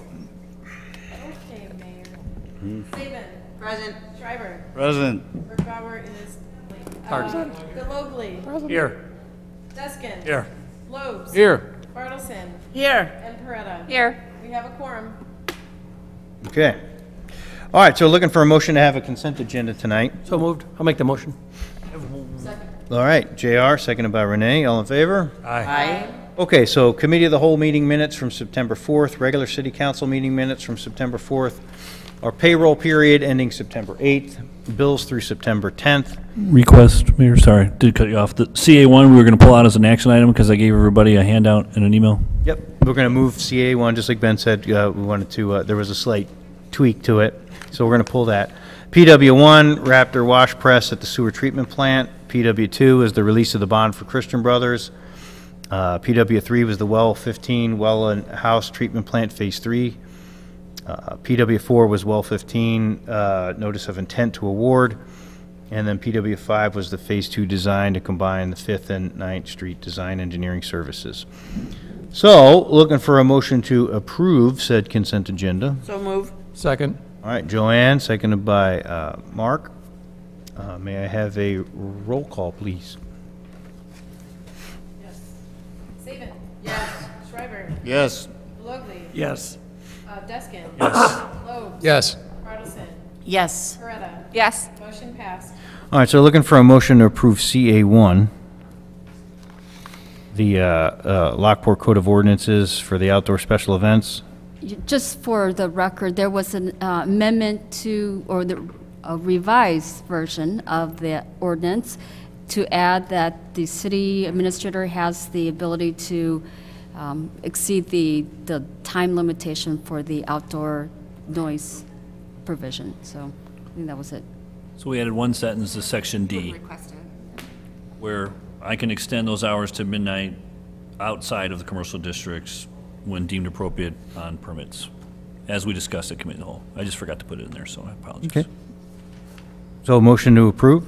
Okay, Mayor. Saban. Present. Schreiber. Present. Bergbauer is late. Present. Galogly. Here. Deskin. Here. Lobes. Here. Bartleson. Here. And Peretta. Here. We have a quorum. Okay. All right, so looking for a motion to have a consent agenda tonight. So moved. I'll make the motion. All right, JR, seconded by Renee, all in favor? Aye. Okay, so committee of the whole meeting minutes from September 4th, regular city council meeting minutes from September 4th, our payroll period ending September 8th, bills through September 10th. Request, Mayor, sorry, did cut you off. The CA1 we were going to pull out as an action item because I gave everybody a handout and an email. Yep, we're going to move CA1, just like Ben said, we wanted to, there was a slight tweak to it, so we're going to pull that. PW1, Raptor Wash Press at the sewer treatment plant. PW2 is the release of the bond for Christian Brothers. PW3 was the Well 15 Well and House Treatment Plant Phase 3. PW4 was Well 15 Notice of Intent to Award. And then PW5 was the Phase 2 design to combine the 5th and 9th Street Design Engineering Services. So, looking for a motion to approve said consent agenda. So move. Second. All right, Joanne, seconded by Mark. May I have a roll call, please? Yes. Saban. Yes. Schreiber. Yes. Galogly. Yes. Deskin. Yes. Lobes. Yes. Bartleson. Yes. Peretta. Yes. Motion passed. All right, so looking for a motion to approve CA1, the Lockport Code of Ordinances for the outdoor special events. Just for the record, there was an amendment to, or a revised version of the ordinance to add that the city administrator has the ability to exceed the time limitation for the outdoor noise provision. So I think that was it. So we added one sentence to section D, where I can extend those hours to midnight outside of the commercial districts when deemed appropriate on permits, as we discussed at committee of the whole. I just forgot to put it in there, so I apologize. Okay. So motion to approve,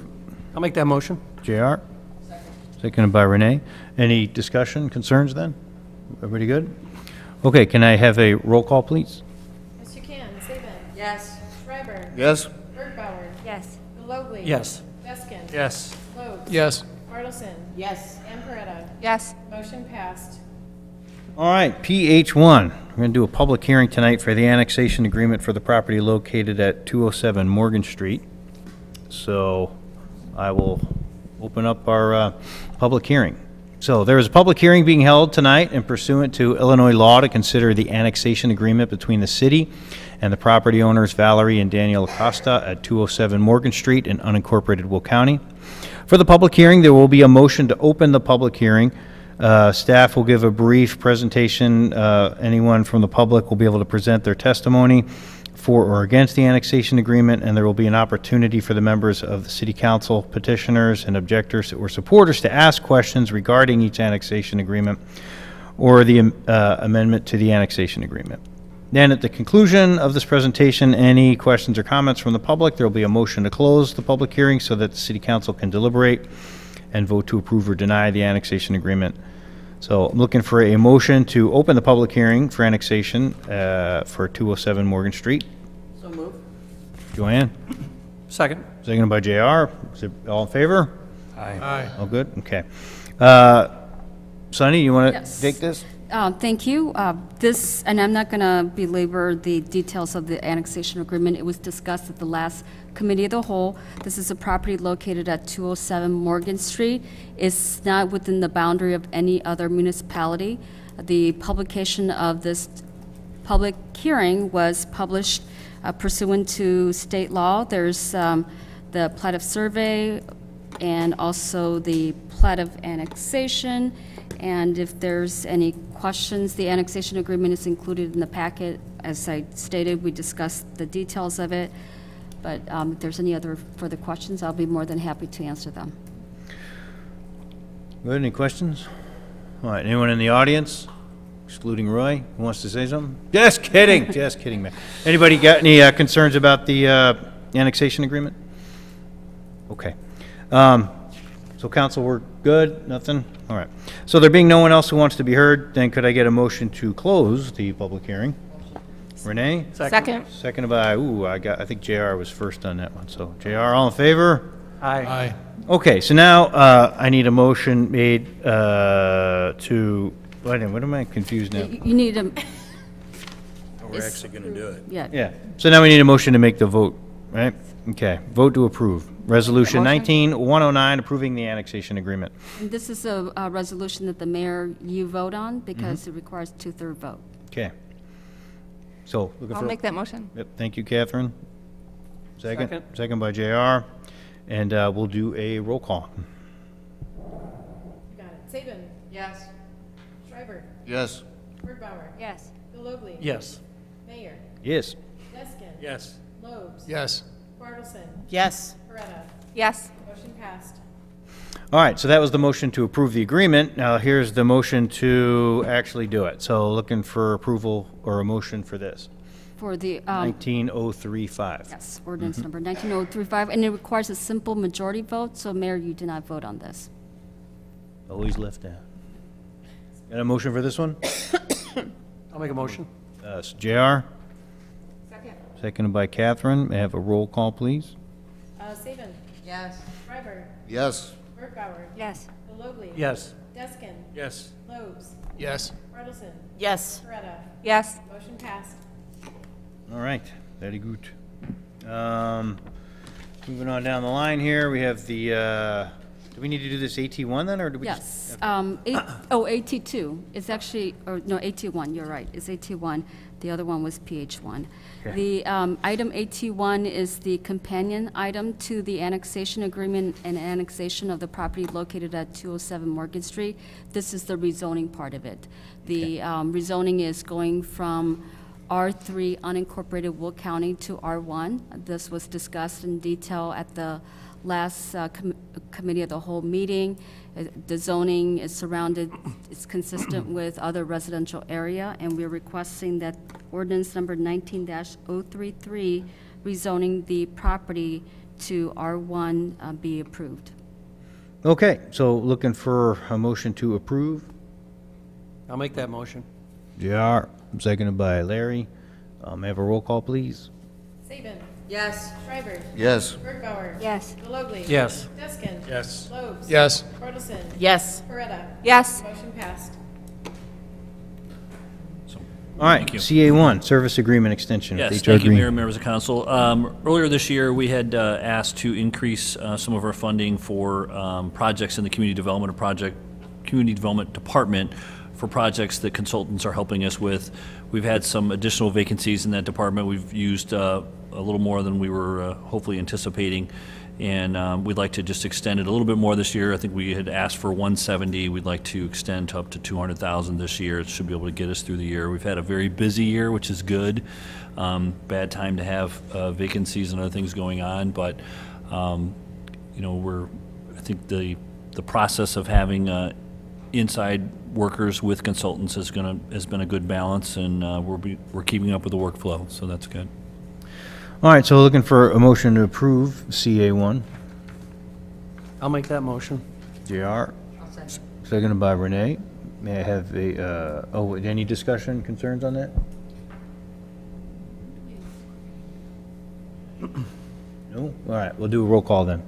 I'll make that motion. JR? Seconded by Renee. Any discussion, concerns then? Everybody good? Okay, can I have a roll call, please? Yes, you can. Saban. Yes. Schreiber. Yes. Bergbauer. Yes. Galogly. Yes. Deskin. Yes. Lobes. Yes. Bartleson. Yes. And Peretta. Yes. Motion passed. All right, PH1. We're going to do a public hearing tonight for the annexation agreement for the property located at 207 Morgan Street. So I will open up our public hearing. So there is a public hearing being held tonight and pursuant to Illinois law to consider the annexation agreement between the city and the property owners Valerie and Daniel Acosta at 207 Morgan Street in unincorporated Will County. For the public hearing, there will be a motion to open the public hearing. Staff will give a brief presentation. Anyone from the public will be able to present their testimony for or against the annexation agreement, and there will be an opportunity for the members of the City Council, petitioners, and objectors or supporters to ask questions regarding each annexation agreement or the amendment to the annexation agreement. Then at the conclusion of this presentation, any questions or comments from the public, there will be a motion to close the public hearing so that the City Council can deliberate and vote to approve or deny the annexation agreement. So I'm looking for a motion to open the public hearing for annexation for 207 Morgan Street. So move. Joanne? Second. Seconded by JR. Is it all in favor? Aye. Aye. All good? Okay. Sonny, you want to Yes. take this? Thank you. This, and I'm not going to belabor the details of the annexation agreement. It was discussed at the last committee of the whole. This is a property located at 207 Morgan Street. It's not within the boundary of any other municipality. The publication of this public hearing was published pursuant to state law. There's the plat of survey and also the plat of annexation. And if there's any questions, the annexation agreement is included in the packet. As I stated, we discussed the details of it. But if there's any other further questions, I'll be more than happy to answer them. Good, any questions? All right, anyone in the audience, excluding Roy, who wants to say something? Just kidding, just kidding, man. Anybody got any concerns about the annexation agreement? Okay. So council, we're good, nothing? All right. So there being no one else who wants to be heard, then could I get a motion to close the public hearing? Renee? Second. Seconded by, I think JR was first on that one. So JR, all in favor? Aye. Okay, so now I need a motion made to, what am I confused now? You need a, We're actually going to do it. yeah. Yeah, so now we need a motion to make the vote, right? Okay, vote to approve. Resolution 19-109, approving the annexation agreement. And this is a resolution that the mayor, you vote on because it requires 2/3 vote. Okay. So, looking I'll for. make that motion. Yep, thank you, Catherine. Second? Second. Second by JR. And we'll do a roll call. You got it. Saban. Yes. Schreiber. Yes. Birdbauer. Yes. Galogly. Yes. Mayor. Yes. Deskin. Yes. Lobes. Yes. Bartleson. Yes. Coretta. Yes. Motion passed. All right, so that was the motion to approve the agreement. Now here's the motion to actually do it. So looking for approval or a motion for this. For the, 19035. yes, ordinance number 19035, and it requires a simple majority vote, so Mayor, you did not vote on this. Always left out. Got a motion for this one? I'll make a motion. JR? Second. Seconded by Catherine. May I have a roll call, please? Saban. Yes. Schreiber. Yes. Birdbauer. Yes. Galogly. Yes. Deskin. Yes. Lobes. Yes. Bartleson. Yes. Coretta. Yes. Motion passed. All right, very good. Moving on down the line here, we have the, do we need to do this AT1 then, or do we just? Yes. AT2, it's actually, or no, AT1, you're right, it's AT1. The other one was PH1. Okay. The item AT1 is the companion item to the annexation agreement and annexation of the property located at 207 Morgan Street. This is the rezoning part of it. The rezoning is going from R3 unincorporated Will County to R1. This was discussed in detail at the last committee of the whole meeting. The zoning is surrounded, it's consistent with other residential area, and we're requesting that ordinance number 19-033, rezoning the property to R1, be approved. Okay, so looking for a motion to approve. I'll make that motion. JR, seconded by Larry. May I have a roll call, please? Saban. Yes. Schreiber. Yes. Birdbauer. Yes. Galogly. Yes. Deskin. Yes. Lobes. Yes. Bartleson. Yes. Coretta. Yes. Motion passed. All right, Thank you. CA1, service agreement extension. with Yes, HR thank you, Green. Mayor and members of council. Earlier this year, we had asked to increase some of our funding for projects in the community development department for projects that consultants are helping us with. We've had some additional vacancies in that department. We've used a little more than we were hopefully anticipating, and we'd like to just extend it a little bit more this year. I think we had asked for 170. We'd like to extend to up to 200,000 this year. It should be able to get us through the year. We've had a very busy year, which is good. Bad time to have vacancies and other things going on, but you know, I think the process of having inside workers with consultants has been a good balance, and we're keeping up with the workflow, so that's good. All right, so looking for a motion to approve CA1. I'll make that motion. JR, seconded by Renee. May I have a, any discussion, concerns on that? No? All right, we'll do a roll call then.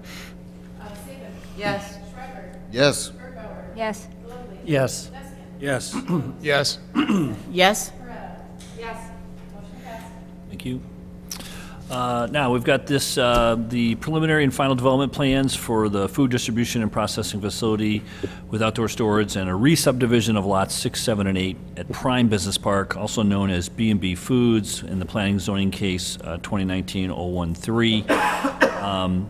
Saban. Yes. Schreiber. Yes. Birdbauer. Yes. Galogly. Yes. Deskin. Yes. Yes. Yes. Coretta. Yes. Motion passed. Thank you. Now, we've got this, the preliminary and final development plans for the food distribution and processing facility with outdoor storage and a re-subdivision of lots 6, 7, and 8 at Prime Business Park, also known as B&B Foods, in the planning zoning case 2019-013.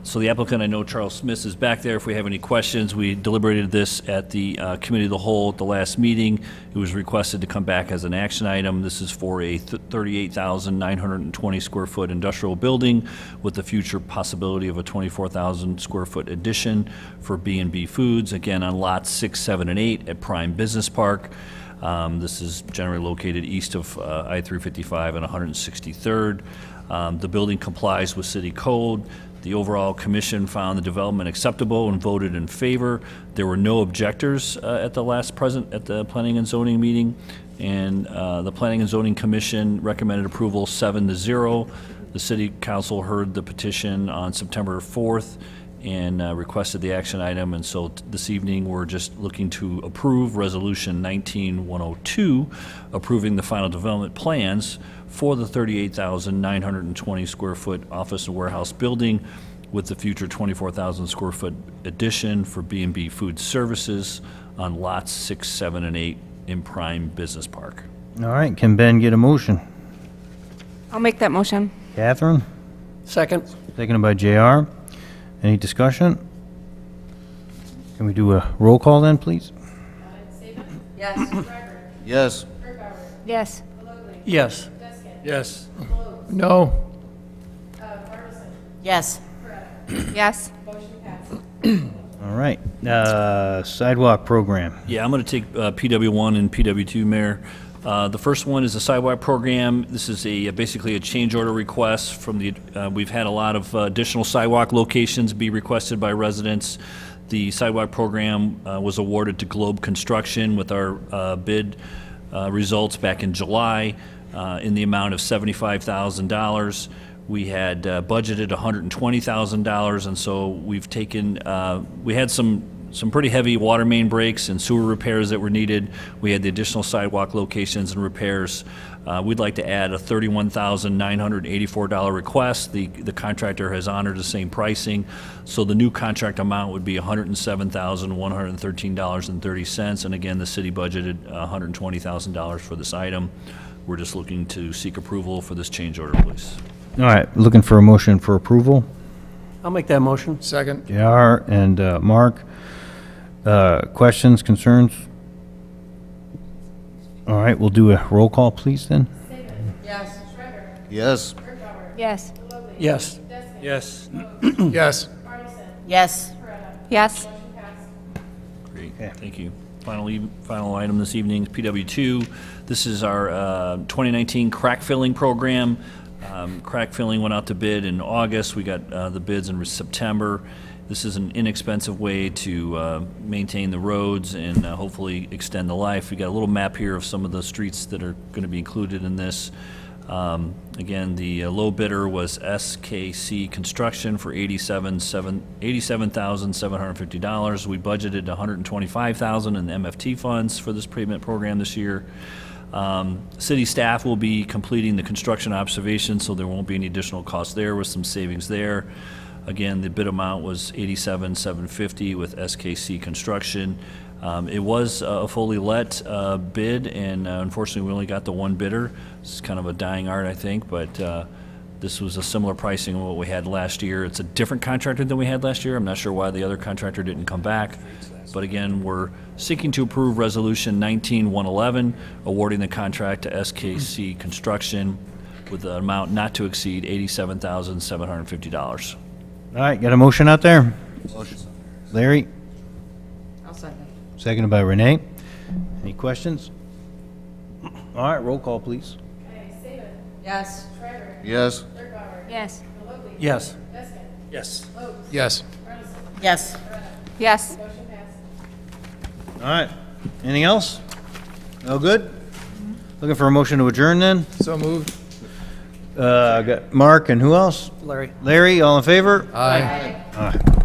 So the applicant, I know Charles Smith is back there if we have any questions. We deliberated this at the Committee of the Whole at the last meeting. It was requested to come back as an action item. This is for a 38,920 square foot industrial building with the future possibility of a 24,000 square foot addition for B&B Foods, again on lots 6, 7, and 8 at Prime Business Park. This is generally located east of I-355 and 163rd. The building complies with city code. The overall commission found the development acceptable and voted in favor. There were no objectors at the Planning and Zoning meeting, and the Planning and Zoning Commission recommended approval 7-0. The City Council heard the petition on September 4th and requested the action item, and so this evening we're just looking to approve Resolution 19-102, approving the final development plans for the 38,920 square foot office and warehouse building with the future 24,000 square foot addition for B&B Food Services on lots 6, 7, and 8 in Prime Business Park. All right, can Ben get a motion? I'll make that motion. Catherine? Second. Seconded by JR. Any discussion? Can we do a roll call then, please? Yes. Yes. Yes. Yes. Yes. No. Yes. Yes. All right, sidewalk program. Yeah, I'm going to take PW1 and PW2, Mayor. The first one is the sidewalk program. This is basically a change order request from the, we've had a lot of additional sidewalk locations be requested by residents. The sidewalk program was awarded to Globe Construction with our bid results back in July in the amount of $75,000. We had budgeted $120,000, and so we've taken, we had some pretty heavy water main breaks and sewer repairs that were needed. We had the additional sidewalk locations and repairs. We'd like to add a $31,984 request. The contractor has honored the same pricing, so the new contract amount would be $107,113.30, and again, the city budgeted $120,000 for this item. We're just looking to seek approval for this change order, please. All right, looking for a motion for approval. I'll make that motion. Second. JR and Mark. Questions, concerns? All right, we'll do a roll call, please, then. Yes. Yes. Yes. Yes. Yes. Yes. Yes. Yes. Great, thank you. Final item this evening is PW2. This is our 2019 crack filling program. Crack filling went out to bid in August. We got the bids in September. This is an inexpensive way to maintain the roads and hopefully extend the life. We got a little map here of some of the streets that are going to be included in this. Again, the low bidder was SKC Construction for $87,750. We budgeted $125,000 in the MFT funds for this pavement program this year. City staff will be completing the construction observation, so there won't be any additional cost there, with some savings there. Again, the bid amount was $87,750 with SKC Construction. It was a fully let bid, and unfortunately we only got the one bidder. It's kind of a dying art, I think, but this was a similar pricing of what we had last year. It's a different contractor than we had last year. I'm not sure why the other contractor didn't come back. But again, we're seeking to approve Resolution 19-111, awarding the contract to SKC Construction with an amount not to exceed $87,750. All right, got a motion out there? Motion. Larry? I'll second. Seconded by Renee. Any questions? All right, roll call, please. Yes. Yes. Yes. Yes. Yes. Yes. Yes. Yes. All right, anything else? No good? Looking for a motion to adjourn then? So moved. Got Mark and who else? Larry. Larry, all in favor? Aye. All right.